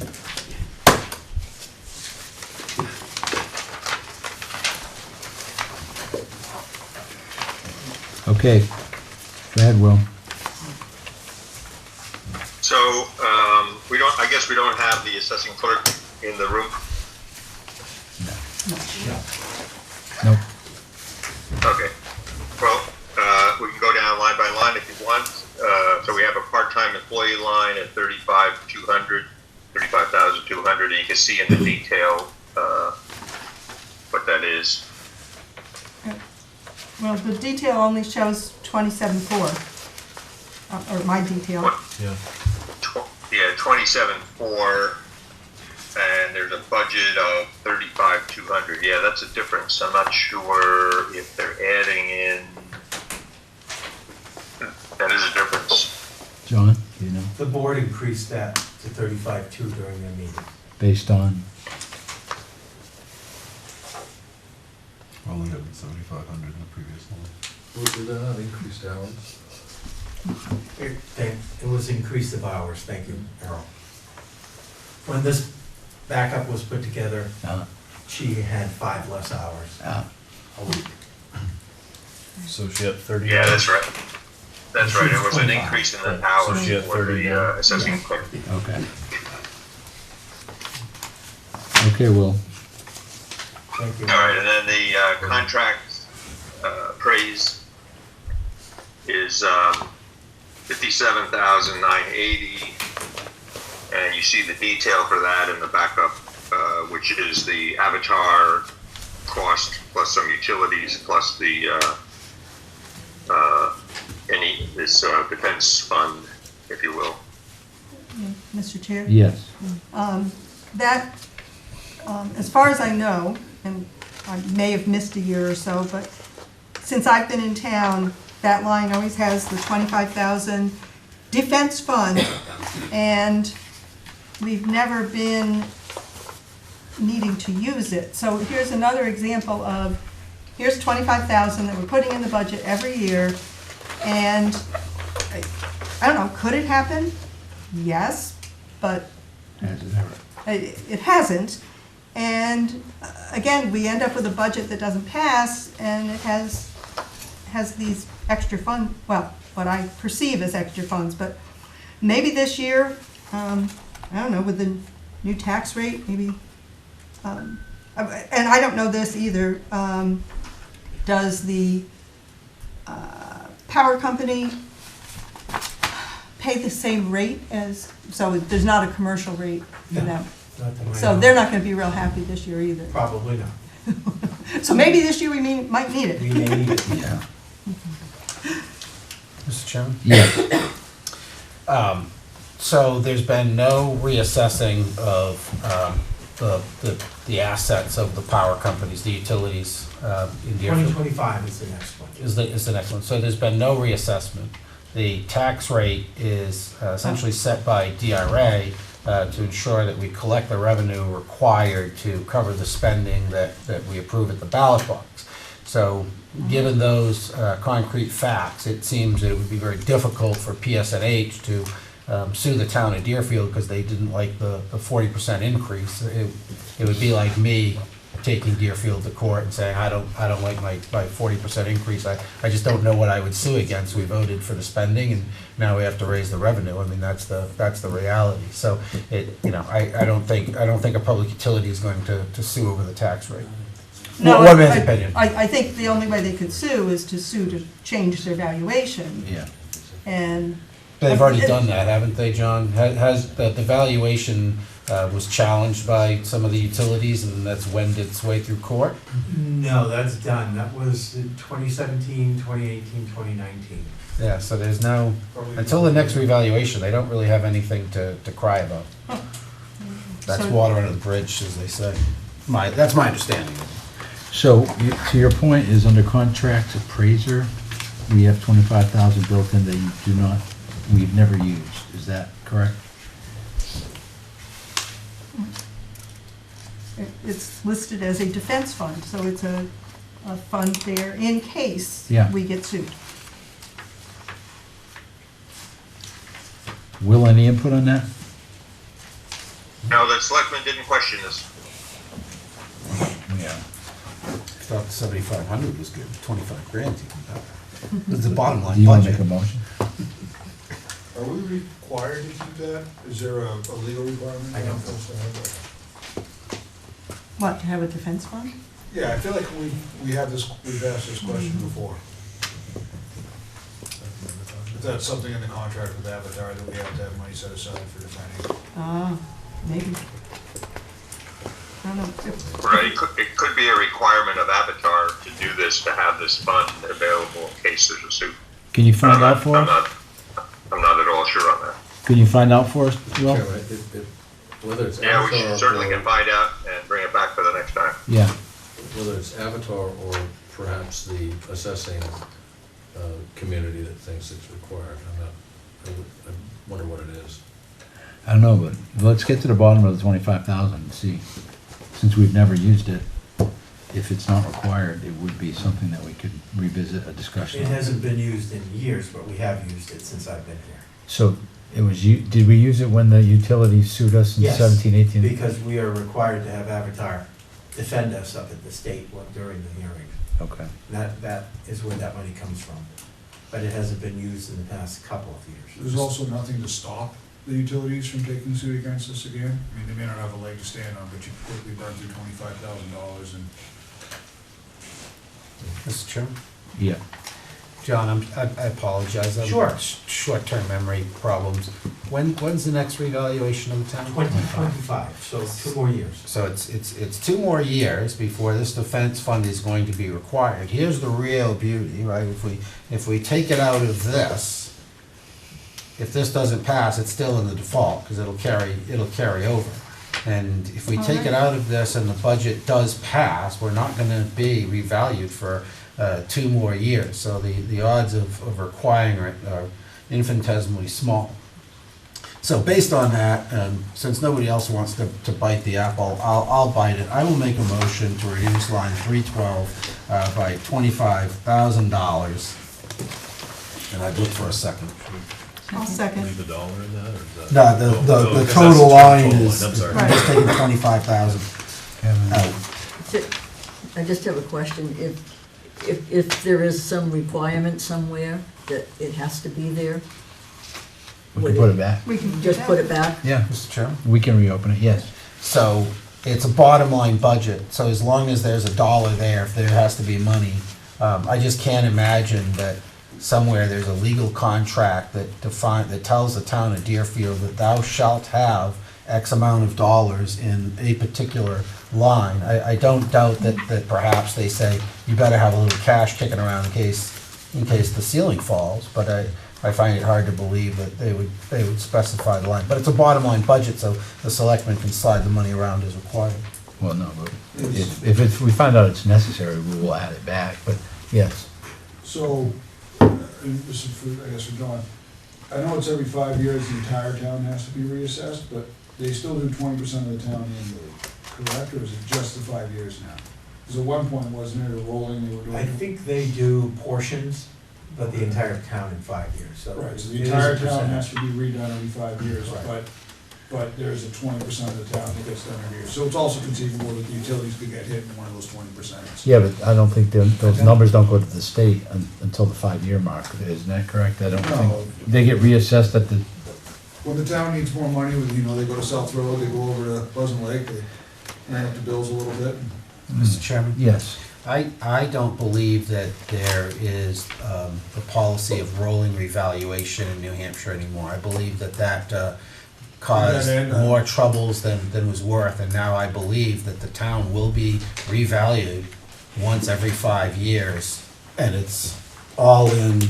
Okay, go ahead, Will. So, I guess we don't have the assessing clerk in the room. Nope. Okay. Well, we can go down line by line if you want. So we have a part-time employee line at 35,200, and you can see in the detail what that is. Well, the detail only shows 27.4, or my detail. Yeah. Yeah, 27,400, and there's a budget of 35,200. Yeah, that's a difference. I'm not sure if they're adding in. That is a difference. John, do you know, The board increased that to 35.2 during their meeting. based on, Only having 7,500 in the previous one. Did that not increased hours? It was increase of hours, thank you, Errol. When this backup was put together, she had 5 less hours a week. So she had 30. Yeah, that's right. That's right. It was an increase in the So hours she had for 30 the now. assessing clerk. okay. Okay, Will. Thank you. All right, and then the contract praise is 57,980, and you see the detail for that in the backup, which is the Avatar cost plus some utilities plus the this defense fund, if you will. Mr. Chair? Yes. That, as far as I know, and I may have missed a year or so, but since I've been in town, that line always has the 25,000 defense fund, and we've never been needing to use it. So here's another example of, here's 25,000 that we're putting in the budget every year, and I don't know, could it happen? Yes, but Has it ever? it hasn't. And again, we end up with a budget that doesn't pass, and it has these extra funds, well, what I perceive as extra funds, but maybe this year, I don't know, with the new tax rate, maybe, and I don't know this either, does the power company pay the same rate as, so there's not a commercial rate for No. them? Not to my So knowledge. they're not gonna be real happy this year either. Probably not. So maybe this year we might need it. We may need it. Yeah. Mr. Chairman? Yes. So there's been no reassessing of the assets of the power companies, the utilities in Deerfield. 2025 is the next one. Is the next one. So there's been no reassessment. The tax rate is essentially set by DRA to ensure that we collect the revenue required to cover the spending that we approve at the ballot box. So given those concrete facts, it seems that it would be very difficult for PSNH to sue the town of Deerfield because they didn't like the 40% increase. It would be like me taking Deerfield to court and saying, I don't like my 40% increase. I just don't know what I would sue against. We voted for the spending and now we have to raise the revenue. I mean, that's the reality. So I don't think a public utility is going to sue over the tax rate. No, What man's opinion? I think the only way they could sue is to sue to change their valuation. Yeah. And They've already done that, haven't they, John? Has the valuation was challenged by some of the utilities and that's wended its way through court? No, that's done. That was in 2017, 2018, 2019. Yeah, so there's no, until the next revaluation, they don't really have anything to cry about. That's So- water under the bridge, as they say. That's my understanding. So, to your point, is under contract appraiser, we have 25,000 built in that we've never used, is that correct? it's listed as a defense fund, so it's a fund there in case Yeah. we get sued. Will, any input on that? No, the selectmen didn't question this. Yeah. I thought the 7,500 was good, 25 grand even better. It's the bottom Do line you want to make budget. a motion? Are we required to keep that? Is there a legal requirement? I don't know. for us to have that? What, to have a defense fund? Yeah, I feel like we've asked this question before. Is that something in the contract with Avatar that we have to have money set aside for defending? Maybe. I don't know. Right, it could be a requirement of Avatar to do this, to have this fund available in case there's a suit. Can you find out for I'm us? not at all sure on that. Can you find out for us, Will? Whether it's Yeah, we Avatar certainly or- can find out and bring it back for the next time. Yeah. whether it's Avatar or perhaps the assessing community that thinks it's required. I wonder what it is. I don't know, but let's get to the bottom of the 25,000 and see. Since we've never used it, if it's not required, it would be something that we could revisit a discussion It on. hasn't been used in years, but we have used it since I've been here. So it was, did we use it when the utility sued us in Yes, 17, 18? Because we are required to have Avatar defend us up at the state during the hearing. Okay. That is where that money comes from. But it hasn't been used in the past couple of years. There's also nothing to stop the utilities from taking suit against us again? I mean, they may not have a leg to stand on, but you quickly burn through $25,000 and Mr. Chairman? Yeah. John, I apologize. I'm Sure. Short-term memory problems. When's the next revaluation of the town? 2025, so 2 more years. So it's 2 more years before this defense fund is going to be required. Here's the real beauty, right? If we take it out of this, if this doesn't pass, it's still in the default, because it'll carry over. And if we take it out of this and the budget does pass, we're not gonna be revalued for 2 more years. So the odds of requiring it are infinitesimally small. So based on that, since nobody else wants to bite the apple, I'll bite it. I will make a motion to reduce line 312 by $25,000. And I'd look for a second. I'll second. Leave a dollar in that, or is that? No, Oh, the because that's total the line total is, line. I'm sorry. Right. just taking 25,000 out. I just have a question. If there is some requirement somewhere that it has to be there, We can put it back. We can just put it back? Yeah, Mr. Chairman? we can reopen it, yes. So it's a bottom line budget, so as long as there's a dollar there, if there has to be money, I just can't imagine that somewhere there's a legal contract that tells the town of Deerfield that thou shalt have X amount of dollars in a particular line. I don't doubt that perhaps they say, you better have a little cash kicking around in case the ceiling falls, but I find it hard to believe that they would specify the line. But it's a bottom line budget, so the selectmen can slide the money around as required. Well, no, but if we find out it's necessary, we will add it back, but yes. so, and this is for, I guess for John, I know it's every 5 years the entire town has to be reassessed, but they still do 20% of the town annually, correct, or is it just the 5 years now? Because at one point, wasn't it a rolling, they were doing? I think they do portions, but the entire town in 5 years, so. Right, so it the is entire a town percentage. has to be redone every 5 years, Right. but there's a 20% of the town that gets done every year. So it's also conceivable that the utilities could get hit in one of those 20%. Yeah, but I don't think those numbers don't go to the state until the 5-year mark, isn't that correct? I don't No. think, they get reassessed at the, When the town needs more money, they go to South Road, they go over to Pleasant Lake, they ran up the bills a little bit. Mr. Chairman? yes. I don't believe that there is the policy of rolling revaluation in New Hampshire anymore. I believe that caused more troubles than was worth, and now I believe that the town will be revalued once every 5 years, and it's all in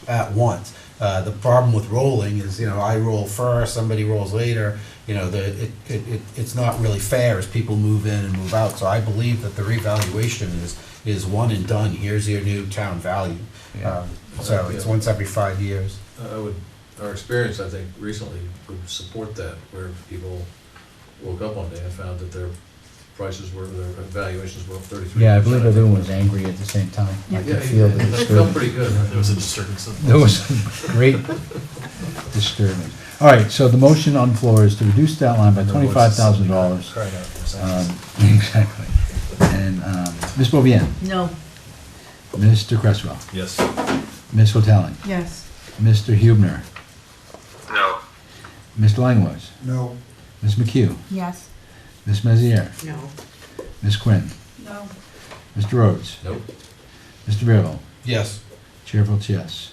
at once. The problem with rolling is, I roll first, somebody rolls later, it's not really fair as people move in and move out. So I believe that the revaluation is one and done. Here's your new town value. Yeah. So it's once every 5 years. Our experience, I think, recently would support that, where people woke up one day and found that their valuations were up 33%. Yeah, I believe everyone was angry at the same time. I Yeah, could feel the that felt disturbance. pretty good. There was a disturbance. There was great disturbance. All right, so the motion on the floor is to reduce that line by $25,000. Cried out for a second. Exactly. And Ms. Bobian, No, Mr. Cresswell, Yes. Ms. Hotelling, Yes. Mr. Hubner, No. Mr. Langlois, No, Ms. McHugh, Yes. Ms. Meziere, No, Ms. Quinn, No. Mr. Rhodes, Nope. Mr. Bearville. Yes. Chair votes yes.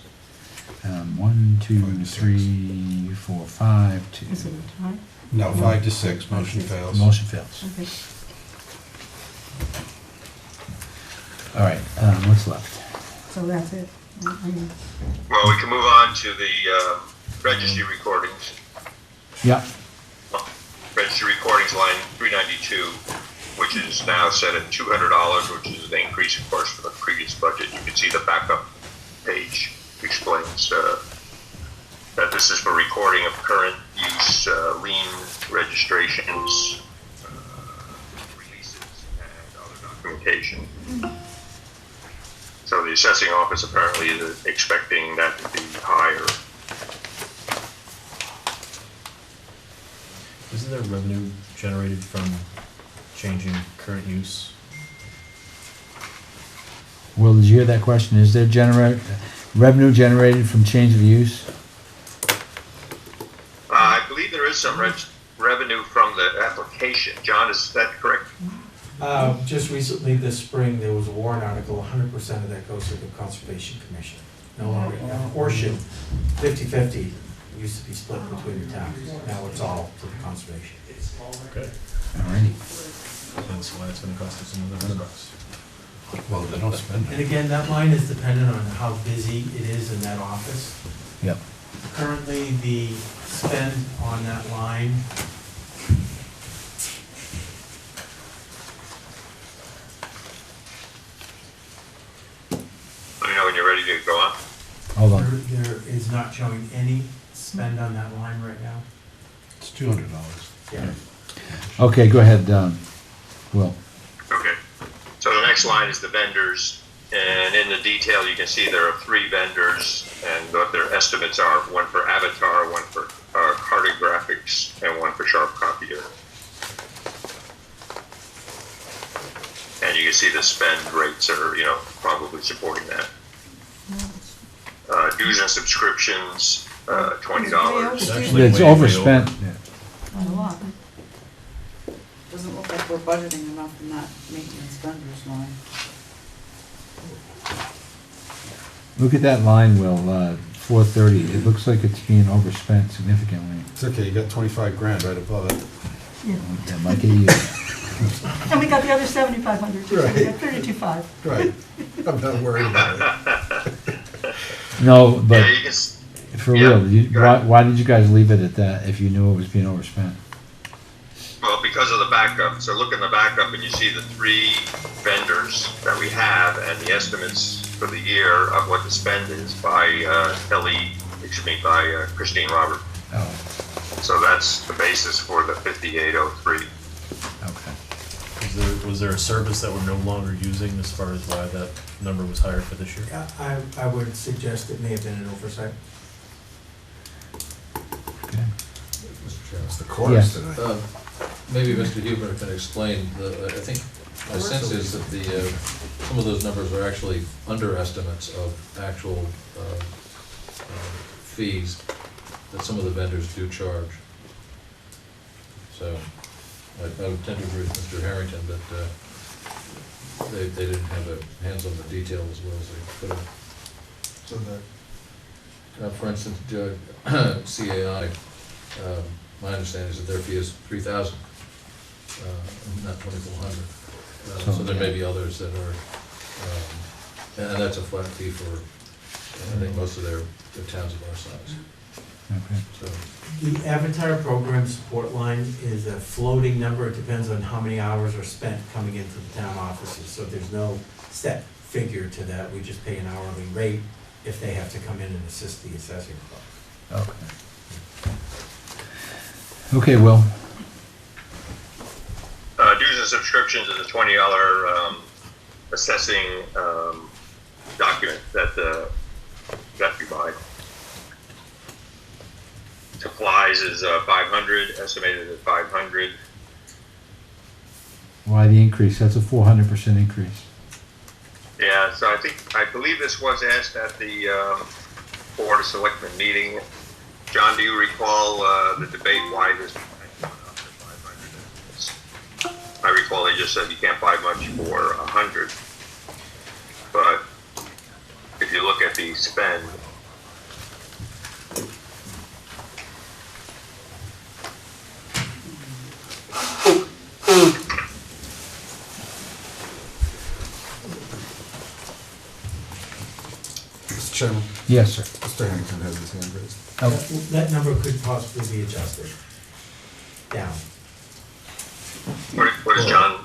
1, 2, 3, 4, 5, 2. Is it a tie? No, 5 to 6, motion fails. Motion fails. Okay. All right, what's left? So that's it. I mean, Well, we can move on to the registry recordings. Yeah, Registry recordings line 392, which is now set at $200, which is an increase, of course, from the previous budget. You can see the backup page explains that this is for recording of current use lien registrations, releases, and other documentation. So the assessing office apparently is expecting that to be higher. Isn't there revenue generated from changing current use? Will, did you hear that question? Is there revenue generated from change of use? I believe there is some revenue from the application. John, is that correct? Just recently this spring, there was a warrant article, 100% of that goes to the Conservation Commission. No longer, a portion, 50/50, used to be split between the towns. Now it's all to the Conservation. Okay. Alrighty. That's why it's gonna cost us another $100. Well, they don't spend And it. again, that line is dependent on how busy it is in that office. Yep. Currently, the spend on that line, Let me know when you're ready to go on. Hold on. there is not showing any spend on that line right now. It's $200. Yeah. Okay, go ahead, Will. Okay. So the next line is the vendors, and in the detail, you can see there are 3 vendors, and what their estimates are, one for Avatar, one for cartographics, and one for Sharp Copier. And you can see the spend rates are, probably supporting that. Dues and subscriptions, $20. It's actually It's way overspent. over. Yeah. A lot. Doesn't look like we're budgeting enough in that maintenance vendors line. Look at that line, Will, 430. It looks like it's being overspent significantly. It's okay, you got 25 grand right above it. Yeah, Mike, you. And we got the other 7,500, so we got Right. 32,500. Right. I'm not worried about it. No, but Yeah, you can, for yeah, real, go ahead. why did you guys leave it at that if you knew it was being overspent? well, because of the backup. So look in the backup and you see the 3 vendors that we have and the estimates for the year of what the spend is by by Christine Robert. Oh, So that's the basis for the 5803. okay. Was there a service that we're no longer using as far as why that number was higher for this year? Yeah, I would suggest it may have been an oversight. Okay. Mr. Chairman. It's the chorus Yes. tonight. Maybe Mr. Huebner can explain, I think, my sense is that some of those numbers are actually underestimates of actual fees that some of the vendors do charge. So, I would tend to agree with Mr. Harrington that they didn't have their hands on the detail as well as they could have. So that, For instance, CAI, my understanding is that their fee is $3,000, not $2,400. So there may be others that are, and that's a flat fee for, I think, most of their towns of our size. Okay. So, The Avatar program support line is a floating number. It depends on how many hours are spent coming into the town offices. So there's no set figure to that. We just pay an hourly rate if they have to come in and assist the assessing club. Okay. Okay, Will. Dues and subscriptions is a $20 assessing document that we buy. Supplies is 500, estimated at 500. Why the increase? That's a 400% increase. Yeah, so I believe this was asked at the Board of Selectmen meeting. John, do you recall the debate why this went up to 500? I recall they just said you can't buy much for 100. But if you look at the spend, Mr. Chairman, Yes, sir. Mr. Harrington has his hand raised. Oh, That number could possibly be adjusted down. what is John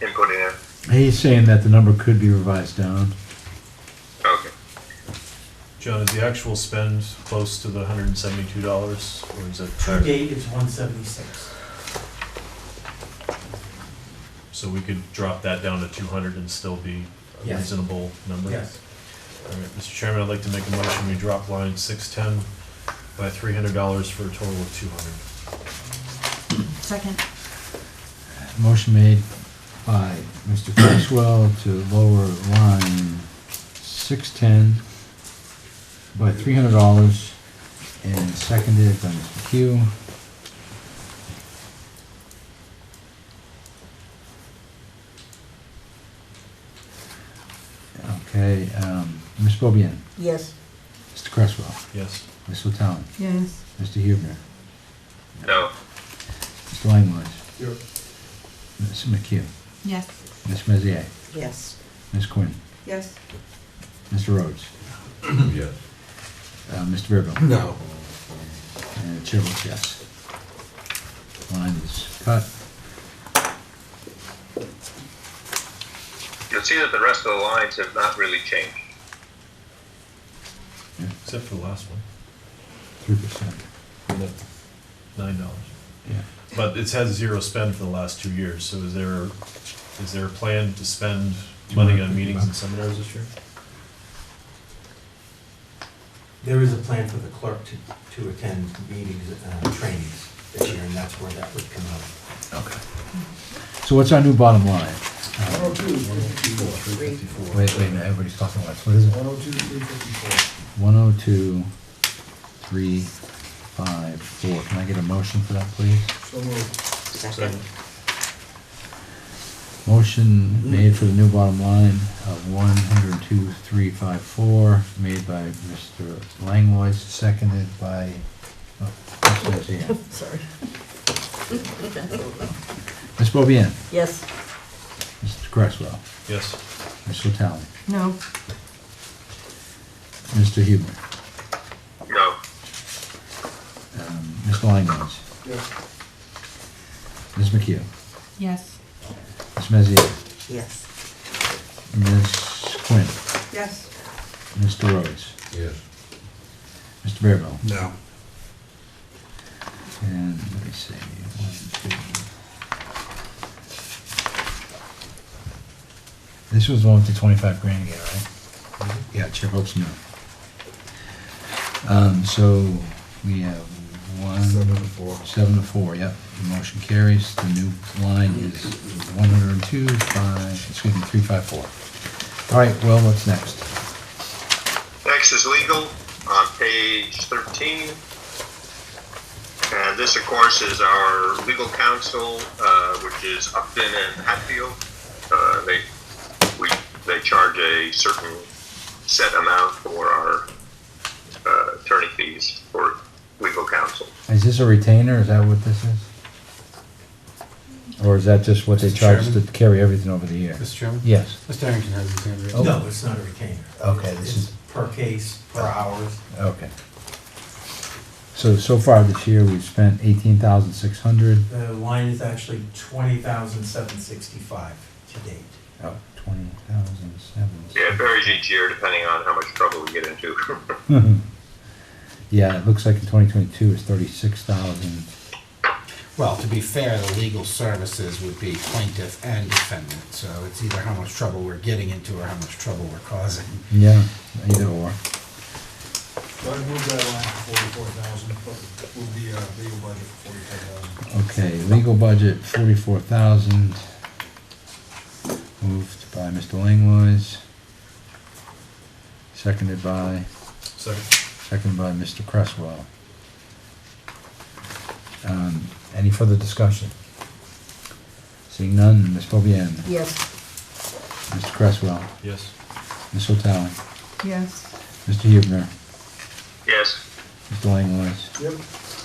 inputting there? he's saying that the number could be revised down. Okay. John, is the actual spend close to the $172, or is it? To date, it's 176. So we could drop that down to 200 and still be a Yes. reasonable number? Yes. All right, Mr. Chairman, I'd like to make a motion, we drop line 610 by $300 for a total of 200. Second. Motion made by Mr. Criswell to lower line 610 by $300 and seconded by Mr. Q. Bobian, Yes. Mr. Cresswell, Yes. Ms. Latally, Yes. Mr. Huebner, No. Mr. Langwise, Yep. Ms. McHugh, Yes. Ms. Mezier, Yes. Ms. Quinn, Yes. Mr. Rhodes, Yes. Mr. Bearville, No. and the chair votes yes. Line is cut. You'll see that the rest of the lines have not really changed. Except for the last one, 3%. $9. Yeah. But it's had zero spend for the last 2 years, so is there a plan to spend money on meetings and seminars this year? There is a plan for the clerk to attend meetings, trainings this year, and that's where that would come out of. Okay. So what's our new bottom line? 102, Wait $354. a minute, everybody's talking about, what is it? 102, $354. 102, 354. Can I get a motion for that, please? So moved. Second. Motion made for the new bottom line of 102, 354, made by Mr. Langlois, seconded by, Ms. Mezier. Sorry. Ms. Bobian, Yes. Mr. Cresswell, Yes. Ms. Latally, No. Mr. Huebner, No. Mr. Langlois, Yes. Ms. McHugh, Yes. Ms. Mezier, Yes. Ms. Quinn, Yes. Mr. Rhodes, Yes. Mr. Bearville, No. and let me see, 1, 2. This was the one with the 25 grand again, right? Yeah, chair votes no. So we have 7 to 4, yep, the motion carries. The new line is 102, 354. All right, well, what's next? Next is legal on page 13. And this, of course, is our legal counsel, which is Upton and Hatfield. They charge a certain set amount for our attorney fees for legal counsel. Is this a retainer, is that what this is? Or is that just what they Mr. charge to Chairman? carry everything over the year? Mr. Chairman? Yes. Mr. Harrington has his hand raised. Oh. No, it's not a retainer. Okay, this It's is- per case, per hours. Okay. So far this year, we've spent 18,600. The line is actually 20,765 to date. Oh, 20,007. Yeah, it varies each year depending on how much trouble we get into. Yeah, it looks like in 2022 it's 36,000. Well, to be fair, the legal services would be plaintiff and defendant, so it's either how much trouble we're getting into or how much trouble we're causing. Yeah, either or. So I moved that line to 44,000, but move the legal budget for 45,000. Okay, legal budget 44,000. Moved by Mr. Langlois. Seconded by Mr. Cresswell. Any further discussion? Seeing none, Ms. Bobian, Yes. Mr. Cresswell, Yes. Ms. O'Talley, Yes. Mr. Huebner, Yes. Mr. Langlois, Yep.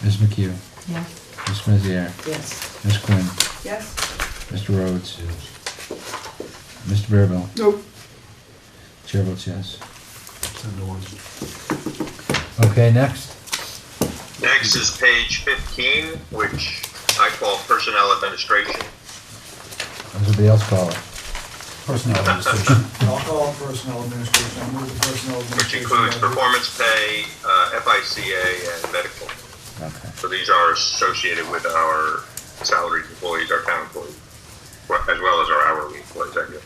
Ms. McHugh, Yes. Ms. Mezier, Yes. Ms. Quinn, Yes. Mr. Rhodes, Mr. Bearville. Nope. Chair votes yes. Okay, next. Next is page 15, which I call personnel administration. What does everybody else call it? Personnel administration. I'll call it personnel administration. I'll move the personnel Which administration. includes budget. performance pay, FICA, and medical. Okay. So these are associated with our salaried employees, our town employees, as well as our hourly employees, I guess.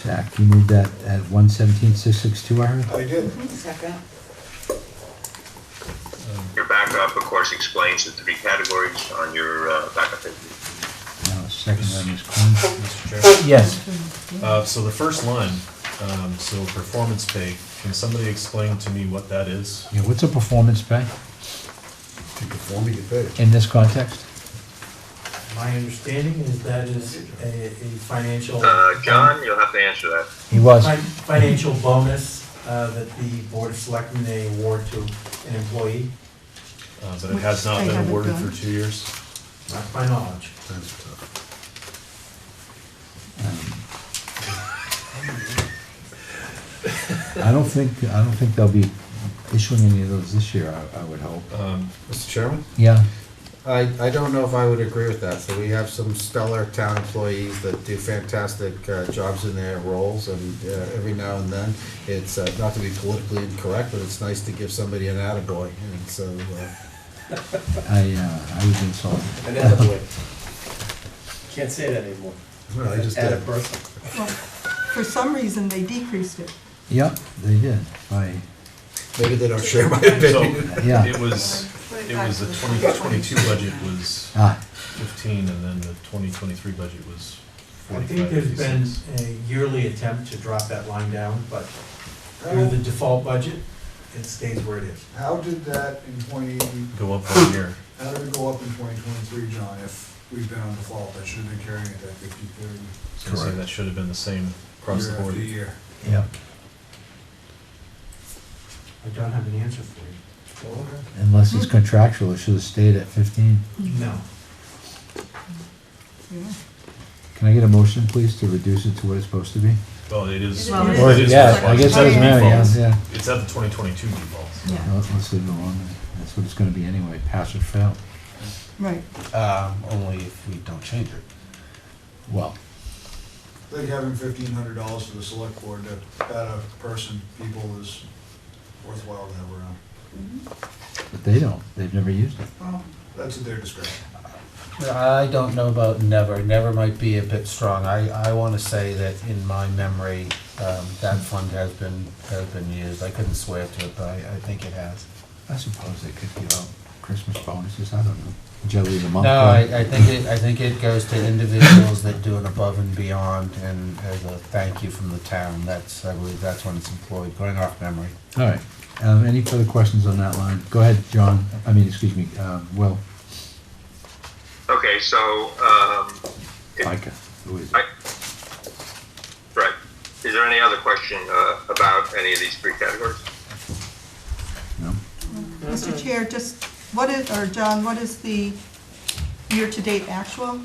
Zach, you moved that at 117,662, I heard? I did. Second. Your backup, of course, explains the three categories on your backup page. No, second by Ms. Quinn. Mr. Chairman? Yes. So the first line, so performance pay, can somebody explain to me what that is? Yeah, what's a performance pay If you perform, you get paid. in this context? My My understanding is that is a financial. John, you'll have to answer that. He was. Financial bonus that the Board of Selectmen may award to an employee, But it has not Which they been haven't awarded done. for 2 years. not to my knowledge. That's tough. I don't think they'll be issuing any of those this year, I would hope. Mr. Chairman? Yeah, I don't know if I would agree with that. So we have some stellar town employees that do fantastic jobs in their roles, and every now and then, it's not to be politically incorrect, but it's nice to give somebody an attaboy, and so, I was insulted. And that's the way. Can't say that anymore. well, I just Add a did. person. Well, for some reason, they decreased it. Yep, they did, Maybe they don't share my So, opinion. Yeah. it was the 2022 budget was ah, 15, and then the 2023 budget was I 45. think there's been a yearly attempt to drop that line down, but through the default budget, it stays where it is. How did that in Go up 1 year. how did it go up in 2023, John, if we've been on default? That should have been carrying it at 50/30 So I'd say that should have been the same across the year board. after year. yep. I don't have an answer for you. Unless it's contractual, it should have stayed at 15. No. Yeah. Can I get a motion, please, to reduce it to what it's supposed to be? Well, it is. Well, it Or, is. yeah, I guess it doesn't matter, yeah, yeah. It's at the 2022 default. Yeah, Well, let's leave it alone, that's what it's gonna be anyway, pass or fail. right. Only if we don't change it. Well, I think having $1,500 for the select board to add a person, people is worthwhile to have around. but they don't, they've never used it. Well, that's at their discretion. I don't know about never. Never might be a bit strong. I want to say that in my memory, that fund has been used. I couldn't swear to it, but I think it has. I suppose they could give out Christmas bonuses, I don't know. Jelly the month. No, I think it goes to individuals that do it above and beyond, and as a thank you from the town. I believe that's when it's employed, going off memory. All right, any further questions on that line? Go ahead, John, excuse me, Will. Okay, so, Micah, who is it? right. Is there any other question about any of these three categories? No? Mr. Chair, just, what is, or John, what is the year-to-date actual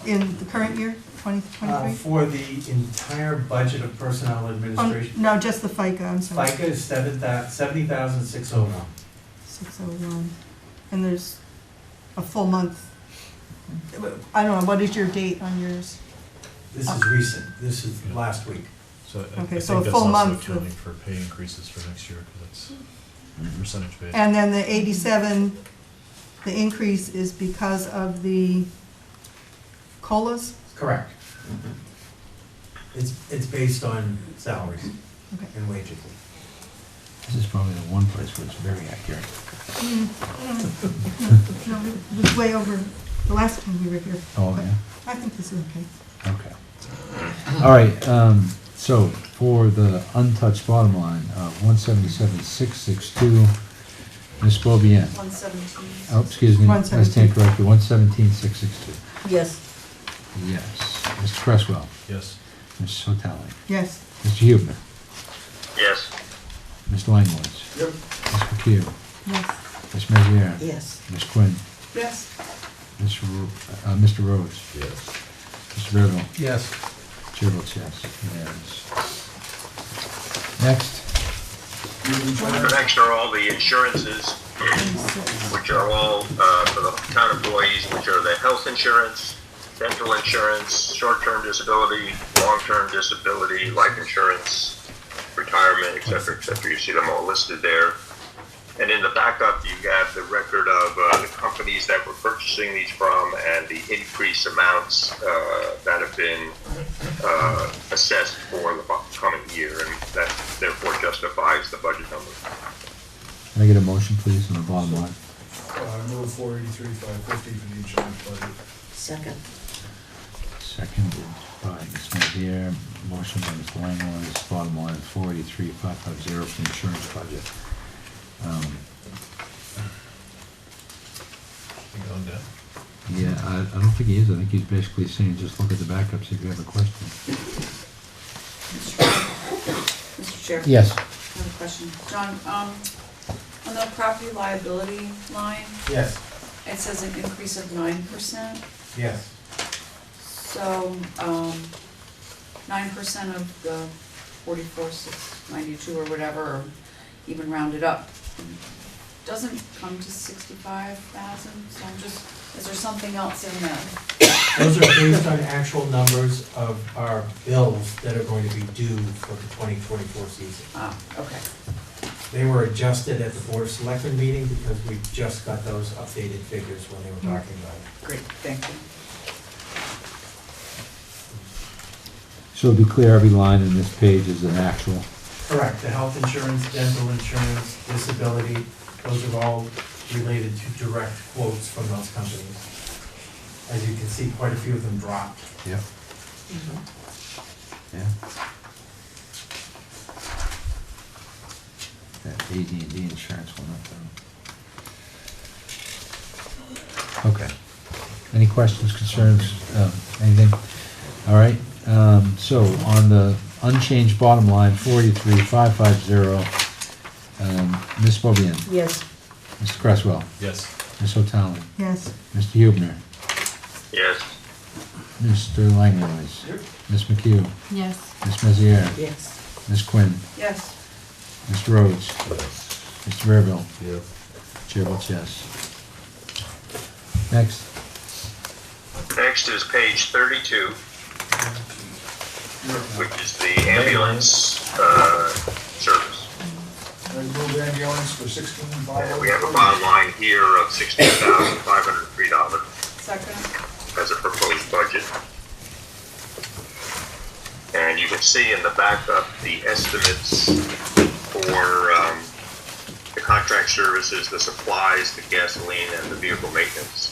in the current year, 2023? For the entire budget of personnel administration, No, just the FICA, I'm sorry. FICA is 70,601. 601. And there's a full month. I don't know, what is your date on yours? This is recent, this is last week. So I Okay, think so a that's full also month accounting of- for pay increases for next year, because that's percentage based. And then the 87, the increase is because of the COLAs? Correct. It's based on salaries Okay. and wages. This is probably the one place where it's very accurate. No, it was way over the last time we were here. Oh, But yeah? I think this is okay. Okay. All right, so for the untouched bottom line, 177,662, Ms. Beaubien. 117. Oh, excuse me, I stand corrected, 117,662. Yes, Yes. Mr. Cresswell, Yes. Ms. Sotali, Yes. Mr. Huebner, Yes. Mr. Langwoods, Yep. Ms. McHugh, Yes. Ms. Meziere, Yes. Ms. Quinn, Yes. Mr. Rhodes, Yes. Mr. Verdal, Yes. Chair votes yes, unanimous. Next, The next are all the insurances, which are all for the town employees, which are the health insurance, dental insurance, short-term disability, long-term disability, life insurance, retirement, et cetera, et cetera. You see them all listed there. And in the backup, you have the record of the companies that we're purchasing these from and the increased amounts that have been assessed for the coming year, and that therefore justifies the budget number. can I get a motion, please, on the bottom line? Move 483,550 for the insurance budget. Second. Seconded by Ms. Meziere, motion by Mr. Langwoods, bottom line, 483,550 for the insurance budget. You going down? Yeah, I don't think he is. I think he's basically saying, just look at the backups if you have a question. Mr. Chair? Yes. I have a question. John, on the property liability line, Yes, it says an increase of 9%. yes. So, 9% of the 44,692 or whatever, or even round it up, doesn't come to 65,000. So I'm just, is there something else in there? Those are based on actual numbers of our bills that are going to be due for the 2024 season. Ah, okay. They were adjusted at the Board of Selectmen meeting because we just got those updated figures when they were talking about it. Great, thank you. So to be clear, every line in this page is an actual. Correct, the health insurance, dental insurance, disability, those are all related to direct quotes from those companies. As you can see, quite a few of them dropped. Yep. Yeah. That AD&D insurance went up though. Okay. Any questions, concerns, anything? All right, so on the unchanged bottom line, 43,550, Ms. Bobian, Yes. Mr. Cresswell, Yes. Ms. O'Talley, Yes. Mr. Hubner, Yes. Mr. Langlois, Ms. McHugh, Yes. Ms. Meziere, Yes. Ms. Quinn, Yes. Mr. Rhodes, Mr. Verville, Yeah. Chair votes yes. Next. Next is page 32, which is the ambulance service. I move ambulance for 16,500. And we have a bottom line here of $16,503 Second? as a proposed budget. And you can see in the backup the estimates for the contract services, the supplies, the gasoline, and the vehicle maintenance.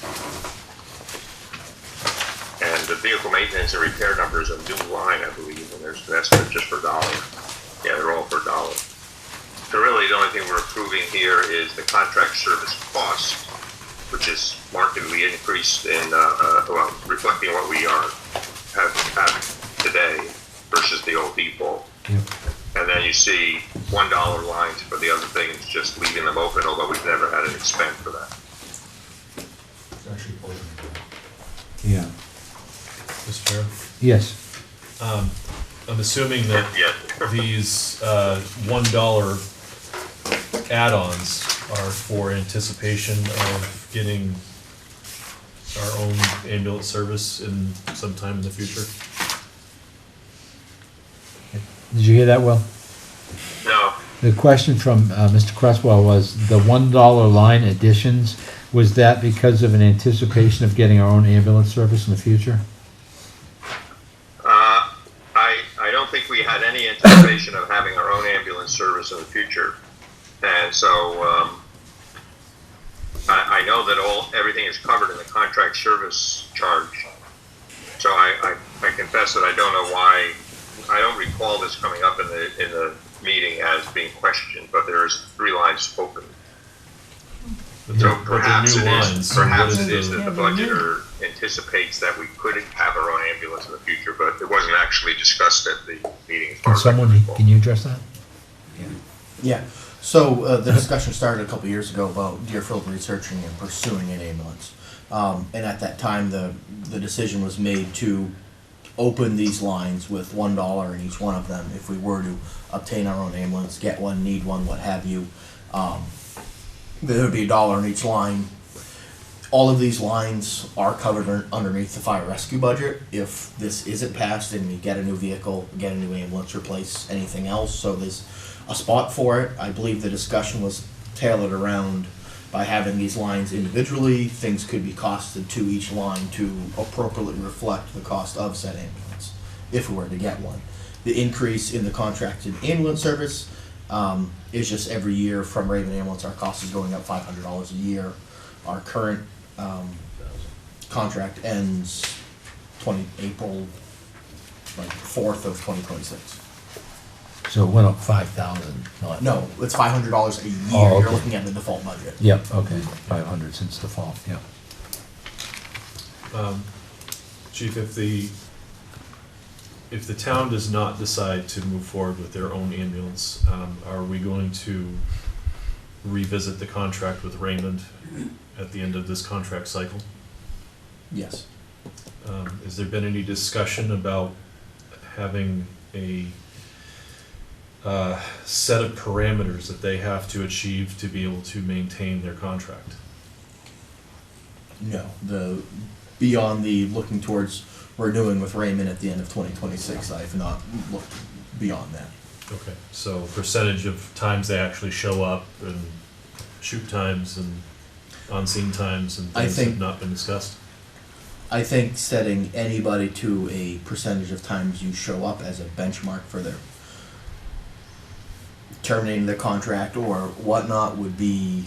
And the vehicle maintenance and repair number is a new line, I believe, and there's an estimate just for $1. Yeah, they're all for $1. So really, the only thing we're approving here is the contract service cost, which is markedly increased in, well, reflecting what we have today versus the old default. Yep. And then you see $1 lines for the other things, just leaving them open, although we've never had an expense for that. It's actually important. Yeah. Mr. Chair? Yes. I'm assuming that Yeah. these $1 add-ons are for anticipation of getting our own ambulance service in sometime in the future. Did you hear that, Will? No, The question from Mr. Cresswell was, the $1 line additions, was that because of an anticipation of getting our own ambulance service in the future? I don't think we had any anticipation of having our own ambulance service in the future. And so, I know that everything is covered in the contract service charge. So I confess that I don't know why, I don't recall this coming up in the meeting as being questioned, but there is 3 lines spoken. But So they're perhaps new it lines. is, so what perhaps is it is the- that the budgeter anticipates that we could have our own ambulance in the future, but it wasn't actually discussed at the meeting. as far Can as I someone, recall. can you address that? Yeah, so the discussion started a couple years ago about Deerfield researching and pursuing an ambulance. And at that time, the decision was made to open these lines with $1 in each one of them if we were to obtain our own ambulance, get one, need one, what have you. There would be $1 in each line. All of these lines are covered underneath the fire rescue budget if this isn't passed and we get a new vehicle, get a new ambulance, replace anything else. So there's a spot for it. I believe the discussion was tailored around by having these lines individually, things could be costed to each line to appropriately reflect the cost of said ambulance, if we were to get one. The increase in the contracted ambulance service is just every year from Raven Ambulance, our cost is going up $500 a year. Our current contract ends April 4th of 2026. So it went up 5,000. No, it's $500 a year. Oh, You're okay. looking at the default budget. Yep, okay, 500 since the fall, yep. Chief, if the town does not decide to move forward with their own ambulance, are we going to revisit the contract with Raymond at the end of this contract cycle? Yes. Has there been any discussion about having a set of parameters that they have to achieve to be able to maintain their contract? No, beyond the looking towards renewing with Raymond at the end of 2026, I have not looked beyond that. Okay, so percentage of times they actually show up and shoot times and on-scene times and I things think- have not been discussed? I think setting anybody to a percentage of times you show up as a benchmark for their terminating their contract or whatnot would be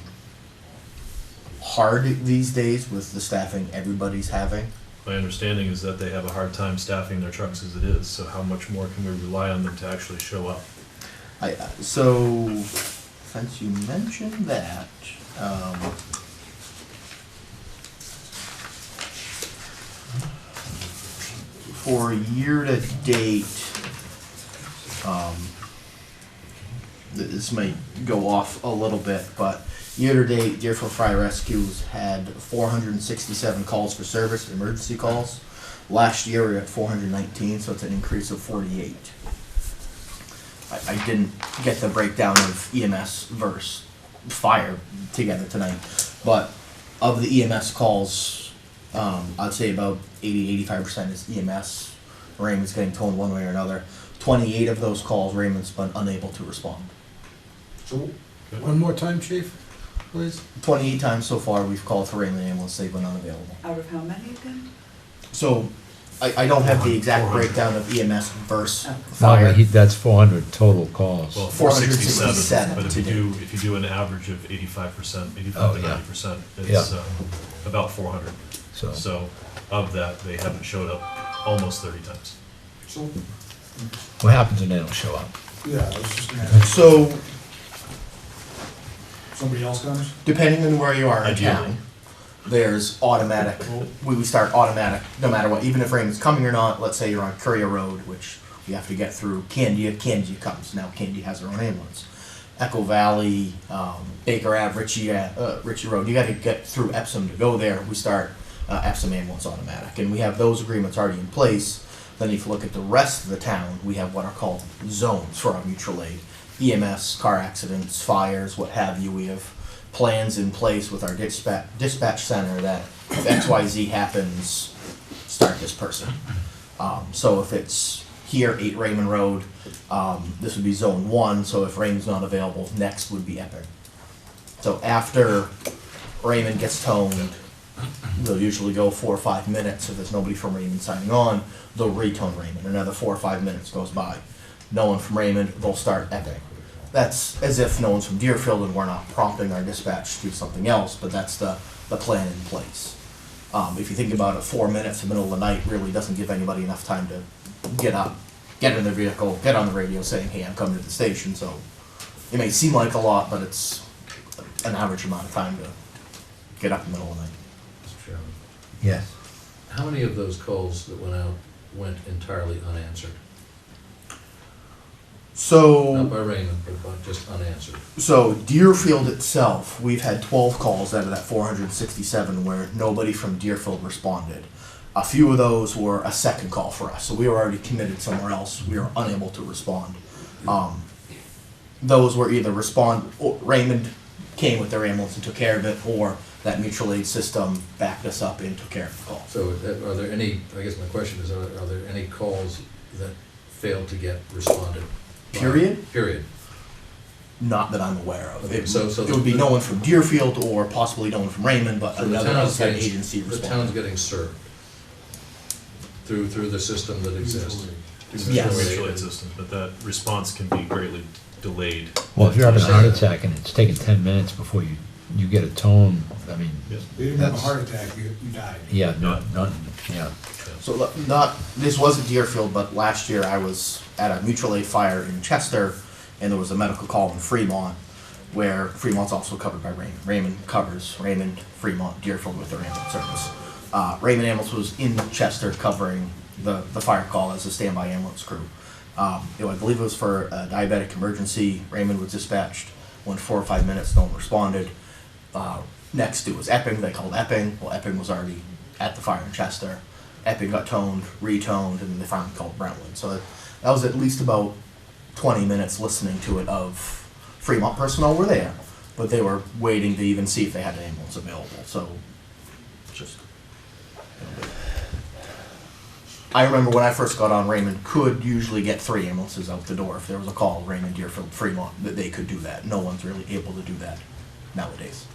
hard these days with the staffing everybody's having. My understanding is that they have a hard time staffing their trucks as it is, so how much more can we rely on them to actually show up? So, since you mentioned that, for year to date, this might go off a little bit, but year to date, Deerfield Fire Rescues had 467 calls for service, emergency calls. Last year we were at 419, so it's an increase of 48. I didn't get the breakdown of EMS versus fire together tonight, but of the EMS calls, I'd say about 80-85% is EMS. Raymond's getting towed one way or another. 28 of those calls, Raymond's been unable to respond. So, One more time, chief, please. 28 times so far we've called for Raymond ambulance, they've been unavailable. Out of how many again? So, I don't have the exact 400. breakdown of EMS versus Oh. No, fire. but that's 400 total calls. Well, 467, 467, but if you today. if you do an average of 85%, 85 Oh, to yeah. 90%, Yeah. it's about 400. So, So of that, they haven't showed up almost 30 times. so, what happens when they don't show up? yeah, I was just gonna ask, So, somebody else comes? depending on where you are in Ideally. town, there's automatic, we start automatic, no matter what, even if Raymond's coming or not. Let's say you're on Courier Road, which we have to get through Candia comes, now Candia has their own ambulance. Echo Valley, Baker Ave, Ritchie Road, you gotta get through Epsom to go there, we start Epsom ambulance automatic, and we have those agreements already in place. Then if you look at the rest of the town, we have what are called zones for our mutual aid. EMS, car accidents, fires, what have you, we have plans in place with our dispatch center that if XYZ happens, start this person. So if it's here, 8 Raymond Road, this would be zone 1, so if Raymond's not available, next would be Epping. So after Raymond gets toned, they'll usually go 4 or 5 minutes. If there's nobody from Raymond signing on, they'll retone Raymond. Another 4 or 5 minutes goes by. No one from Raymond, they'll start Epping. That's as if no one's from Deerfield and we're not prompting our dispatch to do something else, but that's the plan in place. If you think about it, 4 minutes in the middle of the night really doesn't give anybody enough time to get up, get in their vehicle, get on the radio saying, hey, I'm coming to the station. So it may seem like a lot, but it's an average amount of time to get up in the middle of the night. Mr. Chairman, Yes. how many of those calls that went out went entirely unanswered? So Not by Raymond, but just unanswered. So Deerfield itself, we've had 12 calls out of that 467 where nobody from Deerfield responded. A few of those were a second call for us, so we were already committed somewhere else. We were unable to respond. Those were either or Raymond came with their ambulance and took care of it, or that mutual aid system backed us up and took care of the call. So are there any, I guess my question is, are there any calls that failed to get responded? by? Period. Not that I'm aware of. Okay, so It would be no one from Deerfield or possibly no one from Raymond, but So the another town's outside getting- agency The responded. town's getting served through the system that exists. Yes. Mutual aid system, but that response can be greatly delayed. Well, if you're having a heart attack and it's taking 10 minutes before you get a tone, I mean, You didn't have a that's, heart attack, you died. yeah, not, yeah. So this wasn't Deerfield, but last year I was at a mutual aid fire in Chester, and there was a medical call in Fremont, where Fremont's also covered by Raymond. Raymond covers Raymond, Fremont, Deerfield with their ambulance service. Raymond Ambulance was in Chester covering the fire call as a standby ambulance crew. I believe it was for a diabetic emergency. Raymond was dispatched. Went 4 or 5 minutes, no one responded. Next it was Epping. They called Epping. Well, Epping was already at the fire in Chester. Epping got toned, retoned, and then they finally called Brentwood. So that was at least about 20 minutes listening to it of Fremont personnel were there, but they were waiting to even see if they had an ambulance available. So just. I remember when I first got on, Raymond could usually get 3 ambulances out the door. If there was a call, Raymond, Deerfield, Fremont, that they could do that. No one's really able to do that nowadays.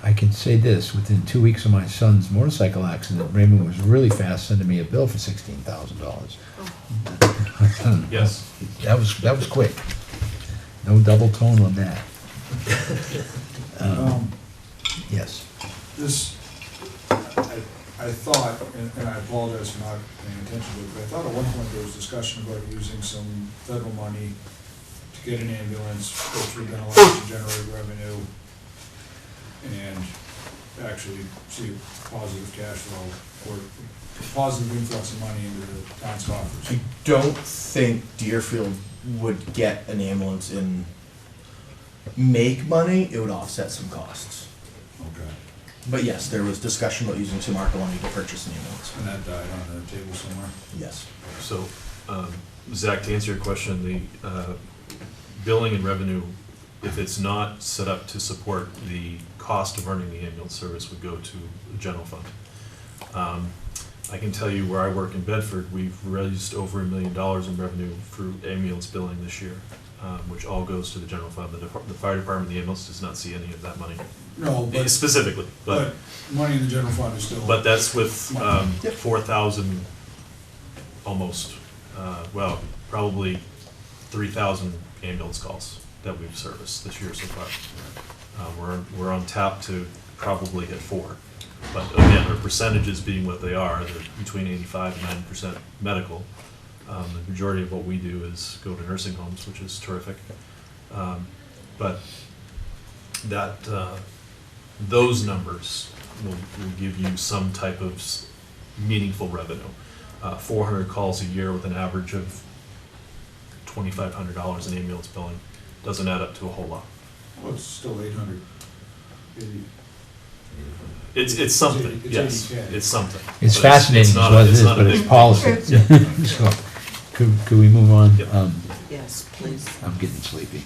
I can say this, within 2 weeks of my son's motorcycle accident, Raymond was really fast sending me a bill for $16,000. Yes. That was quick. No double tone on that. Yes. This, I thought, and I apologize for not paying attention to it, but I thought at one point there was discussion about using some federal money to get an ambulance, go through dental to generate revenue, and actually see a positive cash flow or a positive influx of money into the town's coffers. I don't think Deerfield would get an ambulance and make money. It would offset some costs. Okay. But yes, there was discussion about using some ARPA money to purchase an ambulance. And that died on the table somewhere? Yes. So, Zach, to answer your question, the billing and revenue, if it's not set up to support the cost of running the ambulance service, would go to the general fund. I can tell you where I work in Bedford, we've raised over $1 million in revenue through ambulance billing this year, which all goes to the general fund. The fire department, the ambulance does not see any of that money. No, but. Specifically, But money in the general fund is still. but that's with 4,000, almost, well, probably 3,000 ambulance calls that we've serviced this year so far. We're on tap to probably hit 4. But again, our percentages being what they are, they're between 85 and 90% medical. The majority of what we do is go to nursing homes, which is terrific. But that, those numbers will give you some type of meaningful revenue. 400 calls a year with an average of $2,500 in ambulance billing doesn't add up to a whole lot. Well, it's still 800. It's something, It's yes, 80K. it's something. It's But fascinating is not what a- it is, not a but it's big- policy. Yeah. So, could we move on? Yep. Yes, please. I'm getting sleepy.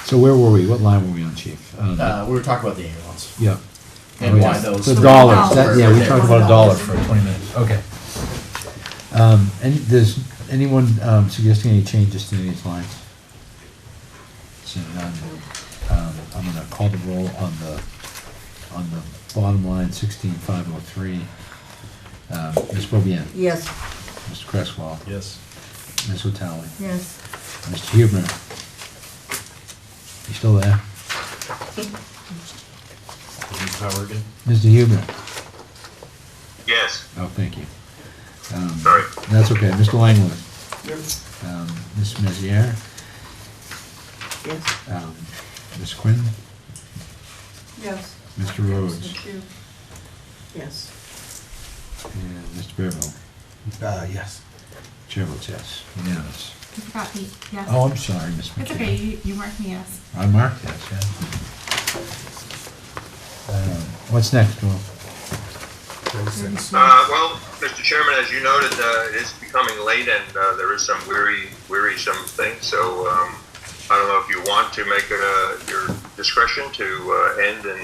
So where were we? What line were we on, Chief? We were talking about the ambulance. Yeah. And Oh, yeah. why those. The dollars, yeah, we talked about $1 for 20 minutes, okay. And does anyone suggesting any changes to these lines? Seeing none, I'm gonna call the roll on the bottom line, 16,503. Ms. Bobian, Yes. Mr. Cresswell, Yes. Ms. O'Talley, Yes. Mr. Huebner. You still there? Use power again? Mr. Huebner? Yes, Oh, thank you. sorry. That's okay. Mr. Langwood? Yep. Ms. Meziere? Yes. Ms. Quinn? Yes. Mr. Rhodes? Yes. And Mr. Bearville? Yes. Chair votes yes. Unanimous. You forgot me, yes. Oh, I'm sorry, Ms. It's McKay. okay, you marked me yes. I marked yes, yeah. What's next, Will? Well, Mr. Chairman, as you noted, it's becoming late and there is some wearisome things. So I don't know if you want to make your discretion to end and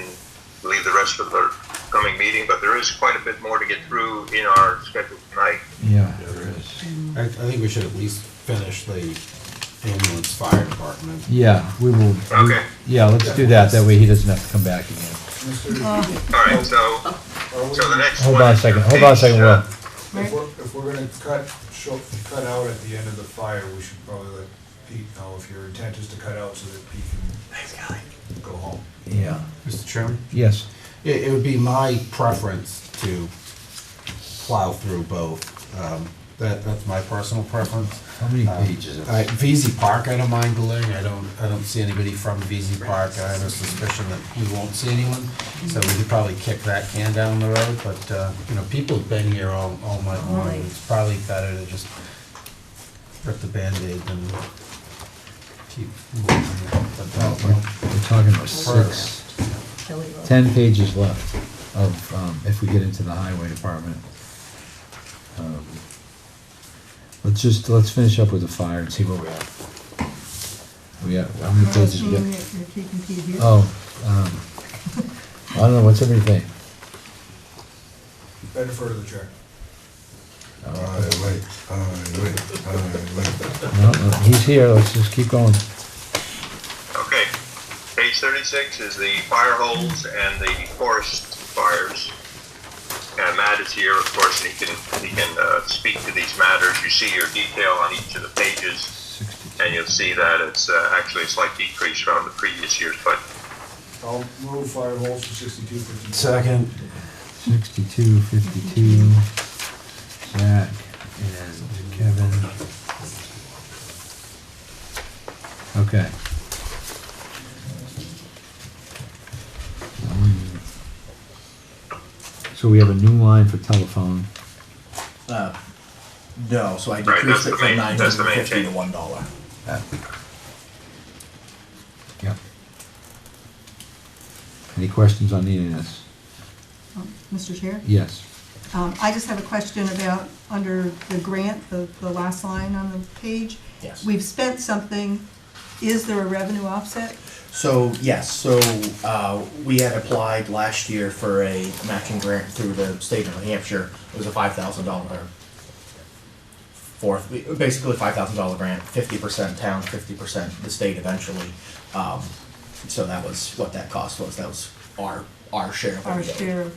leave the rest for the coming meeting, but there is quite a bit more to get through in our schedule tonight. Yeah, there is. I think we should at least finish the ambulance fire department. Yeah, we will. Okay. Yeah, let's do that. That way he doesn't have to come back again. All right, so the next Hold one on a is second, your hold on a page, second, Will. If we're gonna cut out at the end of the fire, we should probably let Pete know if your intent is to cut out so that Pete can go home. Yeah. Mr. Chairman? Yes. It would be my preference to plow through both. That's my personal preference. How many pages? All right, VZ Park, I don't mind going. I don't see anybody from VZ Park. I have a suspicion that we won't see anyone, so we could probably kick that can down the road. But you know, people have been here all night long. Right. It's probably better to just rip the Band-Aid than keep moving. But, We're talking about 10 pages left of, if we get into the highway department. Let's finish up with the fire and see where we're at. How many pages we got? You're keeping Pete here. Oh, I don't know, what's everything? I defer to the chair. No, he's here, let's just keep going. Okay, page 36 is the fire holes and the forest fires. And Matt is here, of course, and he can speak to these matters. You see your detail on each of the pages, and you'll see that it's actually a slight decrease from the previous year's budget. I'll move fire holes to 6252. Second. 62, 52, Zach and Kevin. Okay. So we have a new line for telephone. No, so I Right, decreased that's it the from main- nine that's the hundred main and fifty to change. $1. Yep. Any questions on any of this? Mr. Chair? Yes. I just have a question about, under the grant, the last line on the page. Yes. We've spent something, is there a revenue offset? So, yes, so we had applied last year for a matching grant through the state of New Hampshire. It was a $5,000 basically a $5,000 grant, 50% town, 50% the state eventually. So that was what that cost was. That was our share of Our it. share,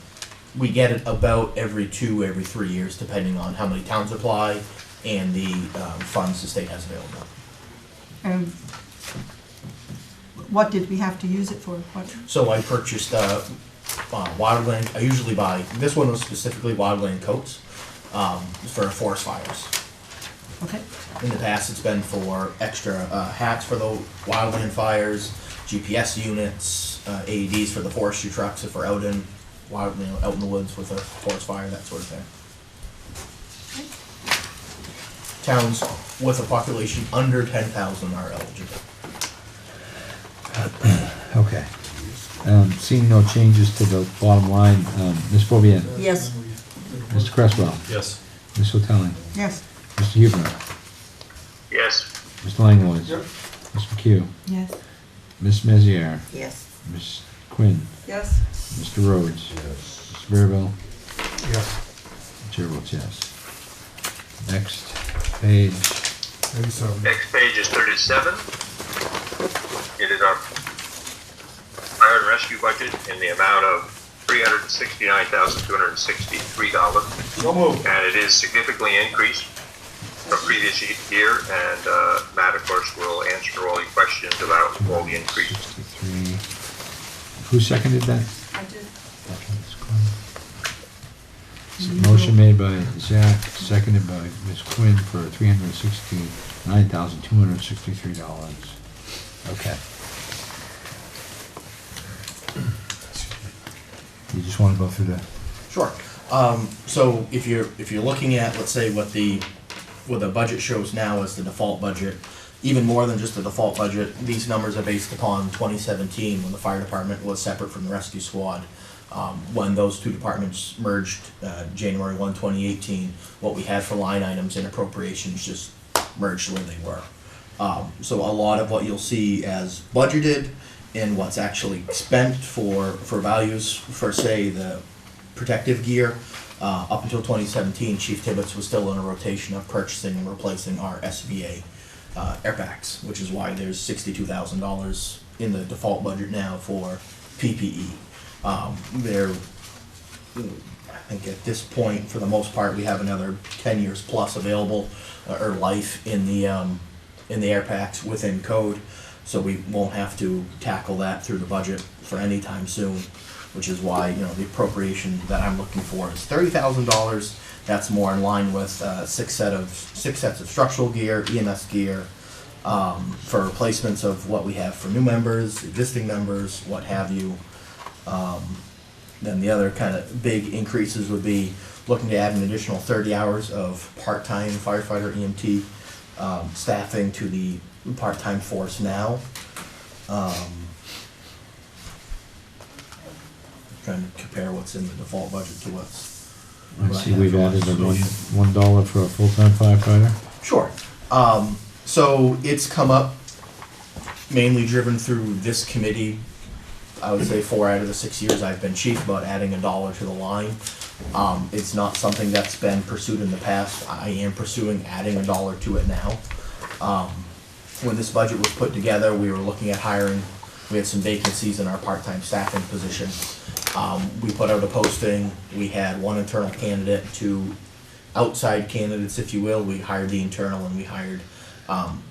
We get it about every 3 years, depending on how many towns apply and the funds the state has available. and what did we have to use it for? What? So I purchased wildland. I usually buy, this one was specifically wildland coats for forest fires. Okay, In the past, it's been for extra hats for the wildland fires, GPS units, AEDs for the forestry trucks if we're out in out in the woods with a forest fire, that sort of thing. Towns with a population under 10,000 are eligible. Okay. Seeing no changes to the bottom line, Ms. Bobian, Yes, Mr. Cresswell, Yes. Ms. Hoteling, yes. Mr. Huebner, Yes, Mr. Langlois, Yep. Ms. McHugh, Yes. Ms. Meziere, Yes. Ms. Quinn, Yes. Mr. Rhodes, Mr. Bearville, Yes. Chair votes yes. Next page. next page is 37. It is our fire and rescue budget in the amount of $369,263. So moved. And it is significantly increased from previous year, and Matt, of course, will answer all your questions about all the increases. 63. Who seconded that? I did. Motion made by Zach, seconded by Ms. Quinn for $369,263. Okay. You just want to go through the, Sure. So if you're looking at, let's say, what the budget shows now as the default budget, even more than just the default budget, these numbers are based upon 2017, when the fire department was separate from the rescue squad. When those two departments merged, January 1, 2018, what we had for line items and appropriations just merged where they were. So a lot of what you'll see as budgeted and what's actually spent for values for, say, the protective gear, up until 2017, Chief Tibbetts was still in a rotation of purchasing and replacing our SVA airpacks, which is why there's $62,000 in the default budget now for PPE. I think at this point, for the most part, we have another 10 years plus available, or life in the air packs within code, so we won't have to tackle that through the budget for any time soon. which is why, you know, the appropriation that I'm looking for is $30,000. That's more in line with six sets of structural gear, EMS gear, for replacements of what we have for new members, existing members, what have you. Then the other kind of big increases would be looking to add an additional 30 hours of part-time firefighter EMT staffing to the part-time force now. Trying to compare what's in the default budget to what's. I see we've added a $1 for a full-time firefighter. Sure. So it's come up mainly driven through this committee. I would say 4 out of the 6 years I've been chief about adding $1 to the line. It's not something that's been pursued in the past. I am pursuing adding $1 to it now. When this budget was put together, we were looking at hiring. We had some vacancies in our part-time staffing position. We put out a posting. We had one internal candidate, 2 outside candidates, if you will. We hired the internal and we hired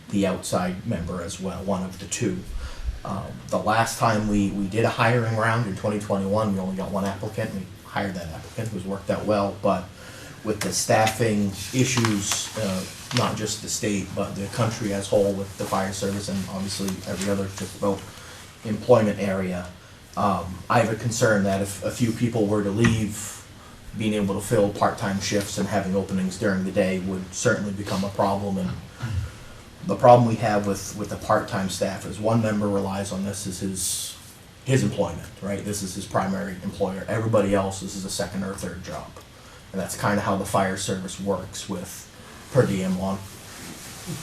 the outside member as well, one of the 2. The last time we did a hiring round in 2021, we only got 1 applicant. We hired that applicant, who's worked out well, but with the staffing issues, not just the state, but the country as whole with the fire service and obviously every other just about employment area, I have a concern that if a few people were to leave, being able to fill part-time shifts and having openings during the day would certainly become a problem. And the problem we have with the part-time staff is one member relies on this as his employment, right? This is his primary employer. Everybody else, this is a second or third job. And that's kind of how the fire service works with per diem on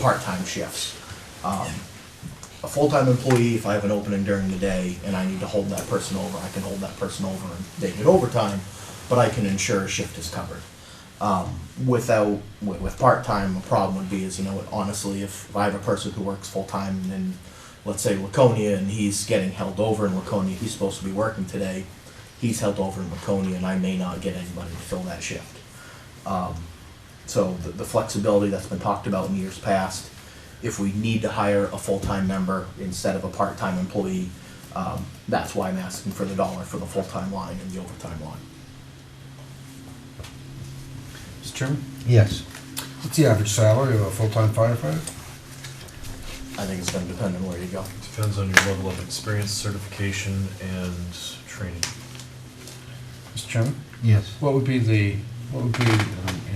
part-time shifts. A full-time employee, if I have an opening during the day and I need to hold that person over, I can hold that person over and they get overtime, but I can ensure a shift is covered. With part-time, a problem would be is, you know, honestly, if I have a person who works full-time in, let's say, Laconia, and he's getting held over in Laconia, he's supposed to be working today, he's held over in Laconia, and I may not get anybody to fill that shift. So the flexibility that's been talked about in years past, if we need to hire a full-time member instead of a part-time employee, that's why I'm asking for the $1 for the full-time line and the overtime line. Mr. Chairman? Yes. What's the average salary of a full-time firefighter? I think it's gonna depend on where you go. Depends on your level of experience, certification, and training. Mr. Chairman? Yes. What would be the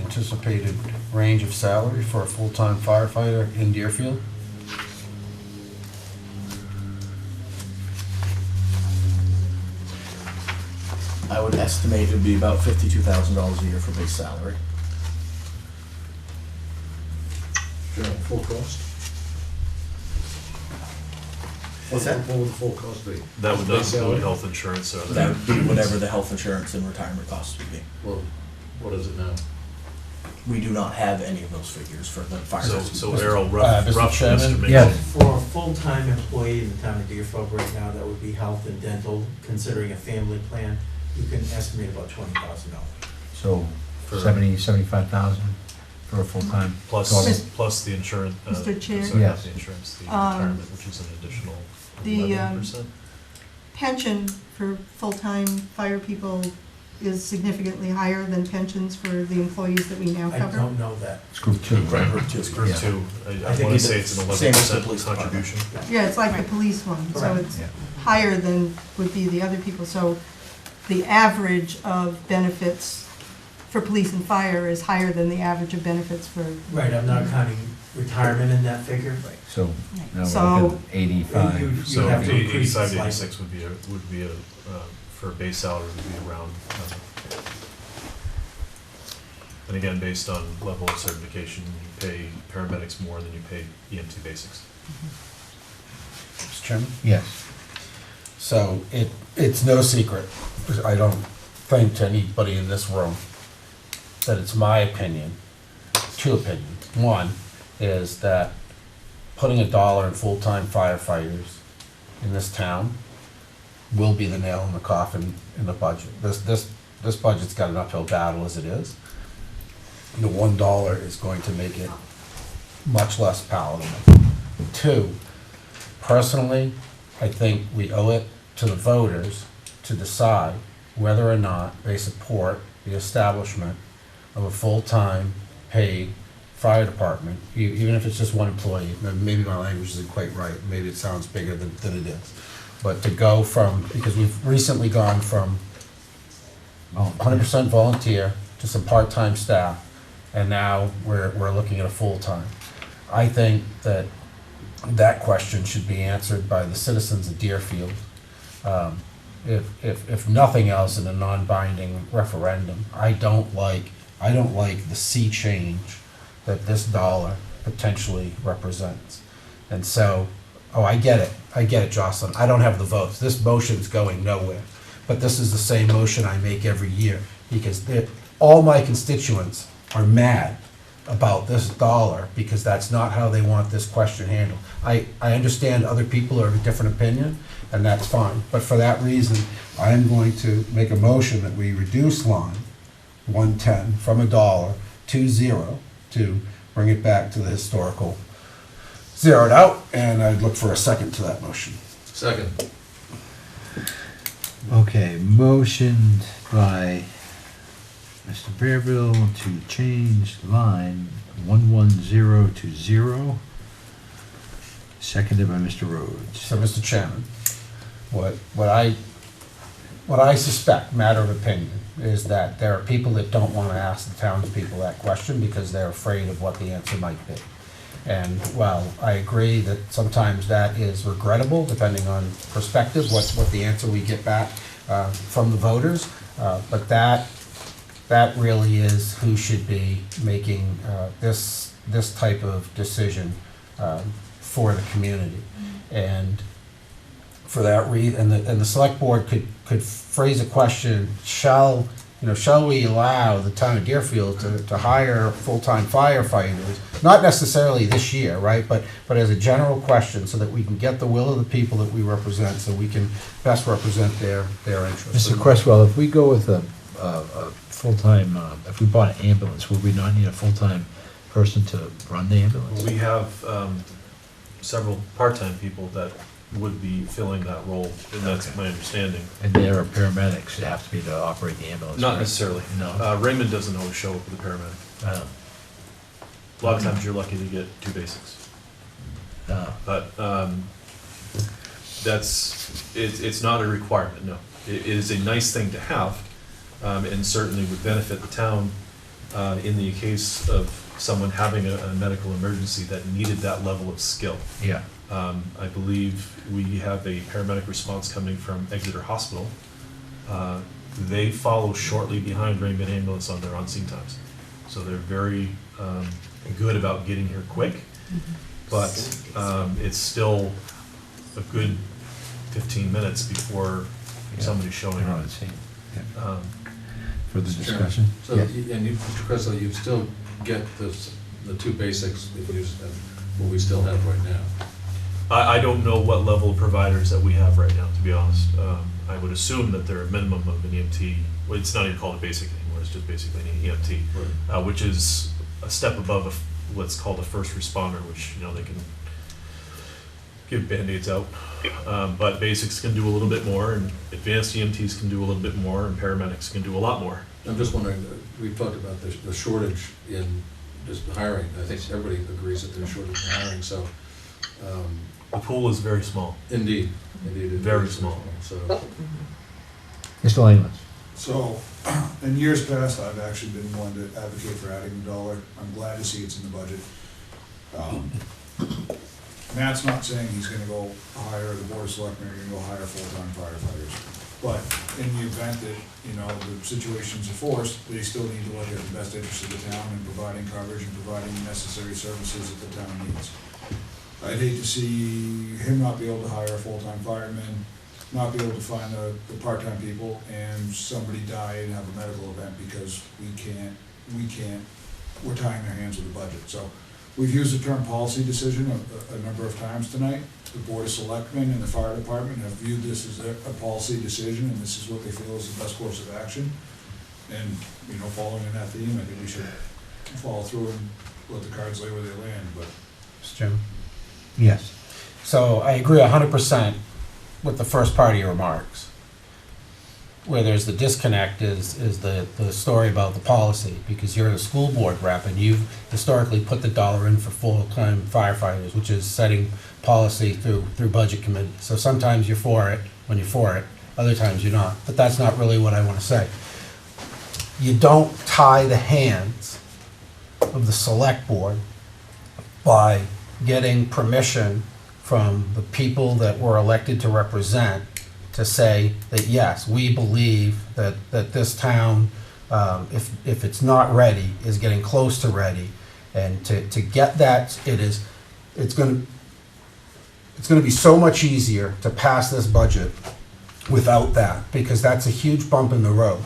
anticipated range of salary for a full-time firefighter in Deerfield? I would estimate it would be about $52,000 a year for base salary. Full cost? What's that? What would the full cost be? That would not Base salary? include health insurance or That would be whatever the health insurance and retirement costs would be. Well, what is it now? We do not have any of those figures for the fire So, service. so Errol, rough Mr. Chairman? estimation. Yes. For a full-time employee in the town of Deerfield right now, that would be health and dental, considering a family plan, you can estimate about $20,000. So For- 75,000 for a full-time Plus, total. plus the insurance. Mr. Chair? Sorry, not Yes. the insurance, the Um, retirement, which is an additional the, 11%. Pension for full-time fire people is significantly higher than pensions for the employees that we now I cover. don't know that. It's group 2, right? Group two. It's group Yeah. 2. I think want to it's say it's an the same as the 11% police department. contribution. Yeah, it's like the police one, so Correct. it's Yeah. higher than would be the other people. So the average of benefits for police and fire is higher than the average of benefits for, Right, I'm not counting retirement in that figure. So, now So- we're looking at 85. You So have to increase it 85 to slightly. 86 would be a, for a base salary would be around, and again, based on level of certification, you pay paramedics more than you pay EMT basics. Mr. Chairman? Yes. So it's no secret, I don't think to anybody in this room, that it's my opinion, 2 opinions. One is that putting $1 in full-time firefighters in this town will be the nail in the coffin in the budget. This budget's got an uphill battle as it is. The $1 is going to make it much less palatable. 2, personally, I think we owe it to the voters to decide whether or not they support the establishment of a full-time paid fire department, even if it's just one employee. Maybe my language isn't quite right, maybe it sounds bigger than it is. But to go from, because we've recently gone from 100% volunteer to some part-time staff, and now we're looking at a full-time. I think that that question should be answered by the citizens of Deerfield. If nothing else, in a non-binding referendum. I don't like the sea change that this dollar potentially represents. And so, I get it, Jocelyn, I don't have the votes, this motion's going nowhere. But this is the same motion I make every year, because all my constituents are mad about this dollar, because that's not how they want this question handled. I understand other people are of a different opinion, and that's fine. But for that reason, I am going to make a motion that we reduce line 110 from $1 to 0 to bring it back to the historical zeroed out, and I'd look for a second to that motion. Second. Okay, motioned by Mr. Bearville to change line 110 to 0, seconded by Mr. Rhodes. So, Mr. Chairman, what I suspect, matter of opinion, is that there are people that don't want to ask the townspeople that question because they're afraid of what the answer might be. And while I agree that sometimes that is regrettable, depending on perspective, what the answer we get back from the voters, but that really is who should be making this type of decision for the community. And for that reason, and the select board could phrase a question: shall we allow the town of Deerfield to hire full-time firefighters? Not necessarily this year, right? But as a general question, so that we can get the will of the people that we represent, so we can best represent their interests. Mr. Cresswell, if we go with a full-time, if we bought an ambulance, would we not need a full-time person to run the ambulance? We have several part-time people that would be filling that role, and that's my understanding. And there are paramedics that have to be to operate the ambulance? Not right? necessarily. No. Raymond doesn't always show up with a paramedic. A lot of times you're lucky to get 2 basics. But it's not a requirement, no. It is a nice thing to have, and certainly would benefit the town in the case of someone having a medical emergency that needed that level of skill. Yeah. I believe we have a paramedic response coming from Exeter Hospital. They follow shortly behind Raymond Ambulance on their on-scene times. So they're very good about getting here quick, but it's still a good 15 minutes before somebody's showing up. Further discussion? So, Yes. and you, Mr. Cresswell, you'd still get the 2 basics if you use what we still have right now. I don't know what level of providers that we have right now, to be honest. I would assume that they're a minimum of an EMT. Well, it's not even called a basic anymore, it's just basically an EMT, Right. which is a step above what's called a first responder, which, they can give Band-Aids out. But basics can do a little bit more, and advanced EMTs can do a little bit more, and paramedics can do a lot more. I'm just wondering, we've talked about the shortage in just hiring. I think everybody agrees that there's a shortage in hiring, so. The pool is very small. Indeed, it is Very small. So, Mr. Langland? So, in years past, I've actually been one to advocate for adding the $1. I'm glad to see it's in the budget. Matt's not saying he's gonna go hire, the board of selectmen are gonna go hire full-time firefighters. But in the event that, the situations are forced, they still need to look at the best interest of the town in providing coverage and providing the necessary services that the town needs. I'd hate to see him not be able to hire a full-time fireman, not be able to find the part-time people, and somebody die and have a medical event because we're tying their hands with the budget. So we've used the term policy decision a number of times tonight. The Board of Selectmen and the fire department have viewed this as a policy decision, and this is what they feel is the best course of action. And, following in that theme, I think we should follow through and let the cards lay where they land, but. Mr. Chairman? Yes. So I agree 100% with the first part of your remarks. where there's the disconnect is the story about the policy, because you're the school board rep and you've historically put the dollar in for full-time firefighters, which is setting policy through budget committee. So sometimes you're for it when you're for it, other times you're not. But that's not really what I want to say. You don't tie the hands of the select board by getting permission from the people that were elected to represent to say that, yes, we believe that this town, if it's not ready, is getting close to ready. And to get that, it's going to be so much easier to pass this budget without that, because that's a huge bump in the road.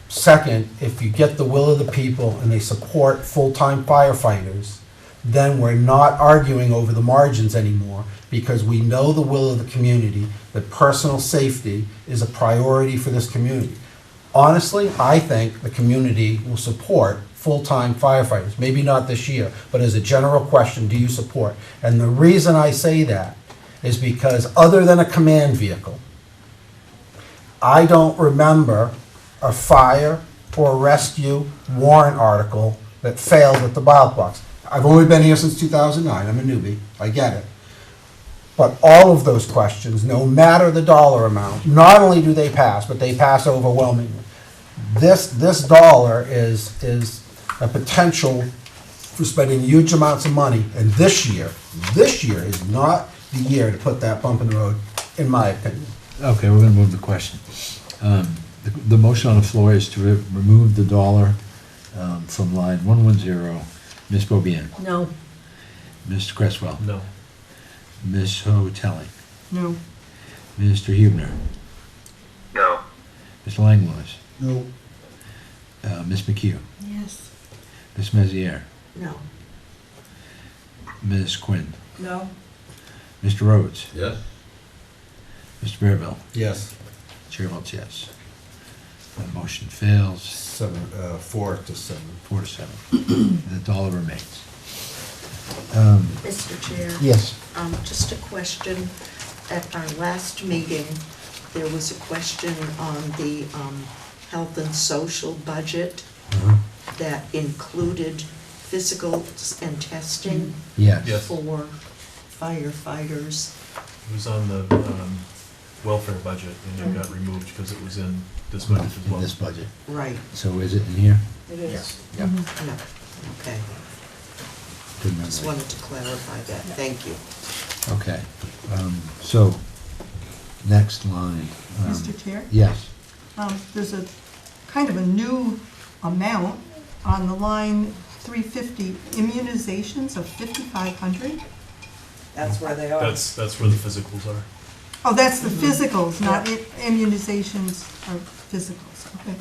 Second, if you get the will of the people and they support full-time firefighters, then we're not arguing over the margins anymore, because we know the will of the community, that personal safety is a priority for this community. Honestly, I think the community will support full-time firefighters. Maybe not this year, but as a general question, do you support? And the reason I say that is because other than a command vehicle, I don't remember a fire or rescue warrant article that failed at the ballot box. I've only been here since 2009, I'm a newbie, I get it. But all of those questions, no matter the dollar amount, not only do they pass, but they pass overwhelmingly. This dollar is a potential for spending huge amounts of money, and this year is not the year to put that bump in the road, in my opinion. Okay, we're gonna move the question. The motion on the floor is to remove the dollar from line 110. Ms. Beaubien, No, Mr. Cresswell, No. Ms. Hotelli, No. Mr. Hubner, No. Mr. Langlois, No. Ms. McHugh, Yes. Ms. Meziere, No. Ms. Quinn, No? Mr. Rhodes, Yes? Mr. Bearville. Yes. Chair votes yes. That motion fails, 4 to 7. 4 to 7. The dollar remains. Mr. Chair? Yes. Just a question. At our last meeting, there was a question on the health and social budget that included physicals and testing Yes. Yes. for firefighters. It was on the welfare budget, and it got removed because it was in this budget as well. This budget. Right. So is it in here? It is. Yeah. No. Okay. Didn't Just remember. wanted to clarify that. Thank you. Okay. So, next line. Mr. Chair? Yes. There's a kind of a new amount on the line 350, immunizations of 5,500. That's where they are. That's where the physicals are. Oh, that's the physicals, not immunizations or physicals, okay.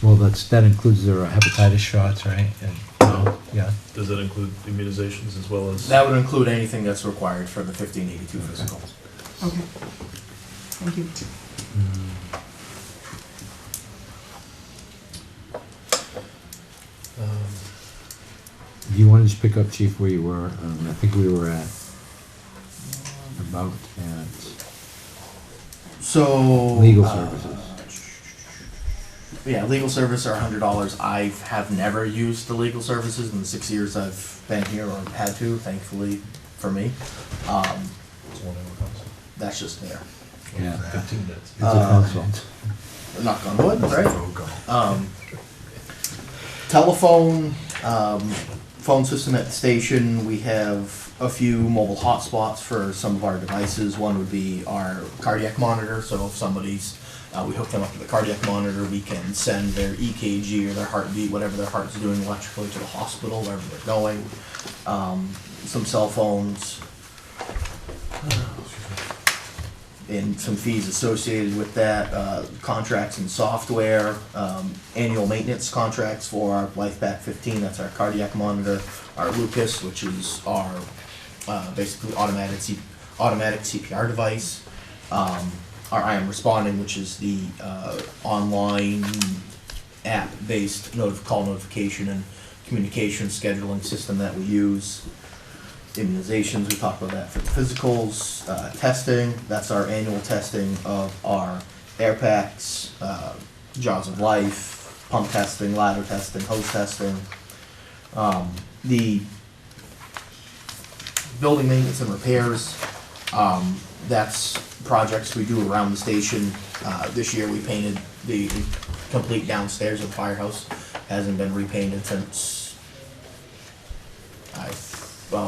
Well, that includes their hepatitis shots, right? And, yeah. Does that include immunizations as well as? That would include anything that's required for the 1582 physical. Okay. Thank you. Do you want to just pick up, Chief, where you were? I think we were at So. legal services. Yeah, legal service are $100. I have never used the legal services in the 6 years I've been here or had to, thankfully for me. It's 1 hour cost. That's just there. Yeah. 15 minutes. It's a consult. Knock on wood, right? Telephone, phone system at the station, we have a few mobile hotspots for some of our devices. One would be our cardiac monitor, so if somebody's, we hook them up to the cardiac monitor, we can send their EKG or their heartbeat, whatever their heart's doing electrically, to the hospital, wherever they're going. Some cell phones, and some fees associated with that, contracts and software, annual maintenance contracts for our LifePak 15, that's our cardiac monitor, our Lucas, which is our basically automatic CPR device, our I Am Responding, which is the online app-based call notification and communication scheduling system that we use. Immunizations, we talked about that for the physicals. Testing, that's our annual testing of our air packs, jaws of life, pump testing, ladder testing, hose testing. The building maintenance and repairs, that's projects we do around the station. This year we painted the complete downstairs of the firehouse. Hasn't been repainted since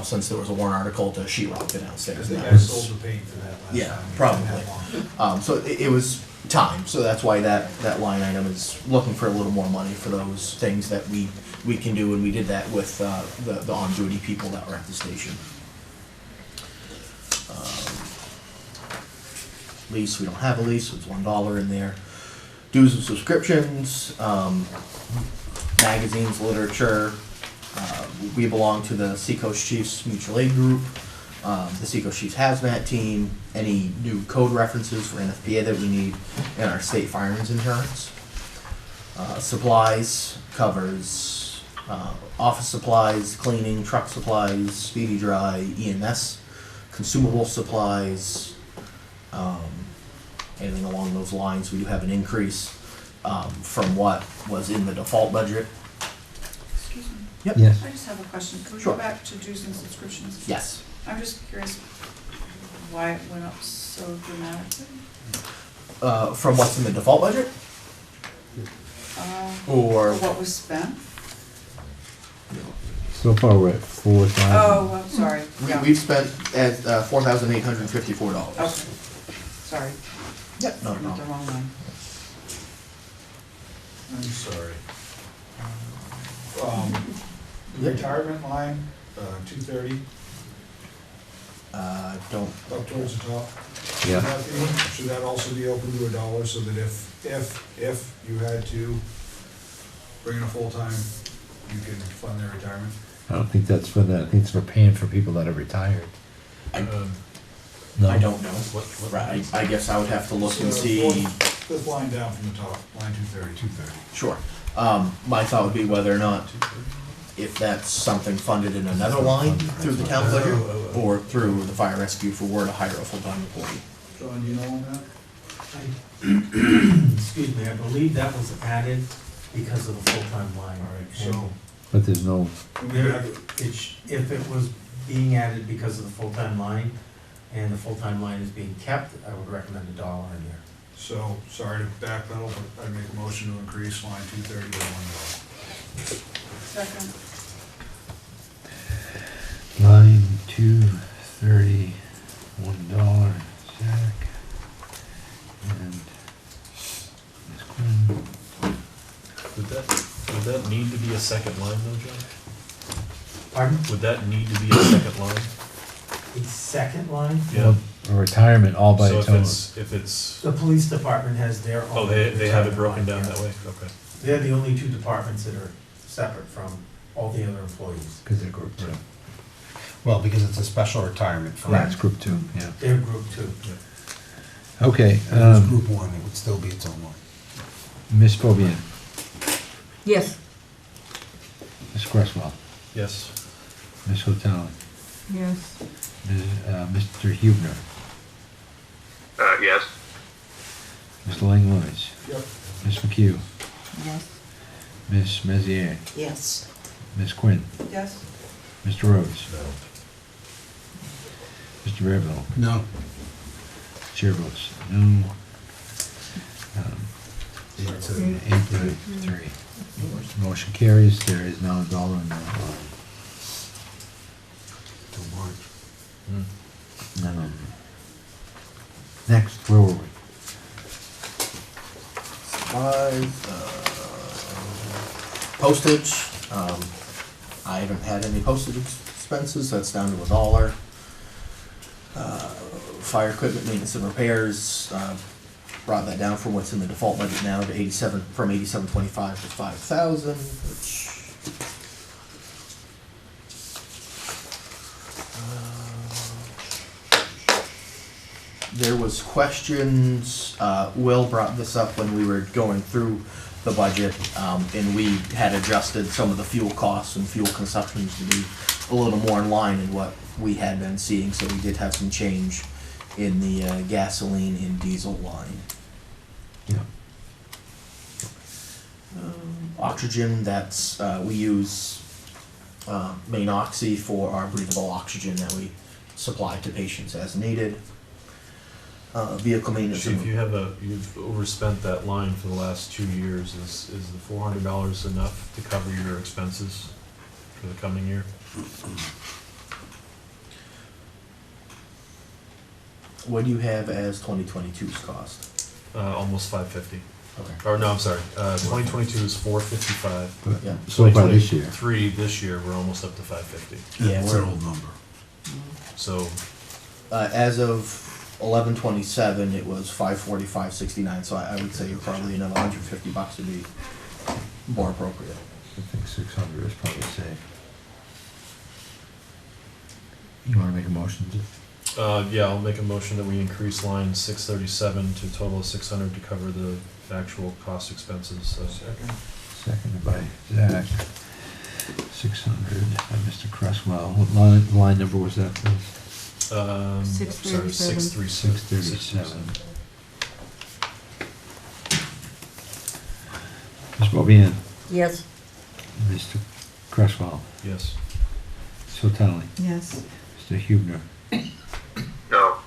since there was a warrant article to sheetrock the downstairs. I think That I was- sold the paint for that last Yeah, time. probably. So it was time, so that's why that line item is looking for a little more money for those things that we can do, and we did that with the on-duty people that were at the station. Lease, we don't have a lease, so it's $1 in there. Dues and subscriptions, magazines, literature. We belong to the Seacoast Chiefs Mutual Aid Group, the Seacoast Chiefs Hazmat Team, any new code references for NFPA that we need, and our state firearms insurance. Supplies covers office supplies, cleaning, truck supplies, speedy dry, EMS, consumable supplies, anything along those lines. We do have an increase from what was in the default budget. Excuse me, Yep. Yes. I just have a question. Can we Sure. go back to dues and subscriptions? Yes. I'm just curious why it went up so dramatically? From what's in the default budget? Or For what was spent? So far, we're at 4,000. Oh, I'm sorry, yeah, we've spent at $4,854. okay, sorry, Yep, no I wrote the problem. wrong one. I'm sorry. The retirement line, 230, Don't, up towards the top. Yeah. Should that also be open to $1, so that if you had to bring in a full-time, you can fund their retirement? I don't think that's for that. I think it's for paying for people that are retired. No. I don't know. What- Right, I guess I would have to look and It's, see. Fifth line down from the top, line 230. 230. Sure. My thought would be whether or not, if that's something funded in another line through the town budget, or through the fire rescue if we were to hire a full-time employee. John, do you know on that? Excuse me, I believe that was added because of the full-time line. All right, so. But there's no, There, if it was being added because of the full-time line, and the full-time line is being kept, I would recommend $1 in there. So, sorry to backpedal, but I'd make a motion to increase line 230 by $1. Second, line 230, $1, Zach. And Ms. Quinn. Would that need to be a second line though, John? Pardon? Would that need to be a second line? A second line? Yeah. A retirement all by So its own. if it's, The police department has their own. oh, they have it broken retirement down line, that way, okay. They're the only two departments that are separate from all the other employees. Because they're group two. Well, because it's a special retirement for Yeah, it's group two, yeah. They're group two. Okay, If it was group one, it would still be its own line. Ms. Bobian, Yes, Ms. Cresswell, Yes. Ms. Hotel, Yes. Mr. Hubner, Yes. Mr. Langlois, Yep. Ms. McHugh, yes, Ms. Mezier, Yes. Ms. Quinn, yes, Mr. Rhodes, Mr. Bearville, No. chair votes no. It's a- 8-3. Motion carries, there is now $1 in that line. Till March. Next, where were we? Supplies, postage, I haven't had any postage expenses, that's down to $1. Fire equipment maintenance and repairs, brought that down from what's in the default budget now to 8725 to 5,000, which. There was questions, Will brought this up when we were going through the budget, and we had adjusted some of the fuel costs and fuel consumptions to be a little more in line in what we had been seeing, so we did have some change in the gasoline and diesel line. Oxygen, that's, we use main oxy for our breathable oxygen that we supply to patients as needed. Vehicle maintenance. Chief, you've overspent that line for the last 2 years. Is the $400 enough to cover your expenses for the coming year? What do you have as 2022's cost? Almost 550. Okay. Or no, I'm sorry. 2022 is 455. But Yeah. so far this year. 2023 this year, we're almost up to 550. Yeah, It's we're- an old number. So As of 11/27, it was 545.69. So I would say probably another $150 would be more appropriate. I think 600 is probably safe. You wanna make a motion? yeah, I'll make a motion that we increase line 637 to a total of 600 to cover the actual cost expenses. Second. Seconded by Zach. 600 by Mr. Cresswell. What line number was that, please? Sorry, 637. 637. Ms. Bobian, Yes, Mr. Cresswell, Yes. Sotali, Yes. Mr. Hubner, No.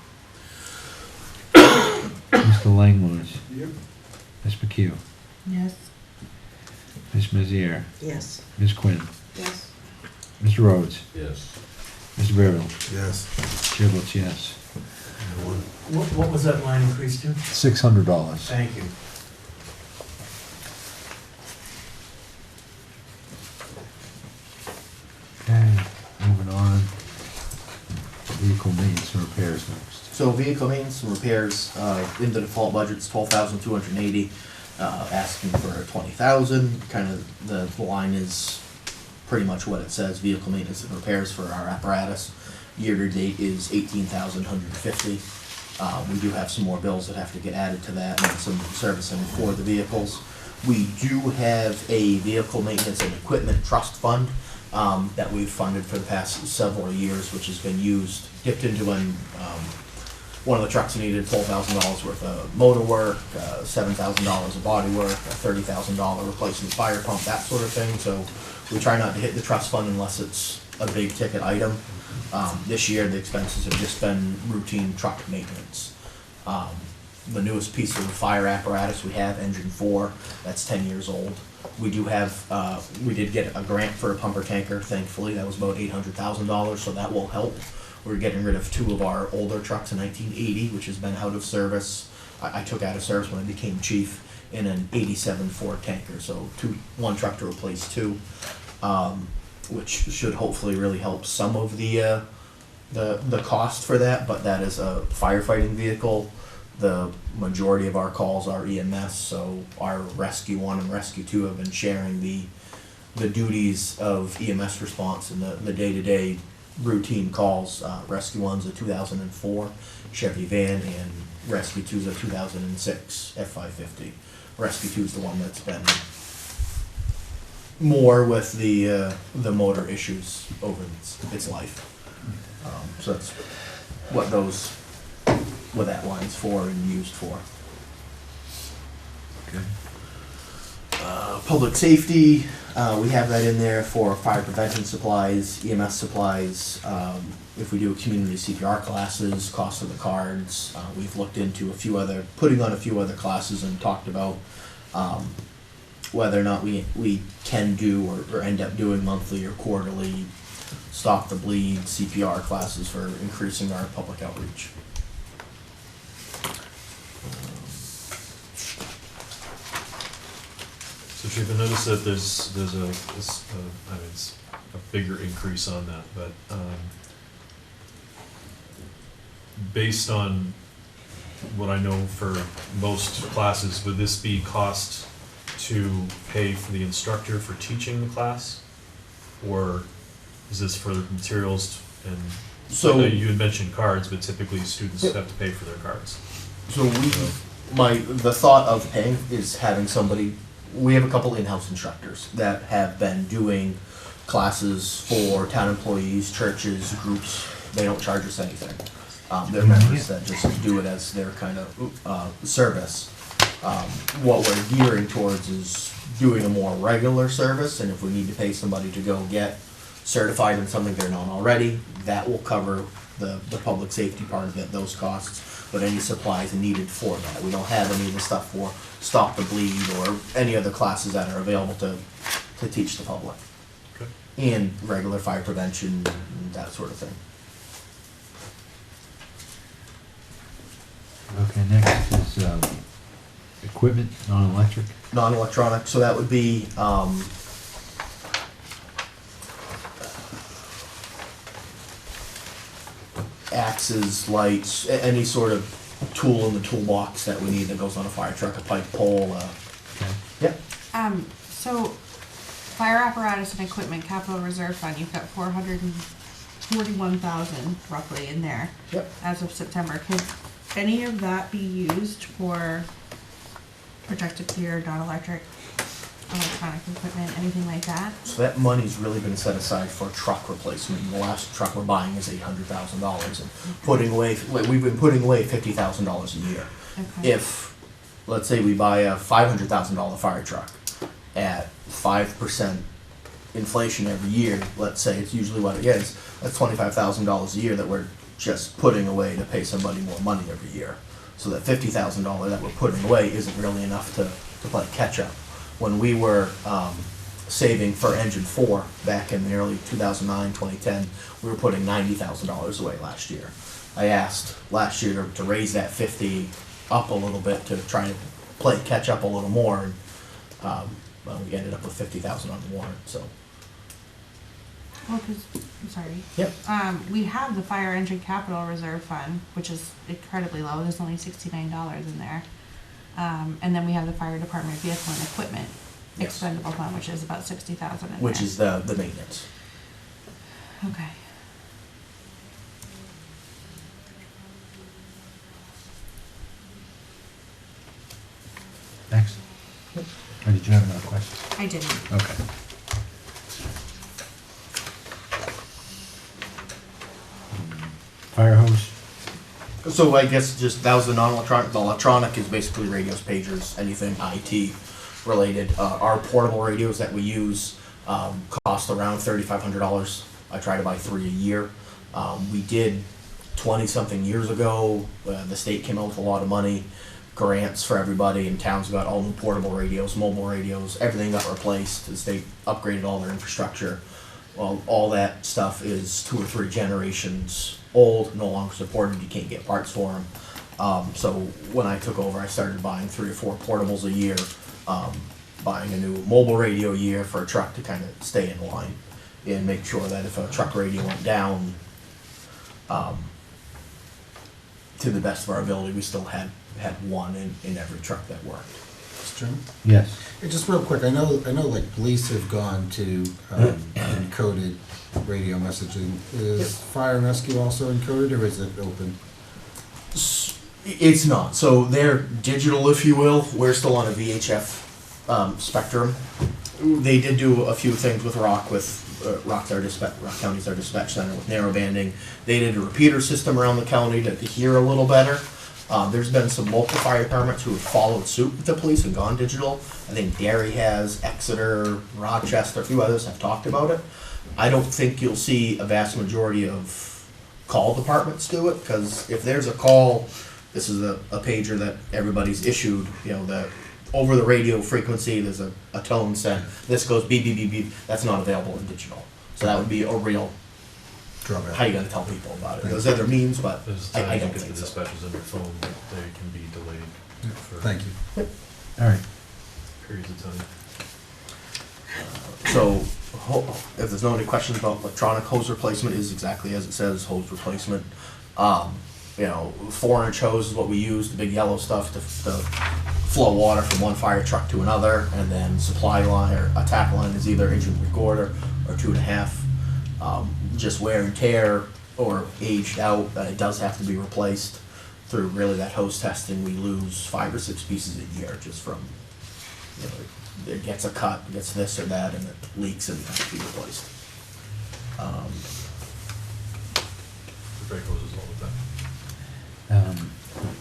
Mr. Langlois, Yep. Ms. McHugh, Yes. Ms. Mazier, Yes. Ms. Quinn, Yes. Mr. Rhodes, Yes. Mr. Bearville, Yes. chair votes yes. What was that line increased to? $600. Thank you. Okay, moving on. Vehicle maintenance and repairs next. So vehicle maintenance and repairs, in the default budget's 12,280, asking for 20,000. Kind of the line is pretty much what it says, vehicle maintenance and repairs for our apparatus. Year to date is 18,150. We do have some more bills that have to get added to that and some servicing for the vehicles. We do have a vehicle maintenance and equipment trust fund that we've funded for the past several years, which has been used, dipped into when one of the trucks needed $12,000 worth of motor work, $7,000 of body work, a $30,000 replacement fire pump, that sort of thing. So we try not to hit the trust fund unless it's a big ticket item. This year, the expenses have just been routine truck maintenance. The newest piece of the fire apparatus we have, engine 4, that's 10 years old. We do have, we did get a grant for a pumper tanker, thankfully, that was about $800,000, so that will help. We're getting rid of 2 of our older trucks in 1980, which has been out of service. I took out of service when I became chief in an 87 Ford tanker, so one truck to replace 2, which should hopefully really help some of the cost for that, but that is a firefighting vehicle. The majority of our calls are EMS, so our Rescue 1 and Rescue 2 have been sharing the duties of EMS response and the day-to-day routine calls. Rescue 1's a 2004 Chevy van, and Rescue 2's a 2006 F550. Rescue 2's the one that's been more with the motor issues over its life. So that's what that line's for and used for. Okay. Public safety, we have that in there for fire prevention supplies, EMS supplies. If we do community CPR classes, cost of the cards, we've looked into putting on a few other classes and talked about whether or not we can do or end up doing monthly or quarterly Stop the Bleed CPR classes for increasing our public outreach. So Chief, I noticed that there's I mean, it's a bigger increase on that, but based on what I know for most classes, would this be cost to pay for the instructor for teaching the class? Or is this for materials and, So- I know you had mentioned cards, but typically students have to pay for their cards. So the thought of paying is having somebody, we have a couple in-house instructors that have been doing classes for town employees, churches, groups. They don't charge us anything. They're members that just do it as their kind of service. What we're gearing towards is doing a more regular service, and if we need to pay somebody to go get certified in something they're not already, that will cover the public safety part of it, those costs, but any supplies needed for that. We don't have any of the stuff for Stop the Bleed or any other classes that are available to teach the public. Okay. And regular fire prevention, and that sort of thing. Okay, next is equipment, non-electric. Non-electronic, so that would be, axes, lights, any sort of tool in the toolbox that we need that goes on a fire truck, a pipe pole, Okay. yep. So, fire apparatus and equipment capital reserve fund, you've got 441,000 roughly in there. Yep. As of September. Could any of that be used for protective gear, non-electric, electronic equipment, anything like that? So that money's really been set aside for truck replacement. The last truck we're buying is $800,000, and we've been putting away $50,000 a year. Okay. If, let's say we buy a $500,000 fire truck at 5% inflation every year, let's say it's usually what it is, that's $25,000 a year that we're just putting away to pay somebody more money every year. So that $50,000 that we're putting away isn't really enough to play catch up. When we were saving for engine 4 back in the early 2009, 2010, we were putting $90,000 away last year. I asked last year to raise that 50 up a little bit to try and play catch up a little more, and well, we ended up with 50,000 on the warrant. So Well, because, I'm sorry. yep, We have the fire engine capital reserve fund, which is incredibly low. There's only $69 in there. And then we have the fire department vehicle and equipment Yes. expendable fund, which is about 60,000 in there. which is the maintenance. Okay. Next. Or did you have another question? I didn't. Okay. Fire hose. So I guess just that was the non-electronic. The electronic is basically radios, pagers, anything IT related. Our portable radios that we use cost around $3,500. I try to buy 3 a year. We did 20-something years ago. The state came out with a lot of money, grants for everybody, and towns got all new portable radios, mobile radios. Everything got replaced. The state upgraded all their infrastructure. Well, all that stuff is 2 or 3 generations old, no longer supported. You can't get parts for them. So when I took over, I started buying 3 or 4 portables a year, buying a new mobile radio a year for a truck to kind of stay in line and make sure that if a truck radio went down, to the best of our ability, we still had one in every truck that worked. Mr. Chairman? Yes. Hey, just real quick, I know like police have gone to encoded radio messaging. Is fire and rescue also encoded, or is it open? It's not. So they're digital, if you will. We're still on a VHF spectrum. They did do a few things with Rock County's our dispatch center with narrow banding. They did a repeater system around the county to hear a little better. There's been some local fire departments who have followed suit with the police and gone digital. I think Derry has, Exeter, Rochester, a few others have talked about it. I don't think you'll see a vast majority of call departments do it, because if there's a call, this is a pager that everybody's issued, you know, the over the radio frequency, there's a tone set, this goes beep, beep, beep, beep, that's not available in digital. So that would be a real, Drawback. how you gonna tell people about it? There's other means, but There's I times you don't get think the so. dispatches on your phone, that they can be delayed for Thank you. All right. periods of time. So, if there's no any questions about electronic hose replacement, is exactly as it says, hose replacement. You know, 4-inch hose is what we use, the big yellow stuff to flow water from one fire truck to another, and then supply line or attack line is either 1 3/4 or 2.5. Just wear and tear or aged out, it does have to be replaced. Through really that hose testing, we lose 5 or 6 pieces a year just from, you know, it gets a cut, gets this or that, and it leaks and has to be replaced. The brake hoses all the time.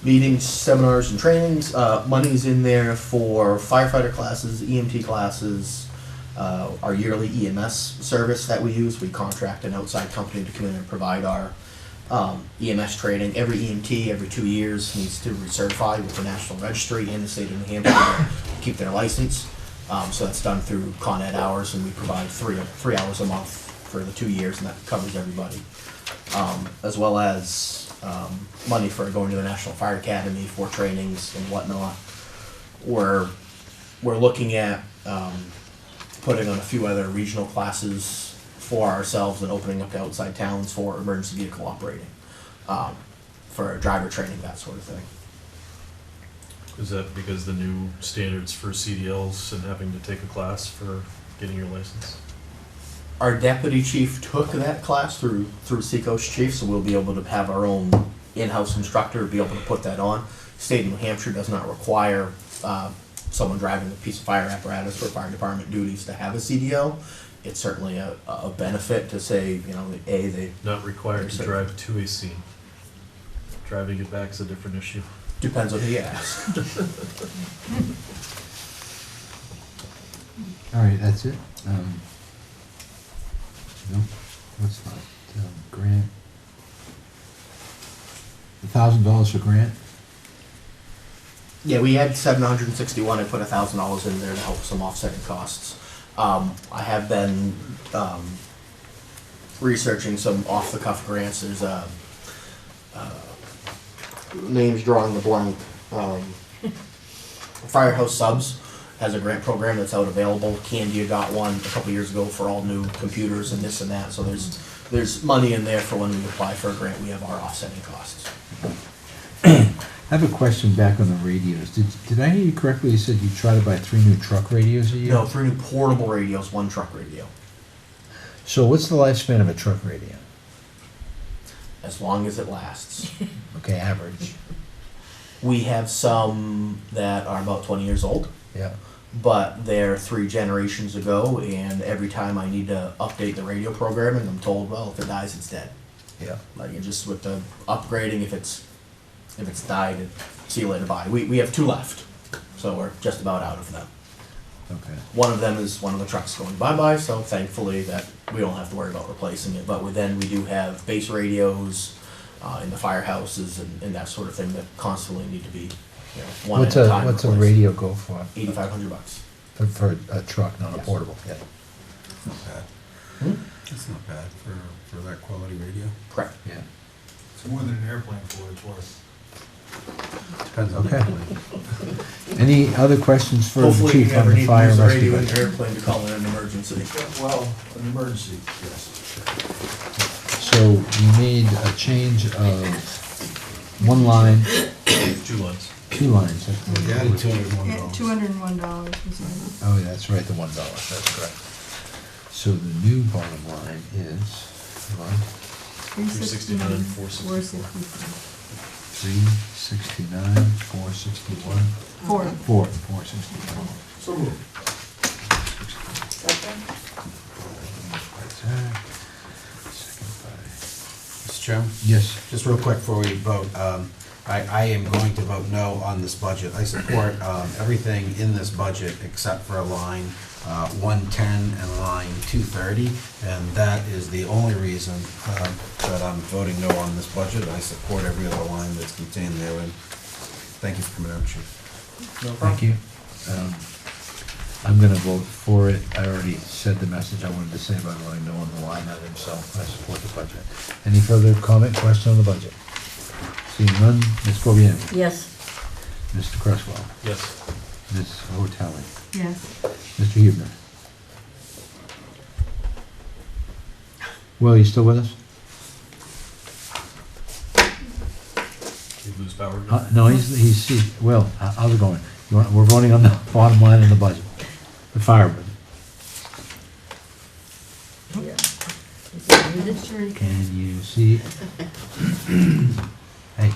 Meetings, seminars, and trainings. Money's in there for firefighter classes, EMT classes, our yearly EMS service that we use. We contract an outside company to come in and provide our EMS training. Every EMT, every 2 years, needs to recertify with the National Registry in the state of New Hampshire to keep their license. So that's done through Con Ed hours, and we provide three hours a month for the 2 years, and that covers everybody. As well as money for going to the National Fire Academy for trainings and whatnot. We're looking at putting on a few other regional classes for ourselves and opening up to outside towns for emergency vehicle operating, for driver training, that sort of thing. Is that because the new standards for CDLs and having to take a class for getting your license? Our deputy chief took that class through Seacoast Chief, so we'll be able to have our own in-house instructor be able to put that on. State of New Hampshire does not require someone driving a piece of fire apparatus for fire department duties to have a CDL. It's certainly a benefit to say, they... Not required to drive to a scene. Driving it back is a different issue. Depends on who you ask. All right, that's it? No, what's that? Grant? $1,000 for grant? Yeah, we had 761. I put $1,000 in there to help some offsetting costs. I have been researching some off-the-cuff grants. There's names drawing the blank. Firehouse Subs has a grant program that's out available. Candia got one a couple years ago for all new computers and this and that. So there's money in there for when we apply for a grant. We have our offsetting costs. I have a question back on the radios. Did I hear you correctly? You said you try to buy 3 new truck radios a year? No, 3 new portable radios, 1 truck radio. So what's the lifespan of a truck radio? As long as it lasts. Okay, average. We have some that are about 20 years old. Yeah. But they're 3 generations ago, and every time I need to update the radio programming, I'm told, well, if it dies, it's dead. Yeah. Like, it just with the upgrading, if it's died, see you later, bye. We have 2 left, so we're just about out of them. Okay. One of them is one of the trucks going bye-bye, so thankfully that we don't have to worry about replacing it. But then we do have base radios in the firehouses and that sort of thing that constantly need to be, one at a time. What's a replaced. radio go for? $8,500. For a truck, not a Yes. portable? Yeah. Not bad. It's not bad for that quality radio. Correct. Yeah. It's more than an airplane for what it's worth. Depends on the Okay. plane. Any other questions for the Hopefully you chief on never the need to fire use and the rescue? radio in budget? your airplane to call in an emergency. Well, an emergency, yes. So you made a change of 1 line, 2 lines. 2 lines. That's what You it added was. $201. $201 was Oh, yeah, that's right, the $1, that's correct. So the new bottom line is, hold on, $369, $464. 369, 461, 461. So moved. Mr. Chairman? Yes. Just real quick before we vote, I am going to vote no on this budget. I support everything in this budget except for line 110 and line 230, and that is the only reason that I'm voting no on this budget. I support every other line that's contained therein. Thank you for coming out, Chief. Thank you. I'm gonna vote for it. I already said the message I wanted to say about voting no on the line item, so I support the budget. Any further comment, question on the budget? Seeing none, Ms. Corbian, Yes. Mr. Cresswell, Yes. Ms. Hotelli, Yes. Mr. Huebner. Will, you still with us? You lose power. No, he's, Will, how's it going? We're voting on the bottom line in the budget, the fire budget. Yeah. Is it muted? Sure you can. Can you see? Hey,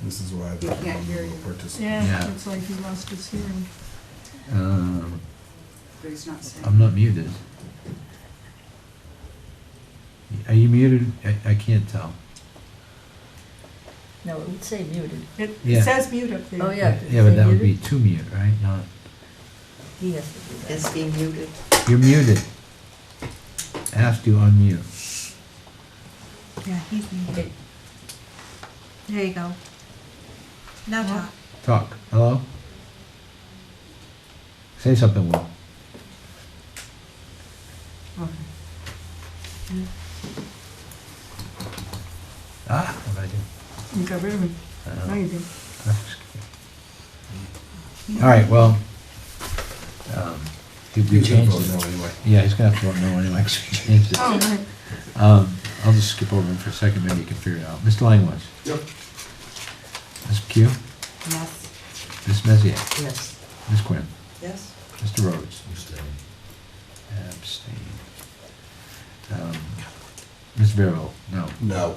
This is why You can't hear you. participate. Yeah, Yeah. looks like he lost his hearing. But he's not saying. I'm not muted. Are you muted? I can't tell. No, it would say muted. It Yeah. says mute up there. Oh, yeah. Yeah, but that would be to mute, right? Not, He has to do that. Is being muted. you're muted. Ask to unmute. Yeah, he's muted. There you go. Now talk. Talk. Hello? Say something, Will. Ah, what did I do? You got rid of him. No, you didn't. All right, well, we You can changed vote it. no anyway. Yeah, he's gonna have to vote no anyway, 'cause we changed it. Oh, right. I'll just skip over him for a second, maybe you can figure it out. Mr. Langwich? Yep. Ms. Q? Yes. Ms. Mezier? Yes. Ms. Quinn? Yes? Mr. Rhodes? Abstain. Abstain. Ms. Vero? No. No.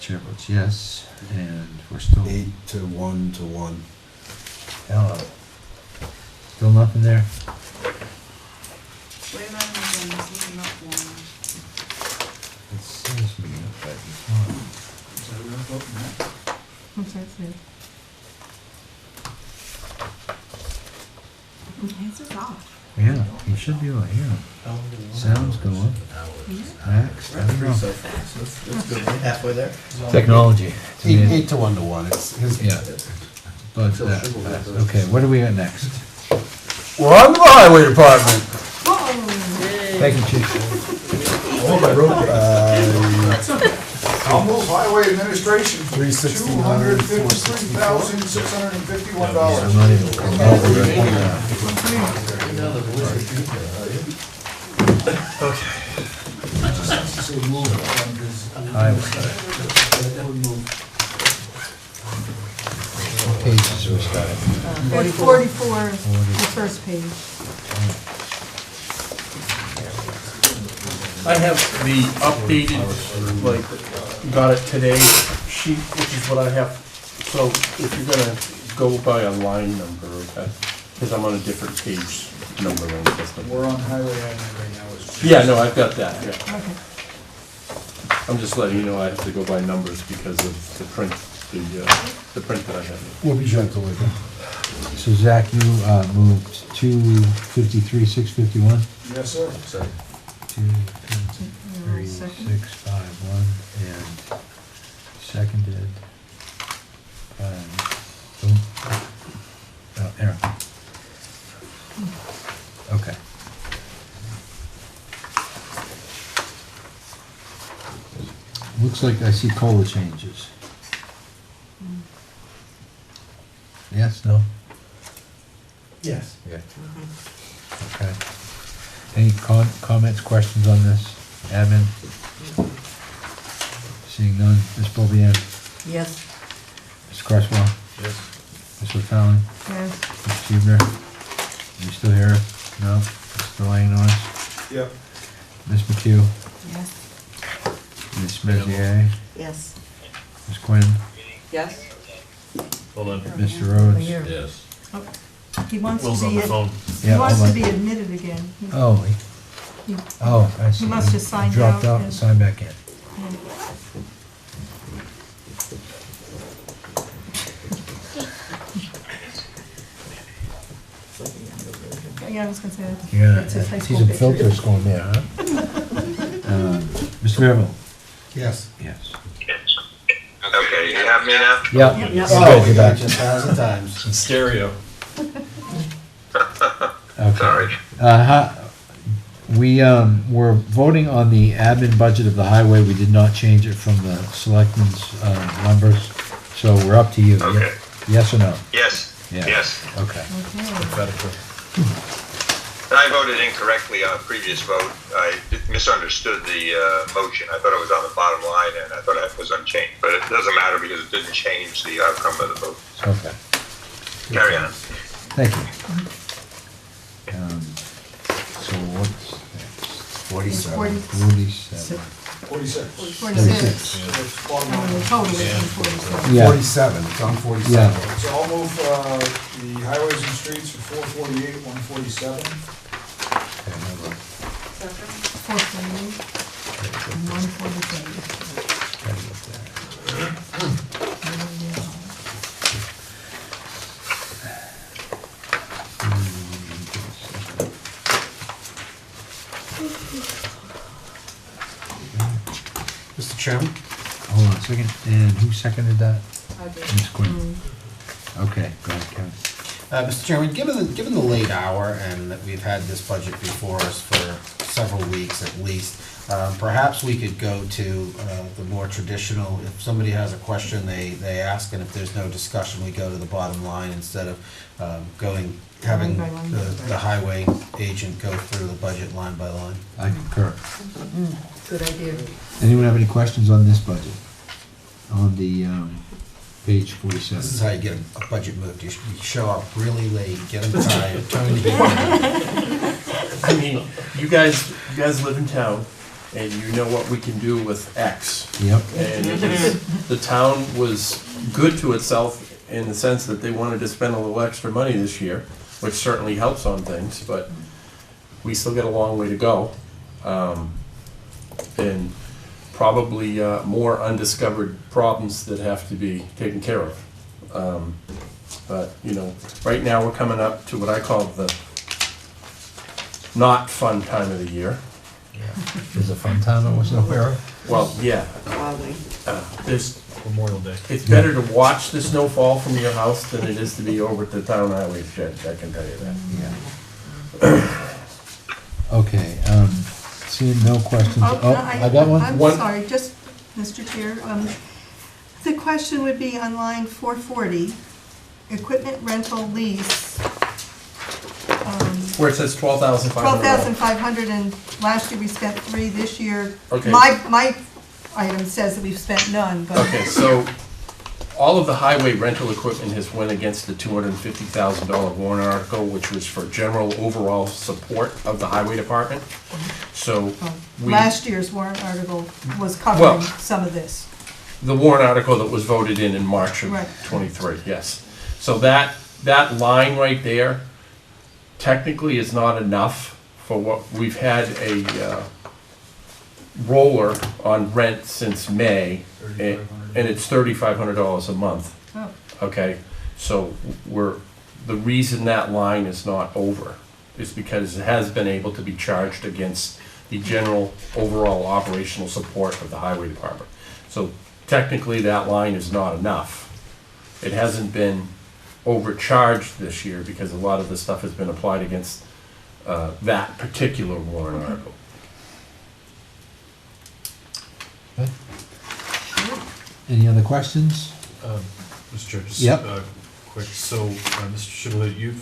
Chair votes yes, and we're still. 8 to 1 to 1. Hello. Still nothing there? Wait a minute, again, this is not one. It says me, but it's not. Is that what I'm voting at? What's that say? His is off. Yeah, you should be able to hear him. Sounds going. Max, I don't know. That's good, we're halfway there. Technology. It's amazing. 8 to 1 to 1. It's his. Yeah. But, okay, what do we got next? We're on to the highway department. Thank you, Chief. I'll move highway administration, $3,600, $253,651. I'm not even. Highway. What pages are we starting? It's 44, the first page. I have the updated, like, got it today sheet, which is what I have. So if you're gonna go by a line number, okay, because I'm on a different page numbering system. We're on highway admin right now. Yeah, no, I've got that, yeah. Okay. I'm just letting you know I have to go by numbers because of the print, the print that I have. We'll be gentle with you. So Zach, you moved 253,651? Yes, sir. 253,651, and seconded by, boom. Oh, Aaron. Okay. Looks like I see COLA changes. Yes, no? Yes. Yeah. Okay. Any comments, questions on this, admin? Seeing none, Ms. Bulbian, Yes. Ms. Cresswell, Yes. Mr. Fallon, Yes. Ms. Huebner, you still here? No? Mr. Langnorn, Yep. Ms. McHugh, Yes. Ms. Mezier, Yes. Ms. Quinn, Yes? Hold on. Mr. Rhodes. Here. Yes. He wants Will's to on be, the phone. he Yeah, wants hold to on. be admitted again. Oh, He- I see. He must have signed Dropped out out and and- signed back in. Yeah, I was gonna say that. Yeah, That's his high see school some picture. filters going there, huh? Mr. Merrill? Yes. Yes. Okay, you have me now? Yeah. Yep. You're Oh, good, we you're got back. it 1,000 times. In stereo. Okay. Sorry. We're voting on the admin budget of the highway. We did not change it from the selectmen's numbers, so we're up to you. Okay. Yes or no? Yes, Yeah. yes. Okay. I voted incorrectly on a previous vote. I misunderstood the motion. I thought it was on the bottom line, and I thought it was unchanged. But it doesn't matter because it didn't change the outcome of the vote. Okay. Carry on. Thank you. So what's next? 47. 47. 46. 46. So it's bottom Oh, the line. total is 147. Yeah. 47, it's on 47. Yeah. So I'll move the highways and streets for 448, 147. Okay, hold on. 448 and 147. Gotta get there. Chairman? Hold on a second, and who seconded that? I did. Ms. Quinn? Okay, go ahead, Kevin. Mr. Chairman, given the late hour and that we've had this budget before us for several weeks at least, perhaps we could go to the more traditional, if somebody has a question, they ask, and if there's no discussion, we go to the bottom line instead of having Line by line. the highway agent go through the budget line by line. I concur. Good idea. Anyone have any questions on this budget? On the page 47? This is how you get a budget moved. You show up really late, get them tired, turn the beginning. I mean, you guys live in town, and you know what we can do with X. Yep. And the town was good to itself in the sense that they wanted to spend a little extra money this year, which certainly helps on things, but we still got a long way to go. And probably more undiscovered problems that have to be taken care of. But, you know, right now we're coming up to what I call the not fun time of the year. There's a fun time I wasn't aware of. Well, yeah, Wally. there's, Memorial Day. it's better to watch the snow fall from your house than it is to be over at the town highway shed, I can tell you that. Okay, seeing no questions. Oh, Oh, no, I got one? I'm One- sorry, just, Mr. Chair, the question would be on line 440, equipment rental lease. Where it says $12,500. 12,500, and last year we spent 3, this year. Okay. My item says that we've spent none, but. Okay, so all of the highway rental equipment has went against the $250,000 warrant article, which was for general overall support of the highway department. So we, Last year's warrant article was Well- covering some of this. the warrant article that was voted in March of Right. '23, yes. So that line right there technically is not enough for what, we've had a roller on rent since May, and it's $3,500 a month. Oh. Okay, so the reason that line is not over is because it has been able to be charged against the general overall operational support of the highway department. So technically, that line is not enough. It hasn't been overcharged this year because a lot of the stuff has been applied against that particular warrant article. Any other questions? Mr. Chair, just Yep. quick, so, Mr. Chevalier,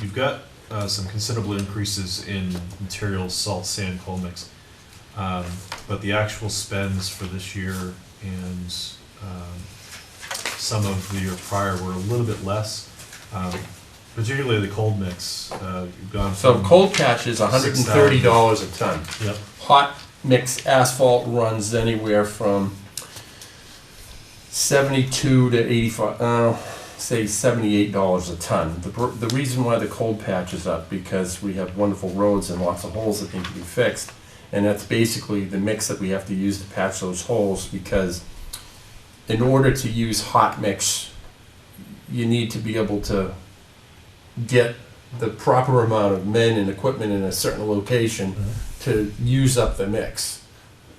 you've got some considerable increases in materials, salt, sand, coal mix. But the actual spends for this year and some of the year prior were a little bit less, particularly the cold mix. You've gone So from cold patch is $130 a ton. Yep. Hot mix asphalt runs anywhere from 72 to 85, say $78 a ton. The reason why the cold patch is up, because we have wonderful roads and lots of holes that need to be fixed. And that's basically the mix that we have to use to patch those holes, because in order to use hot mix, you need to be able to get the proper amount of men and equipment in a certain location to use up the mix.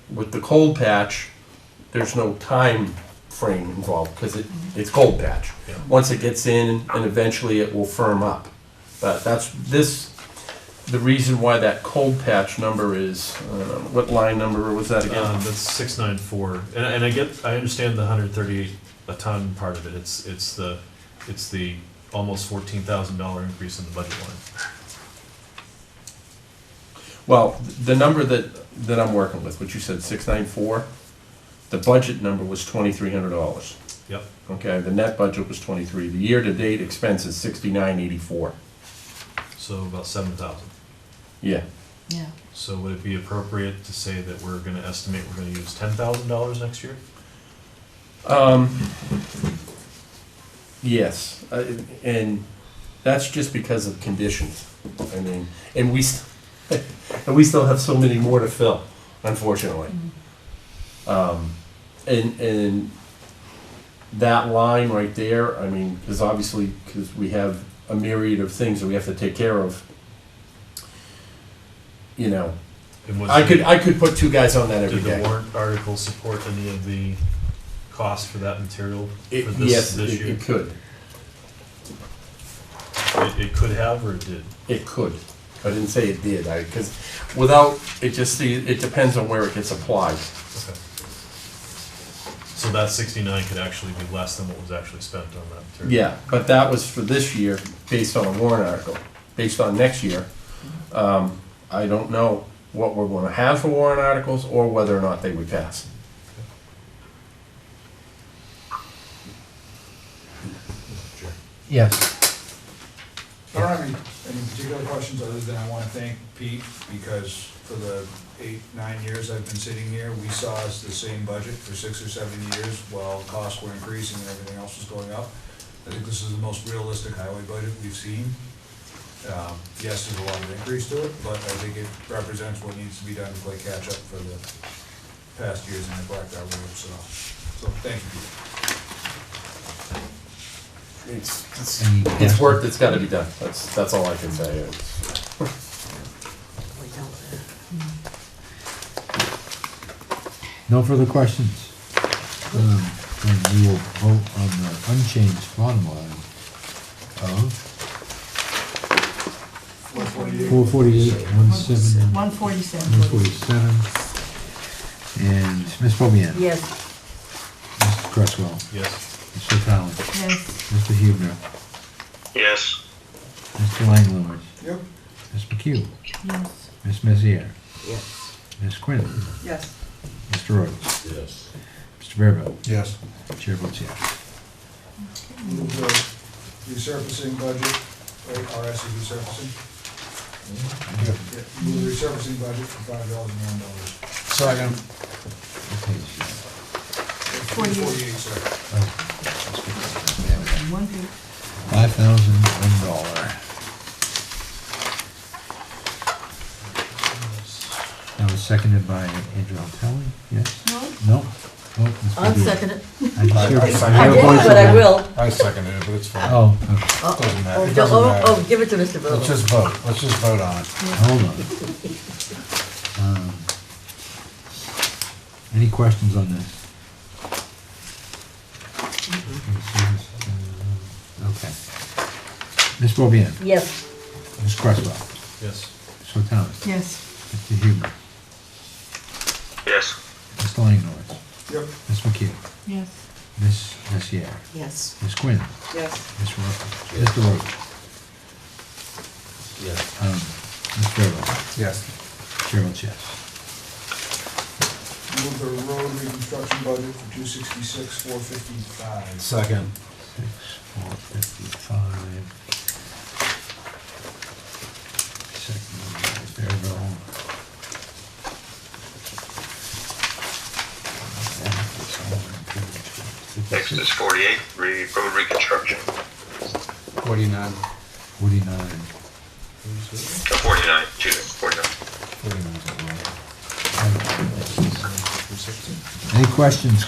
With the cold patch, there's no time frame involved because it's cold patch. Yeah. Once it gets in, and eventually it will firm up. But the reason why that cold patch number is, what line number was that again? That's 694, and I understand the 138 a ton part of it. It's the almost $14,000 increase in the budget line. Well, the number that I'm working with, which you said 694, the budget number was $2,300. Yep. Okay, the net budget was 23. The year-to-date expense is 6984. So about 7,000. Yeah. Yeah. So would it be appropriate to say that we're gonna estimate we're gonna use $10,000 next year? Yes, and that's just because of conditions. I mean, and we still have so many more to fill, unfortunately. And that line right there, I mean, because we have a myriad of things that we have to take care of. You know, And was I could put two guys on that every Did the day. warrant article support any of the cost for that material for It- this, Yes, this year? it could. It could have, or it did? It could. I didn't say it did, because without, it depends on where it gets applied. Okay. So that 69 could actually be less than what was actually spent on that material? Yeah, but that was for this year, based on a warrant article. Based on next year, I don't know what we're gonna have for warrant articles, or whether or not they would pass. Yes. I don't have any particular questions, other than I wanna thank Pete, because for the 8, 9 years I've been sitting here, we saw the same budget for 6 or 7 years, while costs were increasing and everything else was going up. I think this is the most realistic highway budget we've seen. Yes, there's a lot of increase to it, but I think it represents what needs to be done to play catch-up for the past years and neglect our roads, so thank you, Pete. It's work that's gotta be done, that's all I can say. No further questions? And we will vote on the unchanged bottom line of 448, 17, 147. 147. And Ms. Bobian? Yes. Mr. Cresswell? Yes. Mr. Talent? Yes. Mr. Huebner? Yes. Mr. Langlois? Yep. Ms. McHugh? Yes. Ms. Messier? Yes. Ms. Quinn? Yes. Mr. Rhodes? Yes. Mr. Bearville? Yes. Chair votes yes. Move the resurfacing budget, right, RS is resurfacing? Yeah, move the resurfacing budget for $5,001. Second. Okay. 48, sir. One page. $5,001. That was seconded by Andrew Kelly, yes? No? No? Oh, Ms. I'll Padilla. second it. I just heard- I I second heard a didn't, voice but I over will. I seconded it, but it's fine. Oh, okay. Doesn't matter. Oh, It doesn't matter. oh, give it to Mr. Let's Bill. just vote. Let's just vote on it. Hold on. Any questions on this? Okay. Ms. Bobian? Yes. Ms. Cresswell? Yes. Mr. Thomas? Yes. Mr. Huber? Yes. Mr. Langlois? Yep. Ms. McHugh? Yes. Ms. Messier? Yes. Ms. Quinn? Yes. Ms. Rhodes? Mr. Rhodes? Yes. Ms. Bearville? Yes. Chair votes yes. Move the road reconstruction budget for 266,455. Second. 6,455. Second by Bearville. Next is 48, road reconstruction. 49. 49. 49, excuse me, 49. 49. Any questions?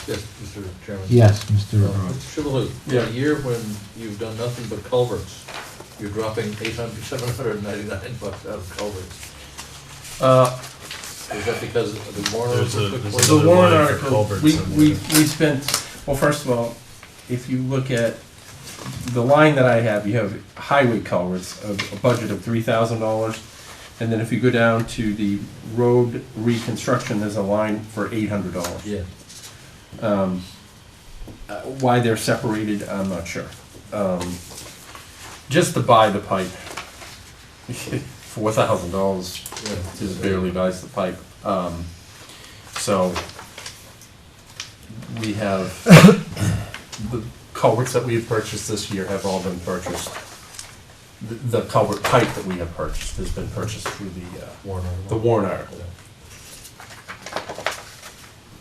Yes, Mr. Chairman. Yes, Mr. Rhodes. Mr. Chibbaloo, in a year when you've done nothing but culverts, you're dropping $799 out of culverts. Is that because of the warrant There's a- article? there's The another warrant line for article, culverts we in there. we spent, well, first of all, if you look at the line that I have, you have highway culverts, a budget of $3,000. And then if you go down to the road reconstruction, there's a line for $800. Yeah. Why they're separated, I'm not sure. Just to buy the pipe, $4,000 just barely buys the pipe. So we have, the culverts that we have purchased this year have all been purchased. The culvert pipe that we have purchased has been purchased through the warrant article.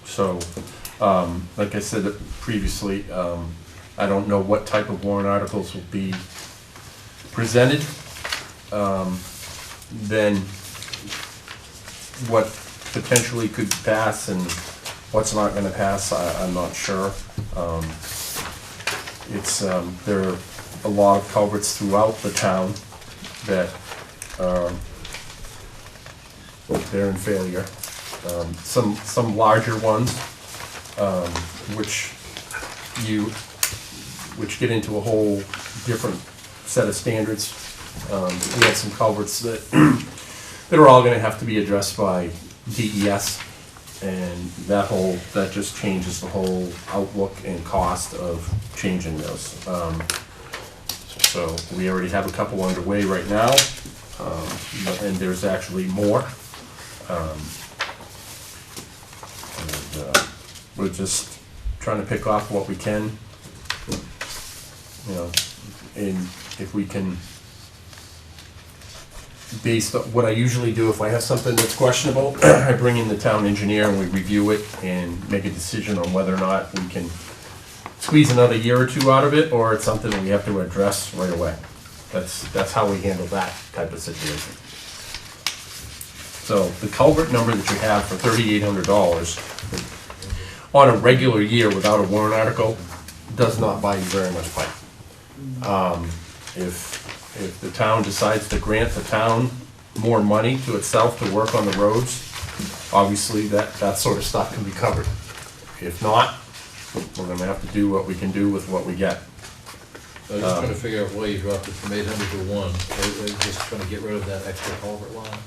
So, like I said previously, I don't know what type of warrant articles will be presented. Then what potentially could pass and what's not gonna pass, I'm not sure. There are a lot of culverts throughout the town that they're in failure. Some larger ones, which get into a whole different set of standards. We had some culverts that that are all gonna have to be addressed by DES, and that just changes the whole outlook and cost of changing those. So we already have a couple underway right now, and there's actually more. We're just trying to pick off what we can, you know, and if we can, based on what I usually do, if I have something that's questionable, I bring in the town engineer and we review it and make a decision on whether or not we can squeeze another year or two out of it, or it's something that we have to address right away. That's how we handle that type of situation. So the culvert number that you have for $3,800 on a regular year without a warrant article does not buy you very much pipe. If the town decides to grant the town more money to itself to work on the roads, obviously that sort of stuff can be covered. If not, we're gonna have to do what we can do with what we get. I was just trying to figure out why you dropped it from 800 to 1. I was just trying to get rid of that extra culvert line.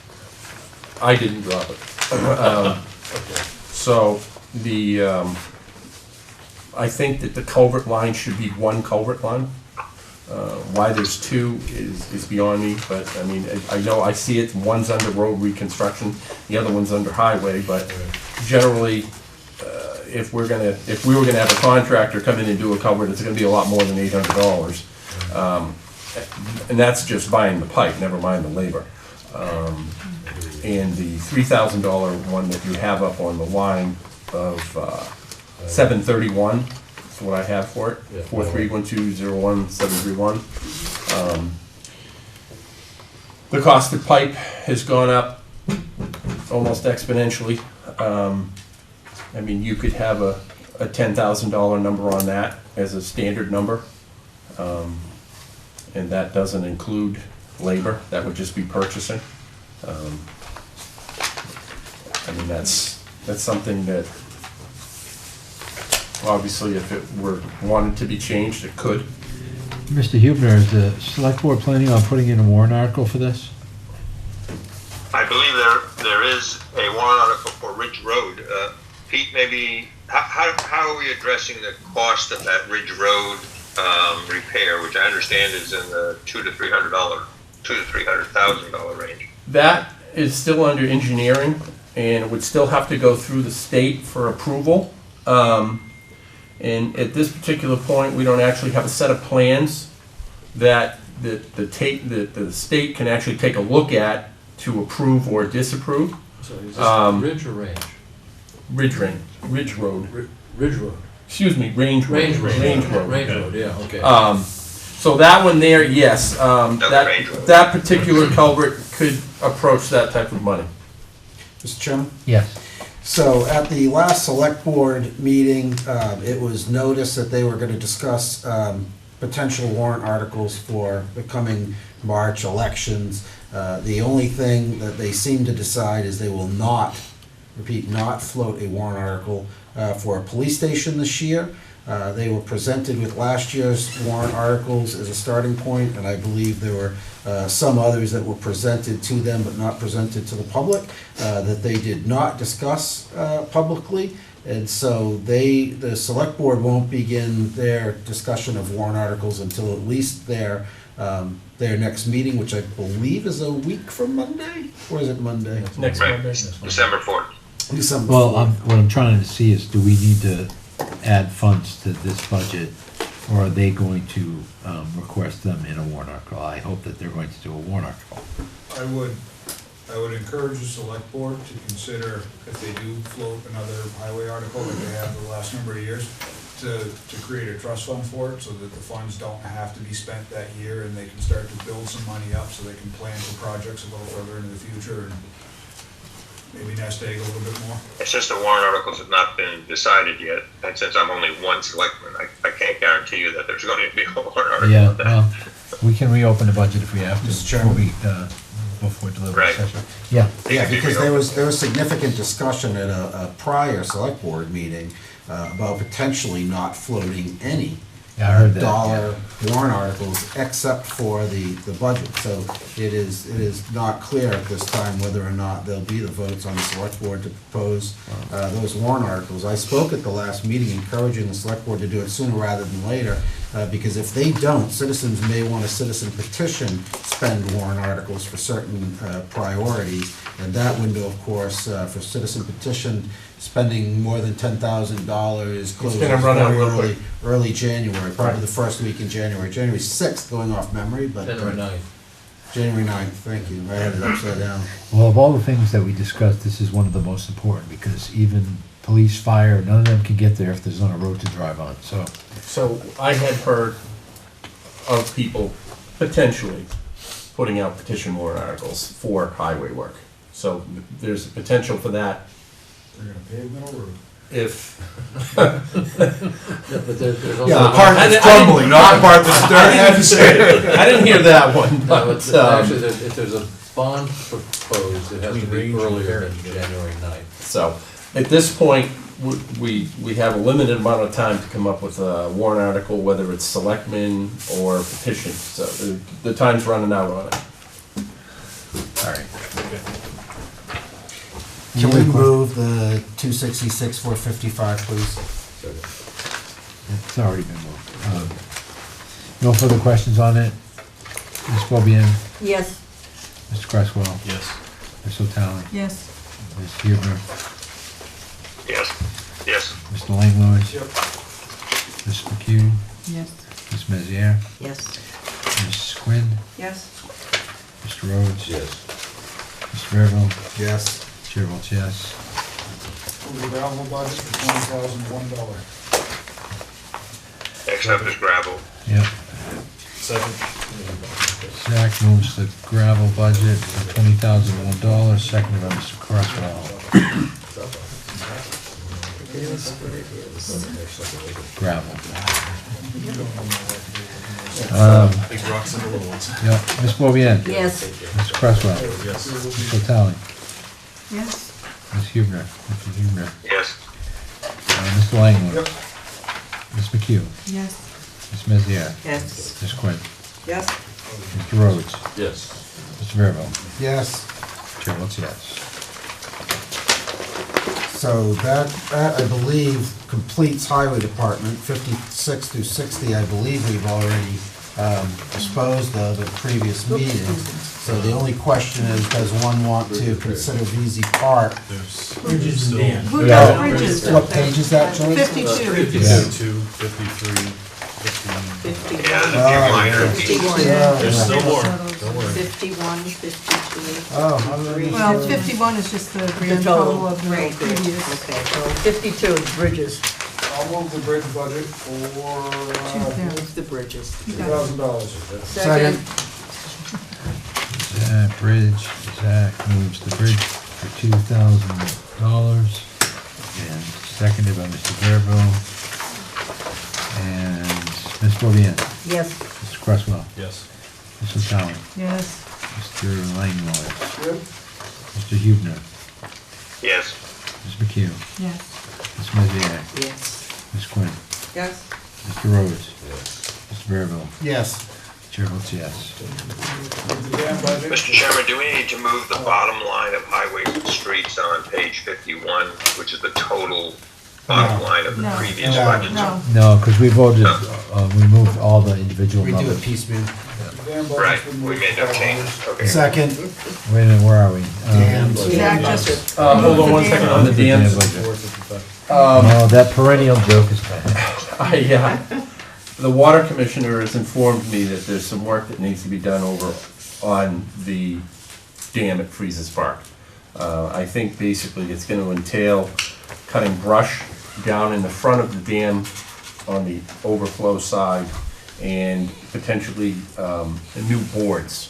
I didn't drop it. Okay. So I think that the culvert line should be one culvert line. Why there's two is beyond me, but I mean, I know, I see it, one's under road reconstruction, the other one's under highway, but generally, if we were gonna have a contractor come in and do a culvert, it's gonna be a lot more than $800. And that's just buying the pipe, never mind the labor. And the $3,000 one that you have up on the line of 731, that's what I have for it, 431201-731. The cost of pipe has gone up almost exponentially. I mean, you could have a $10,000 number on that as a standard number. And that doesn't include labor, that would just be purchasing. I mean, that's something that, obviously, if it were wanted to be changed, it could. Mr. Hubner, is the select board planning on putting in a warrant article for this? I believe there is a warrant article for Ridge Road. Pete, maybe, how are we addressing the cost of that Ridge Road repair, which I understand is in the $200,000 to $300,000 range? That is still under engineering, and it would still have to go through the state for approval. And at this particular point, we don't actually have a set of plans that the state can actually take a look at to approve or disapprove. So is this Ridge or Range? Ridge Road. Ridge Road. Excuse me, Range Road. Range Road. Range Road. Range Road, yeah, okay. So that one there, yes, that particular culvert could approach that type of money. Mr. Chairman? Yes. So at the last select board meeting, it was noticed that they were going to discuss potential warrant articles for the coming March elections. The only thing that they seem to decide is they will not float a warrant article for a police station this year. They were presented with last year's warrant articles as a starting point, and I believe there were some others that were presented to them but not presented to the public that they did not discuss publicly. And so the select board won't begin their discussion of warrant articles until at least their next meeting, which I believe is a week from Monday, or is it Monday? Next Right. Monday. December 4th. December Well, 4th. what I'm trying to see is, do we need to add funds to this budget, or are they going to request them in a warrant article? I hope that they're going to do a warrant article. I would encourage the select board to consider, if they do float another highway article like they have the last number of years, to create a trust fund for it, so that the funds don't have to be spent that year, and they can start to build some money up, so they can plan for projects a little further into the future, and maybe nest egg a little bit more. It's just the warrant articles have not been decided yet, and since I'm only one selectman, I can't guarantee you that there's going to be a warrant article Yeah, on that. well, we can reopen the budget if we have to. Mr. Chairman? before deliberative Right. session. Yeah, Yeah, because there was significant discussion at a prior select board meeting about potentially not floating any Yeah, I heard that, dollar warrant articles except for the budget. So it is not clear at this time whether or not there'll be the votes on the select board to propose those warrant articles. I spoke at the last meeting encouraging the select board to do it sooner rather than later, because if they don't, citizens may want a citizen petition spend warrant articles for certain priorities. And that window, of course, for citizen petition, spending more than $10,000 closes gonna run out real very quick. early January, probably the first week in January. January 6th, going off memory, but. January 9th. January 9th, thank you. I had it upside down. well, of all the things that we discussed, this is one of the most important, because even police, fire, none of them can get there if there's not a road to drive on, so. So I had heard of people potentially putting out petition warrant articles for highway work. So there's a potential for that They're gonna pave Middle Road. if. Yeah, but there's also. Yeah, the part I that's didn't- crumbling, not the part that's dirt. I didn't hear that one, No, but, but actually, if there's a bond proposed, it has to be earlier than January 9th. so, at this point, we have a limited amount of time to come up with a warrant article, whether it's selectmen or petition, so the time's running out on it. All right. Can we move the 266, 455, please? It's already been moved. No further questions on it? Ms. Bobian, Yes, Mr. Cresswell, Yes. Ms. O'Talley, Yes. Ms. Huebner, Yes, yes. Mr. Langlois, Yep. Ms. McHugh, Yes. Ms. Meziere, Yes. Ms. Quinn, Yes, Mr. Rhodes, Yes. Mr. Fairville, Yes. Chair votes yes. Move the gravel budget for $20,001. Except as gravel. Yep. Second. Zach moves the gravel budget for $20,001, seconded by Mr. Cresswell. Gravel. Big rocks and little ones. Yeah, Ms. Bobian. yes, Mr. Cresswell. Yes. Ms. O'Talley. Yes. Ms. Huebner. Mr. Huebner. Yes, Mr. Langlois. Yep. Ms. McHugh. Yes. Ms. Meziere. Yes. Ms. Quinn. yes, Mr. Rhodes. Yes. Mr. Fairville. Yes. Chair votes yes. So that, I believe, completes Highway Department, 56 through 60, I believe we've already disposed of at previous meetings. So the only question is, does one want to consider VZ Park? There's. Bridges and dams. Who Yeah. does bridges? What page is that, Joyce? 52. 52, 53, 51. yeah, there's a few minor. 51. There's still more, don't worry. 51, 52. Oh, how many? Well, 51 is just the grand total of the Right, good. previous. Okay. 52 is bridges. I'll move the bridge budget for Move the bridges. $2,000. Second, Zach, bridge, Zach moves the bridge for $2,000, and seconded by Mr. Fairville. And Ms. Bobian. yes, Mr. Cresswell. Yes. Ms. O'Talley. Yes. Mr. Langlois. Yep. Mr. Huebner. Yes, Ms. McHugh. Yes. Ms. Meziere. Yes. Ms. Quinn. yes, Mr. Rhodes. Mr. Fairville. Yes. Chair votes yes. Move the dam budget. Mr. Chairman, do we need to move the bottom line of highways and streets on page 51, which is the total bottom No. line of the No. previous No. budget? No. No, because we voted, we moved all the individual We do it numbers. piecemeal. The dam budget's Right, been we moved made to no $500. changes, okay. Second. Wait a minute, where are we? Dams. Zach just. Hold on one second on the dams. No, that perennial joke is bad. The water commissioner has informed me that there's some work that needs to be done over on the dam at Freeze's Park. I think basically it's gonna entail cutting brush down in the front of the dam on the overflow side and potentially new boards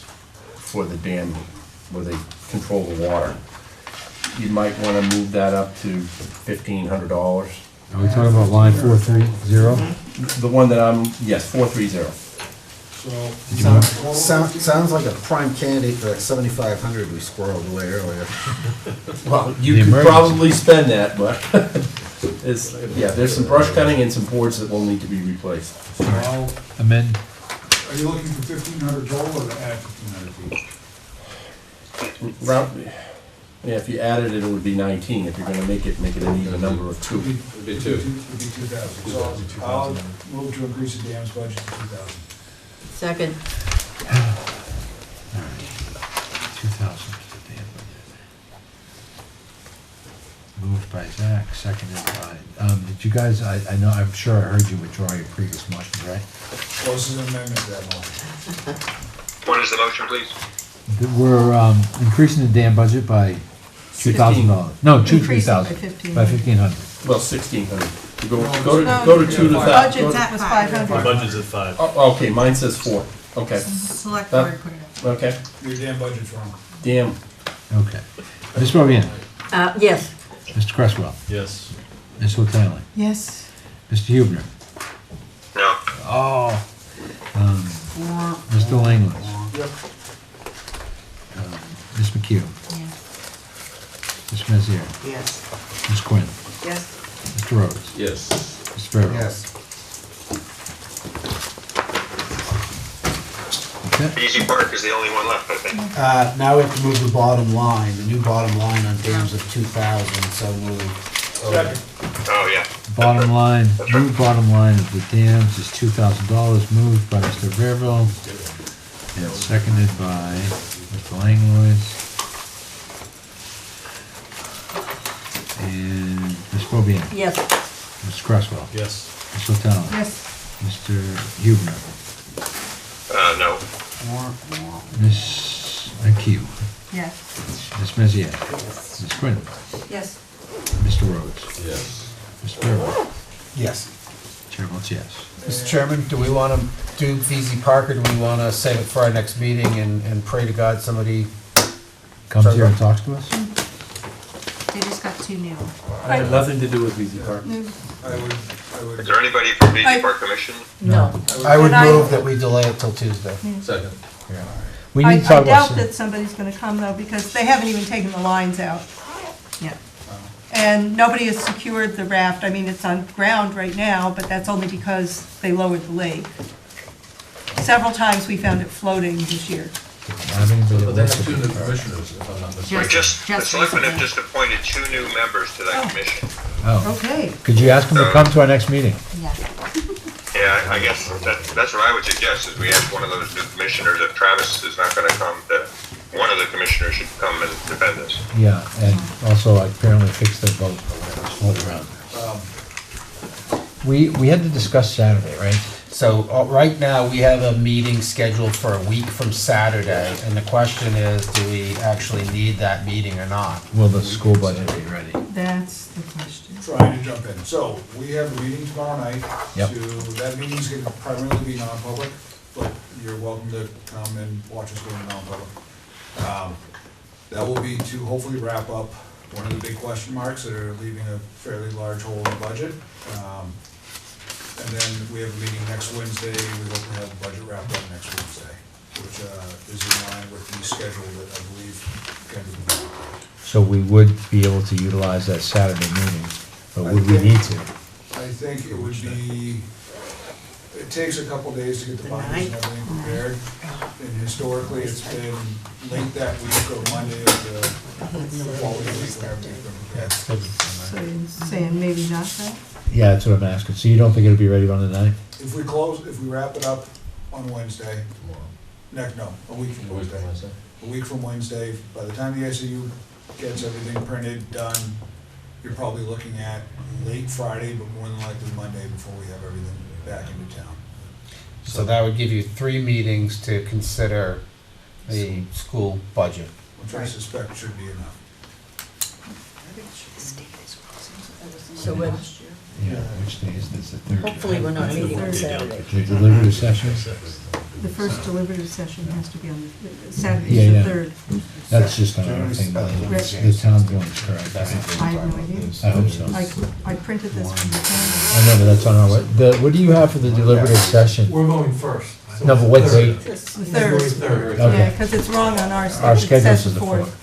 for the dam where they control the water. You might wanna move that up to $1,500. Are we talking about line 430? The one that I'm, yes, 430. So. Sounds like a prime candidate for that 7,500 we squirreled away earlier. Well, you The could emergency. probably spend that, but it's, yeah, there's some brush cutting and some boards that will need to be replaced. So I'll, Amend, are you looking for 1,500 total or to add 1,500 feet? Round, yeah, if you added it, it would be 19. If you're gonna make it an even number of two. It'd be 2,000. So I'll move to increase the dam's budget to 2,000. Second. 2,000. Moved by Zach, seconded by, did you guys, I know, I'm sure I heard you withdraw your previous motion, right? Well, this is an amendment to that motion. What is the motion, please? We're increasing the dam budget by $2,000. No, Increase it by 2,000, by 1,500. Well, 1,600. You go to two to The that. budget's at was 500. My budget's at 5. Oh, okay, mine says 4. Okay, Select That- board put it up. okay. Your damn budget's wrong. Damn. Okay. Ms. Robian, Yes. Mr. Cresswell, Yes. Ms. Hotelli, Yes. Mr. Hubner. No. Oh. Mr. Langland. Yep. Ms. McHugh, Yes. Ms. Mezier, Yes. Ms. Quinn, Yes. Mr. Rhodes, Yes. Mr. Farrell. Yes. Okay. Easy Park is the only one left, I think. Now we have to move the bottom line, the new bottom line on dams of 2,000, so moved. Second. Oh, yeah. Bottom line, new bottom line of the dams is $2,000, moved by Mr. Verville, and seconded by Mr. Langlois. And Ms. Bobian, Yes. Mr. Cresswell, Yes. Ms. Hotel, Yes. Mr. Hubner, No. Ms. McHugh, Yes. Ms. Mezier, Ms. Quinn, Yes. Mr. Rhodes, Yes. Mr. Verville. Yes. Chair votes yes. Mr. Chairman, do we want to do VZ Park, or do we want to save it for our next meeting and pray to God somebody? Comes here and talks to us? They just got two new. I had nothing to do with VZ Park. Is there anybody from BG Park Commission? No. I would And I- move that we delay it till Tuesday. Second. We I need to talk about doubt some. that somebody's gonna come though, because they haven't even taken the lines out. Yeah. And nobody has secured the raft. I mean, it's on ground right now, but that's only because they lowered the lake. Several times we found it floating this year. Have anybody But they else have two look new at the- commissioners, if I'm not We mistaken. the selectmen have recently. just appointed 2 new members to that commission. Oh, Okay. could you ask them to come to our next meeting? Yeah. Yeah, I guess that's what I would suggest, is we ask one of those new commissioners, if Travis is not gonna come, that one of the commissioners should come and defend us. Yeah, and also apparently fix their boat or whatever, float around. We had to discuss Saturday, right? So, right now, we have a meeting scheduled for a week from Saturday, and the question is, do we actually need that meeting or not? Will the school budget be ready? That's the question. Trying to jump in. So, we have a meeting tomorrow night. Yep. That meeting's gonna primarily be non-public, but you're welcome to come and watch us go to non-public. That will be to hopefully wrap up one of the big question marks that are leaving a fairly large hole in the budget. And then we have a meeting next Wednesday. We hope to have the budget wrapped up next Wednesday, which is in line with the schedule that I believe can be developed. So we would be able to utilize that Saturday meeting, but would we need to? I think it would be, it takes a couple days to get the binders and everything prepared. And historically, it's been late that week or Monday of the following week when everything's been prepared. So you're saying maybe not then? Yeah, that's what I'm asking. So you don't think it'll be ready on the 9th? If we wrap it up on Wednesday, a week from Wednesday. A week from Wednesday, by the time the SAU gets everything printed, done, you're probably looking at late Friday, but more than likely Monday before we have everything back into town. So that would give you 3 meetings to consider the school budget. Which I suspect should be enough. So when, Yeah, which day is this, the 3rd? hopefully we're not meeting on Saturday. The deliberative session? The first deliberative session has to be on the Saturday, Yeah, the yeah. third. That's just another thing, the town doing is correct. I have no idea. I hope so. I printed this from the town. I know, but that's on our, what do you have for the deliberative session? We're going first. So No, but what date? The February third. 3rd. Okay. Yeah, because it's wrong on our Our schedule. It schedule says is the the 4th.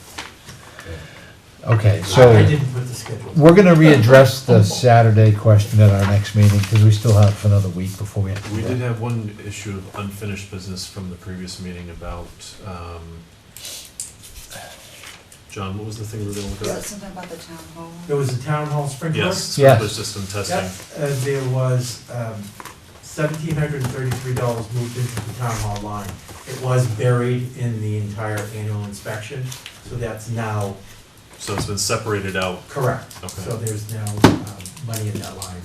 Okay, I so didn't put the schedule. we're gonna readdress the Saturday question at our next meeting, because we still have another week before we have to We do did that. have one issue of unfinished business from the previous meeting about, John, what was the thing we were gonna look at? Something about the town hall. There was a town hall sprinkler. Yes, Yes. sprinkler system testing. Yep, there was $1,733 moved into the town hall line. It was buried in the entire annual inspection, so that's now So it's been separated out. correct. Okay. So there's now money in that line.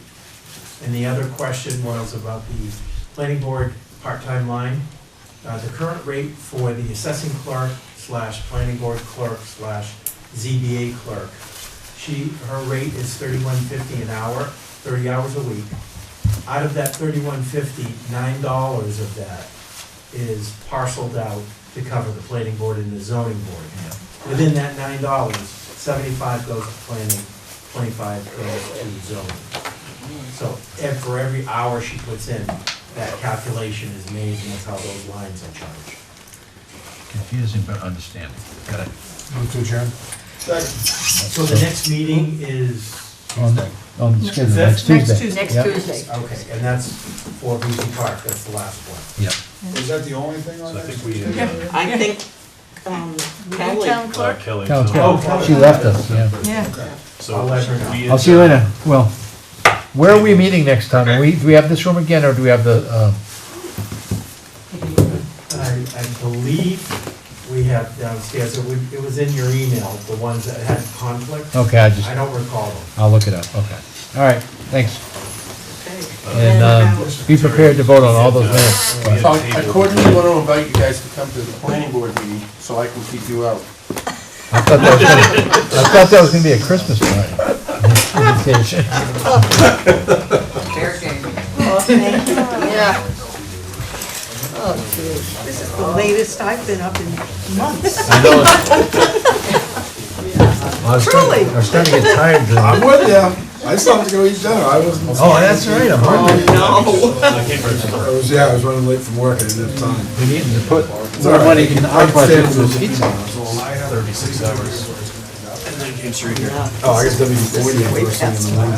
And the other question was about the planning board part-time line. The current rate for the assessing clerk / planning board clerk / ZBA clerk, her rate is $31.50 an hour, 30 hours a week. Out of that $31.50, $9 of that is parceled out to cover the planning board and the zoning board. Within that $9, 75 goes to planning, 25 goes to zoning. So for every hour she puts in, that calculation is made, and that's how those lines are charged. Confusing but understanding. Got it. Move to adjourn. So the next meeting is, On the schedule, Next next Tuesday. Tuesday. Next Yep. Tuesday. okay, and that's for Beasley Park, that's the last one. Yep. Was that the only thing on So I that? think we, I think Kelly, Town clerk? Kelly. Town Oh, clerk. She left us, yeah. Yeah. So I'll let her know. we I'll see you had, later. Well, where are we meeting next time? Do we have this room again, or do we have the, I believe we have downstairs, it was in your email, the ones that had conflict. okay, I don't recall them. I'll look it up, okay. All right, thanks. okay. And be prepared to vote on all those minutes. So I cordially want to invite you guys to come to the planning board meeting, so I can keep you out. I thought that was gonna be a Christmas party. Invitation. Fair game. Yeah. This is the latest I've been up in months. I know. I was starting to get tired. I'm with you. I still have to go eat dinner. I wasn't. Oh, that's right, I'm hungry. I was running late from work. I didn't have time. We need to put more money in our budget for this pizza. 36 hours. Oh, I guess WD-40 first thing in the morning.